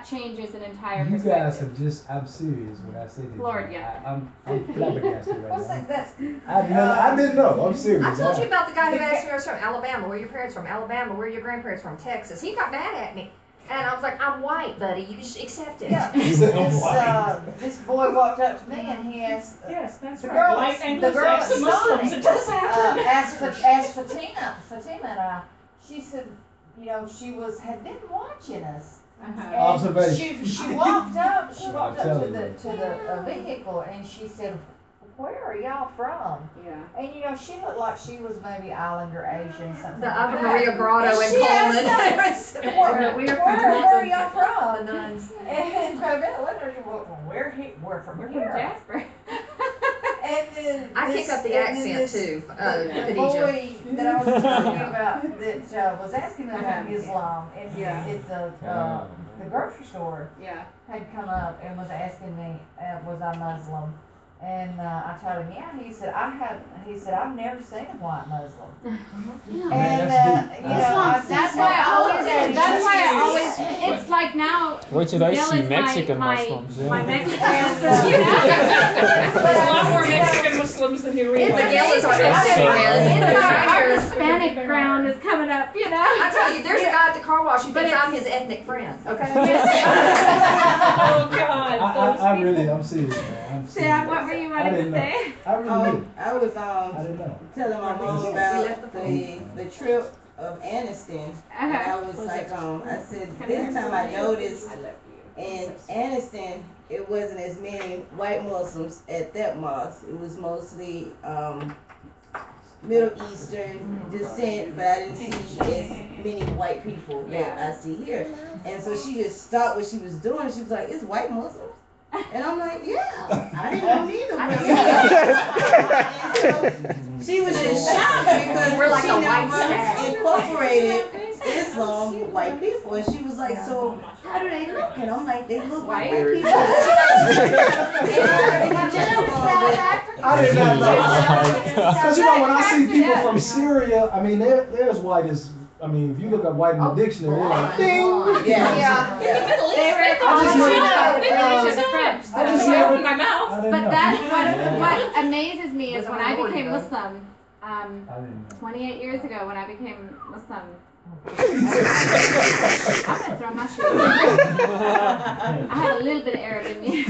changes an entire You perspective. guys have just, I'm serious when I say this. Floored you. I'm flabbergasted right now. I didn't know, I'm serious. I told you about the guy who asked me, I was from Alabama. Where are your parents from? Alabama. Where are your grandparents from? Texas. He got mad at me. And I was like, I'm white, buddy. You just accept it. Yeah. This boy walked up to me and he asked, yes, that's the right. girl, Like the girl at Anglo-Saxon Muslims, it does happen. asked Fatima and I, she said, you know, had been watching us. And Observation. She walked up to telling the vehicle and she said, where are y'all from? Yeah. And you know, she looked like she was maybe Islander, Asian, something. The like Ave that. Maria Grotto And in she Coleman. asked us, where are y'all from? The nuns. And Cravetta looked at her, well, we're from We're here. from Jasper. And then I pick up the accent too, The Khadijah. boy that I was talking about that was asking about Islam at the grocery store Yeah. had come up and was asking me, was I Muslim? And I told him, yeah. He said, I've never seen a white Muslim. And That's why I always, it's like now. What should I Bill see? is Mexican my Muslims. Yeah. My Mexican. There's a lot more Mexican Muslims than you realize. Miguel is our Mexican friend. Our Hispanic ground is coming up, you know. I tell you, there's a guy at the car wash who thinks I'm his ethnic friend, okay? Oh, God. I'm serious, man. I'm serious. Sam, what were you wanting to say? I really did. I was I didn't know. telling my mom about the trip of Aniston. And I was like, I said, this time I noticed in Aniston, it wasn't as many white Muslims at that mosque. It was mostly Middle Eastern descent, but I didn't see as many white people that I see here. And so she just stopped what she was doing. She was like, it's white Muslims? And I'm like, yeah, I didn't know neither. She was just shocked because We're like she a white never stack. incorporated Islam with white people. And she was like, so how do they look? And I'm like, they look like white people. I did not know. Because you know, when I see people from Syria, I mean, there's white as, I mean, if you look up white in the dictionary, they're like, ding! Yeah. They were I just never, But that's what amazes me is when I became Muslim, I didn't know. 28 years ago when I became Muslim. I'm gonna throw my shoe. I had a little bit of Arab in me.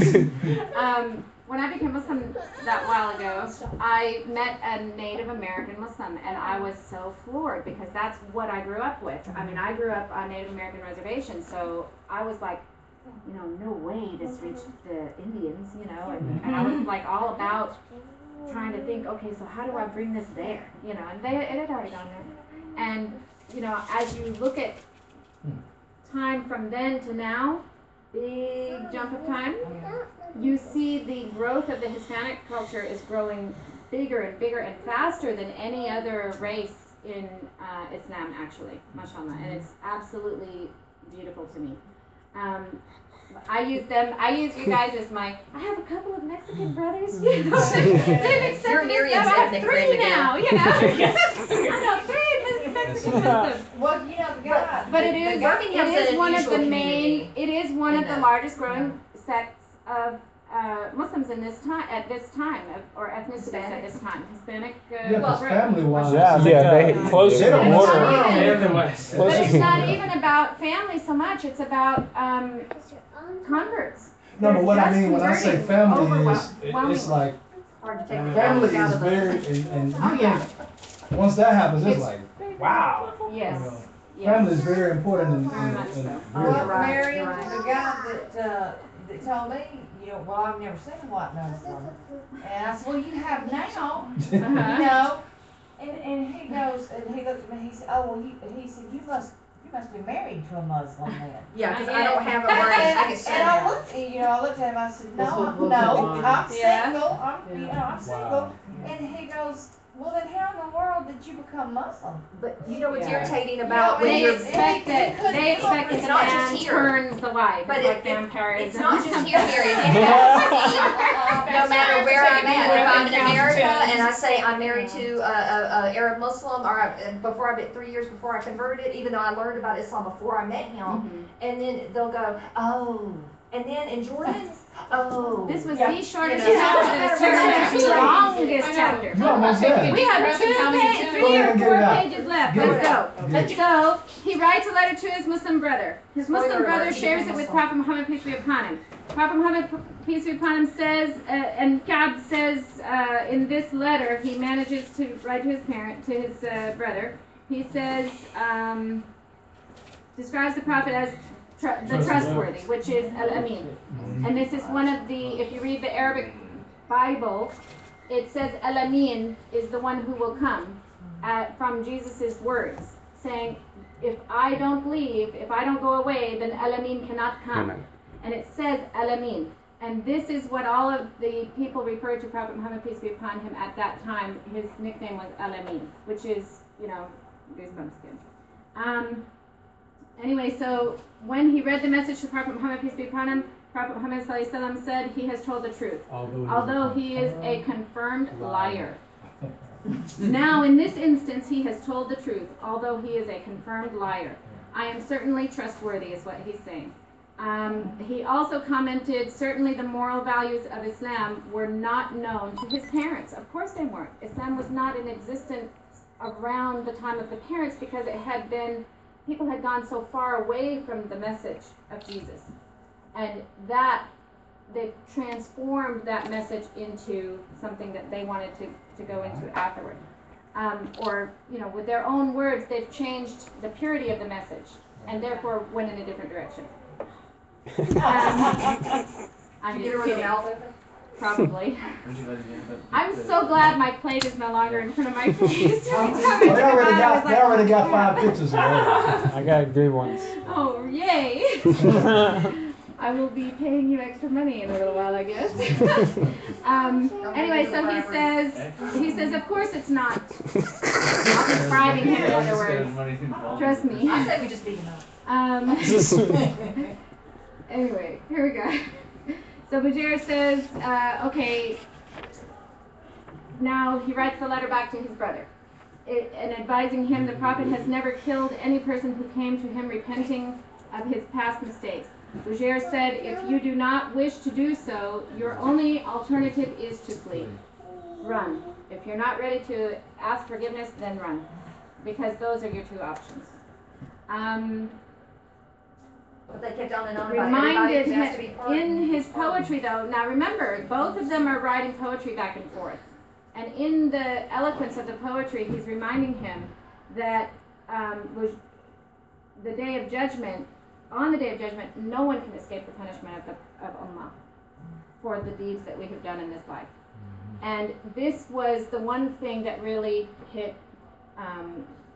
When I became Muslim that while ago, I met a Native American Muslim, and I was so floored because that's what I grew up with. I mean, I grew up on Native American reservations, so I was like, you know, no way this reached the Indians, you know, and I was like all about trying to think, okay, so how do I bring this there, you know, and it had already gone there. And, you know, as you look at time from then to now, big jump of time, you see the growth of the Hispanic culture is growing bigger and bigger and faster than any other race in Islam, actually, mashallah, and it's absolutely beautiful to me. I use you guys as I have a couple of Mexican brothers, you know, they've accepted You're Miriam's I have ethnic 3 friend now, you know. I know 3 Mexican Muslims. Well, you know, God. But it Birmingham's is an one of the unusual main, it is one of the in largest growing sects of Muslims in this time, at this time, or ethnicities at this time. Hispanic. Yeah, because family-wise. they close to the border. But it's not even about family so much, it's about converts. No, but what I They're mean when I just say converting family is, overwhelmingly. it's like, Hard to take the family families out is of the. very, and Oh, yeah. once that happens, it's like, wow. Yes. You know, Yes. family is very important and Very much so. very Well, right, Mary, you're right. the guy that told me, you know, well, I've never seen a white Muslim. And I said, well, you have now, you know. And he goes, and he looked at me, he said, oh, well, he said, you must be married to a Muslim then. Yeah, because I don't have a brain. I can send And I that. looked, you know, I looked at him, I said, That's no, what blows no, my mind. I'm Yeah. single, I'm single. Wow. And he goes, well, then how in the world did you become Muslim? But you know what's Yeah. irritating about when They you're. expect that It's not just man here. turns the light, But it's like it- vampires. It's not just here, Mary. It has to be, no matter where I'm at, if I'm in America and I say I'm married to a Arab Muslim, or before 3 years before I converted, even though I learned about Islam before I met him, and then they'll go, oh, and then in Jordan, oh. This was Yeah. the shortest You know. chapter that has turned out to be the longest chapter. You almost there. We have 3 or 4 pages left. Get Let's it go. out. Get it. So he writes a letter to his Muslim brother. His Muslim Spoiler brother alert, he shares became it with Muslim. Prophet Muhammad, peace be upon him. Prophet Muhammad, peace be upon him, says, and Ka'b says in this letter, he manages to write to his brother. He says, describes the Prophet as the trustworthy, which is Al-Amin. And this is one of the, if you read the Arabic Bible, it says Al-Amin is the one who will come from Jesus' words, saying, if I don't leave, if I don't go away, then Al-Amin cannot come. And it says Al-Amin. And this is what all of the people referred to Prophet Muhammad, peace be upon him, at that time. His nickname was Al-Amin, which is, you know, goosebumps skin. Anyway, so when he read the message to Prophet Muhammad, peace be upon him, Prophet Muhammad ﷺ said he has told the truth, although he is a confirmed liar. Now, in this instance, he has told the truth, although he is a confirmed liar. I am certainly trustworthy, is what he's saying. He also commented, certainly the moral values of Islam were not known to his parents. Of course they weren't. Islam was not in existence around the time of the parents because it had been, people had gone so far away from the message of Jesus. And that, they transformed that message into something that they wanted to go into afterward. Or, you know, with their own words, they've changed the purity of the message and therefore went in a different direction. I'm just kidding. Probably. I'm so glad my plate is no longer in front of my face. They already got 5 pictures already. I got good ones. Oh, yay! I will be paying you extra money in a little while, I guess. Anyway, so he says, of course it's not. I'm describing him in other words. Trust me. I say we just beat him up. Anyway, here we go. So Bujir says, okay, now he writes the letter back to his brother, and advising him the Prophet has never killed any person who came to him repenting of his past mistakes. Bujir said, if you do not wish to do so, your only alternative is to flee. Run. If you're not ready to ask forgiveness, then run. Because those are your two options. But they kept on and on about everybody Reminded who has to be him, pardoned. in his poetry though, now remember, both of them are writing poetry back and forth. And in the eloquence of the poetry, he's reminding him that was the day of judgment, on the day of judgment, no one can escape the punishment of Ummah for the deeds that we have done in this life. And this was the one thing that really hit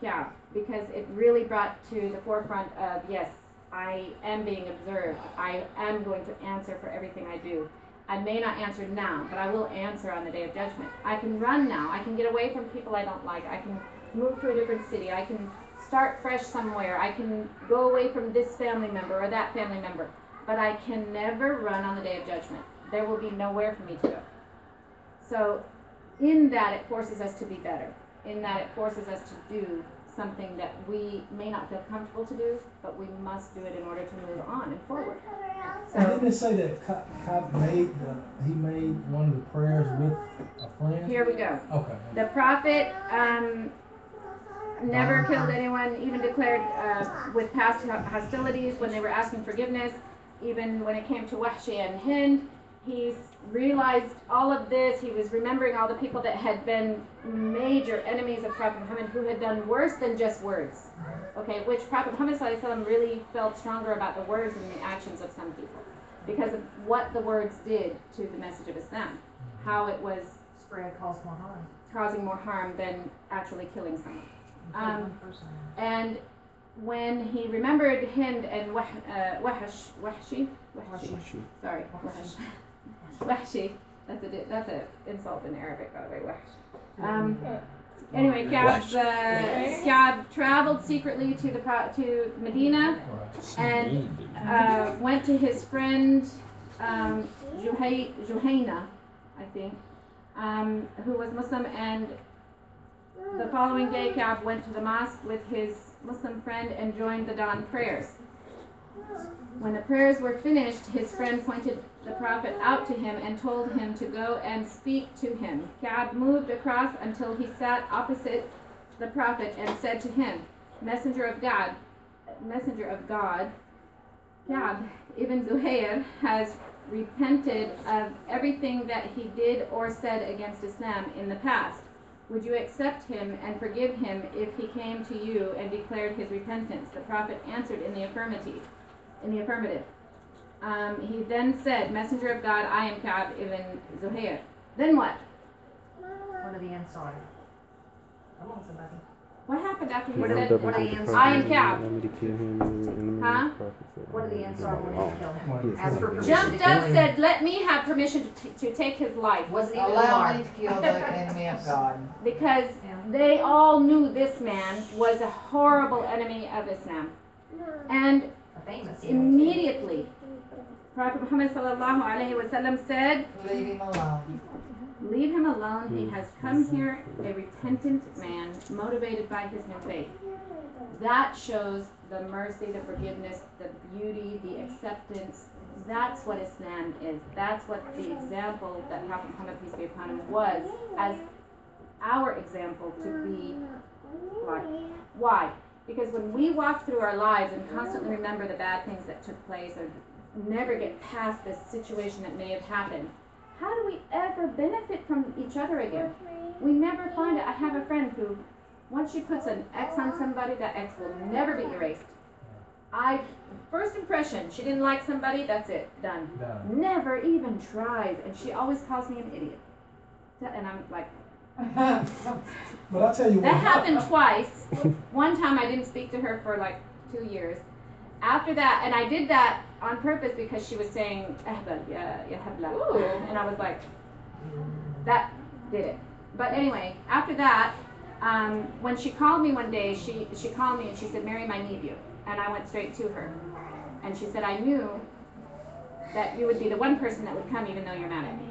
Ka'b, because it really brought to the forefront of, yes, I am being observed. I am going to answer for everything I do. I may not answer now, but I will answer on the day of judgment. I can run now. I can get away from people I don't like. I can move to a different city. I can start fresh somewhere. I can go away from this family member or that family member. But I can never run on the day of judgment. There will be nowhere for me to go. So in that, it forces us to be better. In that, it forces us to do something that we may not feel comfortable to do, but we must do it in order to move on and forward. And didn't it say that Ka'b made one of the prayers with a friend? Here we go. Okay. The prophet never killed anyone, even declared with past hostilities when they were asking forgiveness. Even when it came to Wahshi and Hind, he realized all of this. He was remembering all the people that had been major enemies of Prophet Muhammad, who had done worse than just words. Okay, which Prophet Muhammad ﷺ really felt stronger about the words than the actions of some people, because of what the words did to the message of Islam, how it was causing more harm than actually killing someone. And when he remembered Hind and Wahshi, that's an insult in Arabic, by the way, Wahsh. Anyway, Ka'b traveled secretly to Medina and went to his friend Juhayna, I think, who was Muslim, and the following day Ka'b went to the mosque with his Muslim friend and joined the dawn prayers. When the prayers were finished, his friend pointed the Prophet out to him and told him to go and speak to him. Ka'b moved across until he sat opposite the Prophet and said to him, Messenger of God, Ka'b ibn Zuhair has repented of everything that he did or said against Islam in the past. Would you accept him and forgive him if he came to you and declared his repentance? The Prophet answered in the affirmative. He then said, Messenger of God, I am Ka'b ibn Zuhair. Then what? What are the Ansar? Come on, somebody. What happened after he What said, are the Ansar? I am Ka'b? Huh? What are the Ansar wanting to kill him? Ask for permission. Jumped up, said, let me have permission to take his life. Wasn't even allow me to kill the enemy of God. Because they all knew this man was a horrible enemy of Islam. And immediately, Prophet Muhammad ﷺ said, leave him alone. Leave him alone. He has come here a repentant man, motivated by his new faith. That shows the mercy, the forgiveness, the beauty, the acceptance. That's what Islam is. That's what the example that Prophet Muhammad, peace be upon him, was as our example to be like. Why? Because when we walk through our lives and constantly remember the bad things that took place or never get past this situation that may have happened, how do we ever benefit from each other again? We never find it. I have a friend who, once she puts an X on somebody, that X will never be erased. First impression, she didn't like somebody, that's it, done. Never even tries, and she always calls me an idiot. And I'm like, but I'll tell you that what happened twice. One time I didn't speak to her for like 2 years. After that, and I did that on purpose because she was saying, Ahbal, ya habla. And I was like, that did it. But anyway, after that, when she called me one day, she called me and she said, Miriam, I need you. And I went straight to her. And she said, I knew that you would be the one person that would come even though you're mad at me.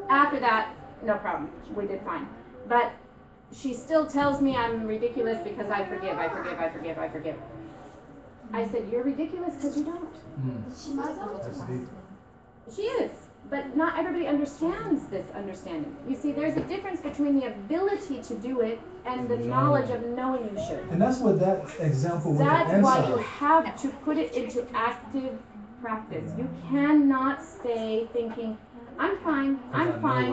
After that, no problem. We did fine. But she still tells me I'm ridiculous because I forgive. I said, you're ridiculous because you don't. She might not. She is. But not everybody understands this understanding. You see, there's a difference between the ability to do it and the knowledge of knowing you should. And that's what that example with the That's answer. why you have to put it into active practice. You cannot stay thinking, I'm fine,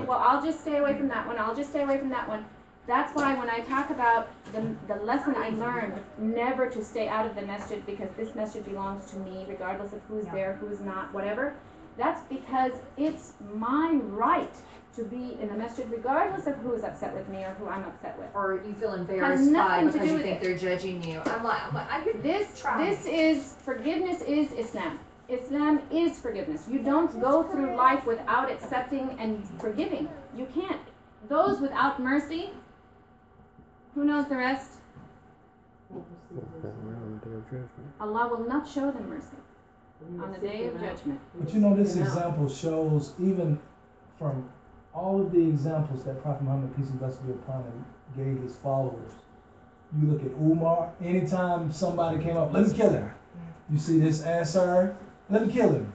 well, I'll just stay away from that one, I'll just stay away from that one. That's why when I talk about the lesson I learned, never to stay out of the masjid because this masjid belongs to me, regardless of who's there, who's not, whatever. That's because it's my right to be in the masjid regardless of who is upset with me or who I'm upset with. Or you feel embarrassed by because you think they're judging you. I'm like, I get this is, forgiveness is Islam. Islam is forgiveness. You don't go through life without accepting and forgiving. You can't. Those without mercy, who knows the rest? Allah will not show them mercy on the day of judgment. But you know, this example shows, even from all of the examples that Prophet Muhammad, peace and blessings be upon him, gave his followers. You look at Umar, anytime somebody came up, let me kill him. You see this Ansar, let me kill him.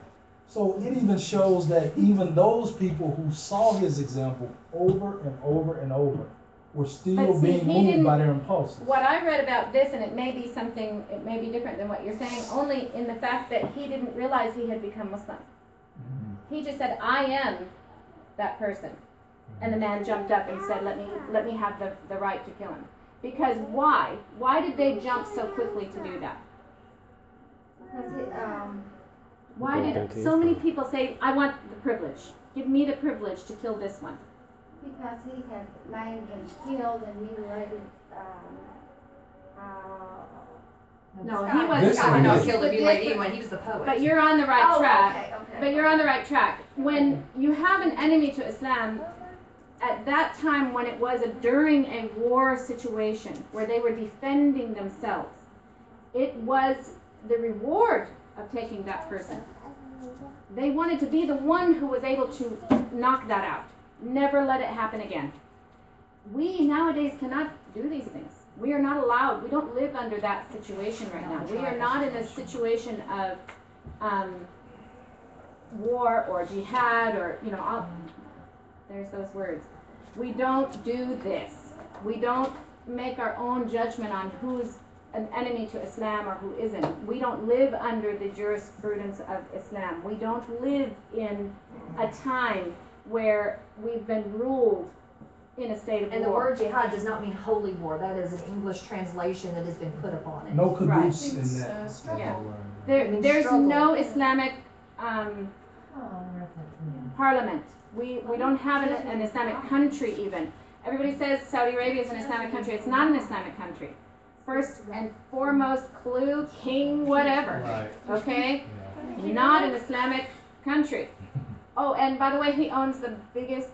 So it even shows that even those people who saw his example over and over and over were still being moved by their impulses. What I read about this, and it may be something, it may be different than what you're saying, only in the fact that he didn't realize he had become Muslim. He just said, I am that person. And the man jumped up and said, let me have the right to kill him. Because why? Why did they jump so quickly to do that? Why did so many people say, I want the privilege. Give me the privilege to kill this one. Because he had maimed and killed and mutilated, no, he wasn't killed and mutilated anyone. He was the poet. But you're on the right track. Okay. But you're on the right track. When you have an enemy to Islam, at that time when it was during a war situation where they were defending themselves, it was the reward of taking that person. They wanted to be the one who was able to knock that out. Never let it happen again. We nowadays cannot do these things. We are not allowed. We don't live under that situation right now. We are not in a situation of war or jihad or, there's those words. We don't do this. We don't make our own judgment on who's an enemy to Islam or who isn't. We don't live under the jurisprudence of Islam. We don't live in a time where we've been ruled in a state of war. And the word jihad does not mean holy war. That is an English translation that has been put upon it. No caboose in that. Yeah. There's no Islamic parliament. We don't have an Islamic country even. Everybody says Saudi Arabia is an Islamic country. It's not an Islamic country. First and foremost clue, king, whatever. Right. Okay? Not an Islamic country. Oh, and by the way, he owns the biggest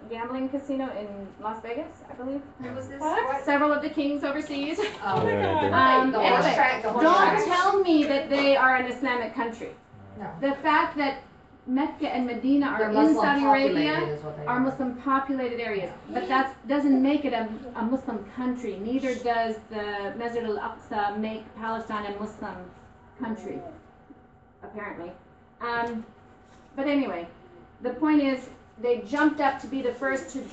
gambling casino in Las Vegas, I believe. Who was this? Several of the kings overseas. Oh my God. Anyway, don't tell me that they are an Islamic country. No. The fact that Mecca and Medina are They're in Saudi Arabia is what they are Muslim populated areas, but that doesn't make it a Muslim country. Neither does the Masjid al-Aqsa make Palestine a Muslim country, apparently. But anyway, the point is they jumped up to be the first to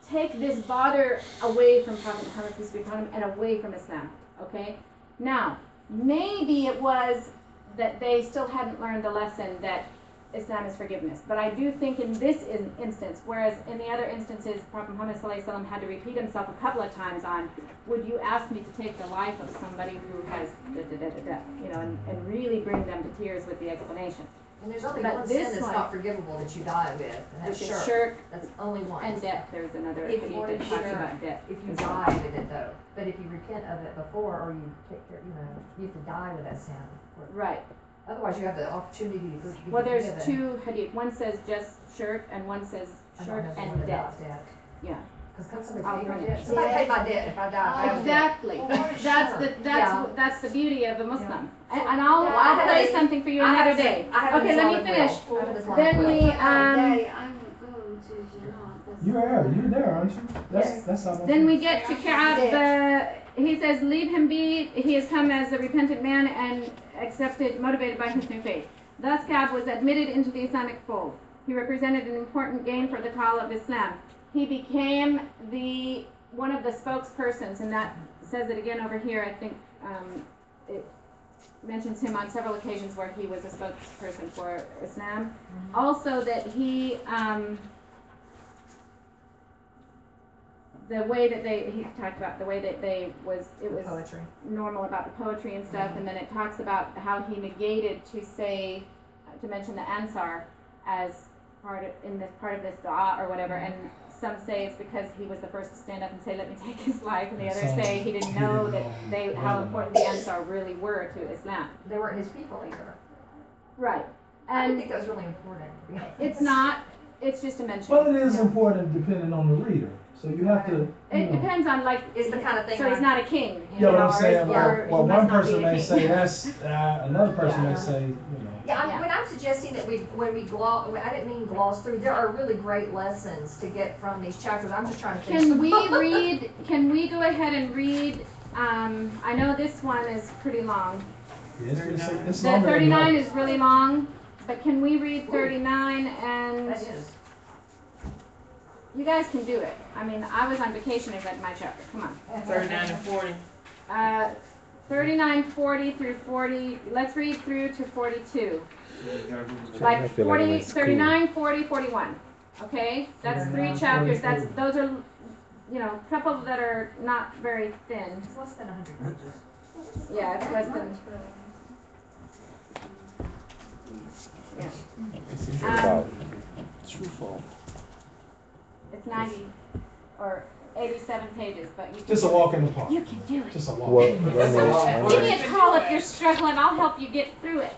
take this bother away from Prophet Muhammad, peace be upon him, and away from Islam. Okay? Now, maybe it was that they still hadn't learned the lesson that Islam is forgiveness. But I do think in this instance, whereas in the other instances, Prophet Muhammad ﷺ had to repeat himself a couple of times on, would you ask me to take the life of somebody who has and really bring them to tears with the explanation. And there's only one sin that's not forgivable that you die with, and that's shirk. That's only one. And death. There's another If hadith you that talks about death. If you die with it though, but if you repent of it before, or you take care, you have to die with that sin. Right. Otherwise, you have the opportunity to be forgiven. Well, there's two hadith. One says just shirk, and one says shirk and death. Yeah. Because somebody paid my debt if I die. Exactly. That's the beauty of a Muslim. And I'll play something for you another day. Okay, let me finish. Then we Daddy, I'm going to Jihad. You're there, aren't you? That's how. Then we get to Ka'ab. He says, leave him be. He has come as a repentant man and accepted, motivated by his new faith. Thus Ka'ab was admitted into the Islamic fold. He represented an important gain for the cause of Islam. He became one of the spokespersons, and that says it again over here. I think it mentions him on several occasions where he was a spokesperson for Islam. Also that he, the way that he talked about the way that it was Poetry. normal about the poetry and stuff, and then it talks about how he negated to mention the Ansar as part of this dua or whatever, and some say it's because he was the first to stand up and say, let me take his life, and the others say he didn't know that how important the Ansar really were to Islam. They weren't his people either. Right. I And think that was really important, to be honest. it's not, it's just a mention. Well, it is important depending on the reader. So you have to. It depends on, like, It's the kind of thing. so he's not a king. Yeah, what I'm or- saying, or well, he one must not person be a may king. say that's, another person may say, Yeah, when I'm suggesting that when we gloss, I didn't mean gloss through, there are really great lessons to get from these chapters. I'm just trying to finish Can them. we go ahead and read, I know this one is pretty long. it's The longer than 39 that. is really long, but can we read 39 and? That is. You guys can do it. I mean, I was on vacation and read my chapter, come on. 39 and 40. 39, 40 through 40, let's read through to 42. I Like feel like 40, I'm in school. 39, 40, 41, okay? That's 3 chapters, those are, a couple that are not very thin. It's less than 100 pages. Yeah, it's less than. Wow. It's 90 or 87 pages, but you can. Just a walk in the park. You can do it. Just a walk. Well, Give me a call if you're struggling, I'll help you get through it.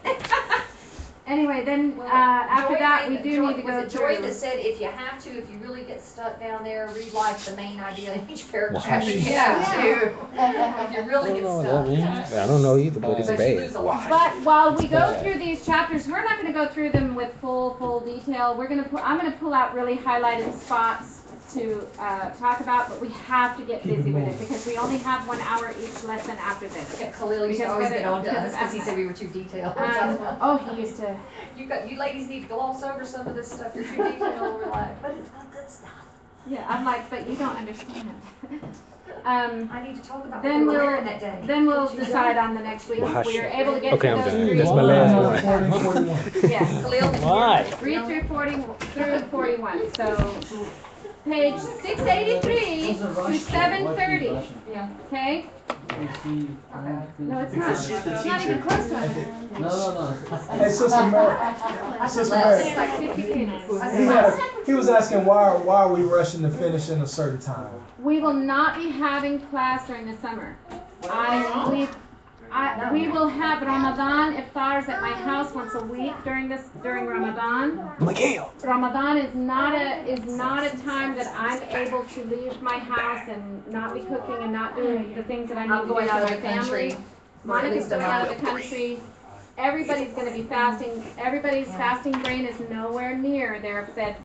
Anyway, then, after Joy that, we made- do Joy- need to go Was it Joy through. that said if you have to, if you really get stuck down there, read like the main idea in each paragraph? Wow. If you have to. If you really I get don't know what that stuck. means. I don't know either, but it's But you lose bad. a lot. But while we go through these chapters, we're not gonna go through them with full detail. I'm gonna pull out really highlighted spots to, talk about, but we have to get busy with it because we only have 1 hour each lesson after this. Yeah, Khalil used to always get on to us because he said we were too detailed. Oh, he used to. You ladies need to gloss over some of this stuff. You're too detailed. We're like, but it's not good stuff. Yeah, I'm like, but you don't understand. I need to talk about what Then we were we'll, wearing that day. then we'll decide on the next week. If we are able to get Okay, through I'm those done. three. That's my last one. Yeah. Khalil, Why? Read through 40 through 41. So page 683 to 730. Yeah. Okay? No, it's not. It's not even close to it. No. Hey, Sister Mary. Sister Mary. It's like 50 pages. He was asking why are we rushing to finish in a certain time? We will not be having class during the summer. We will have Ramadan iftars at my house once a week during Ramadan. Miguel. Ramadan is not a time that I'm able to leave my house and not be cooking and not doing the things that I need I'm to do going for out of my the country. family. For at Monica's least a going out of month. the country. Everybody's going to be fasting. Everybody's fasting brain is nowhere near their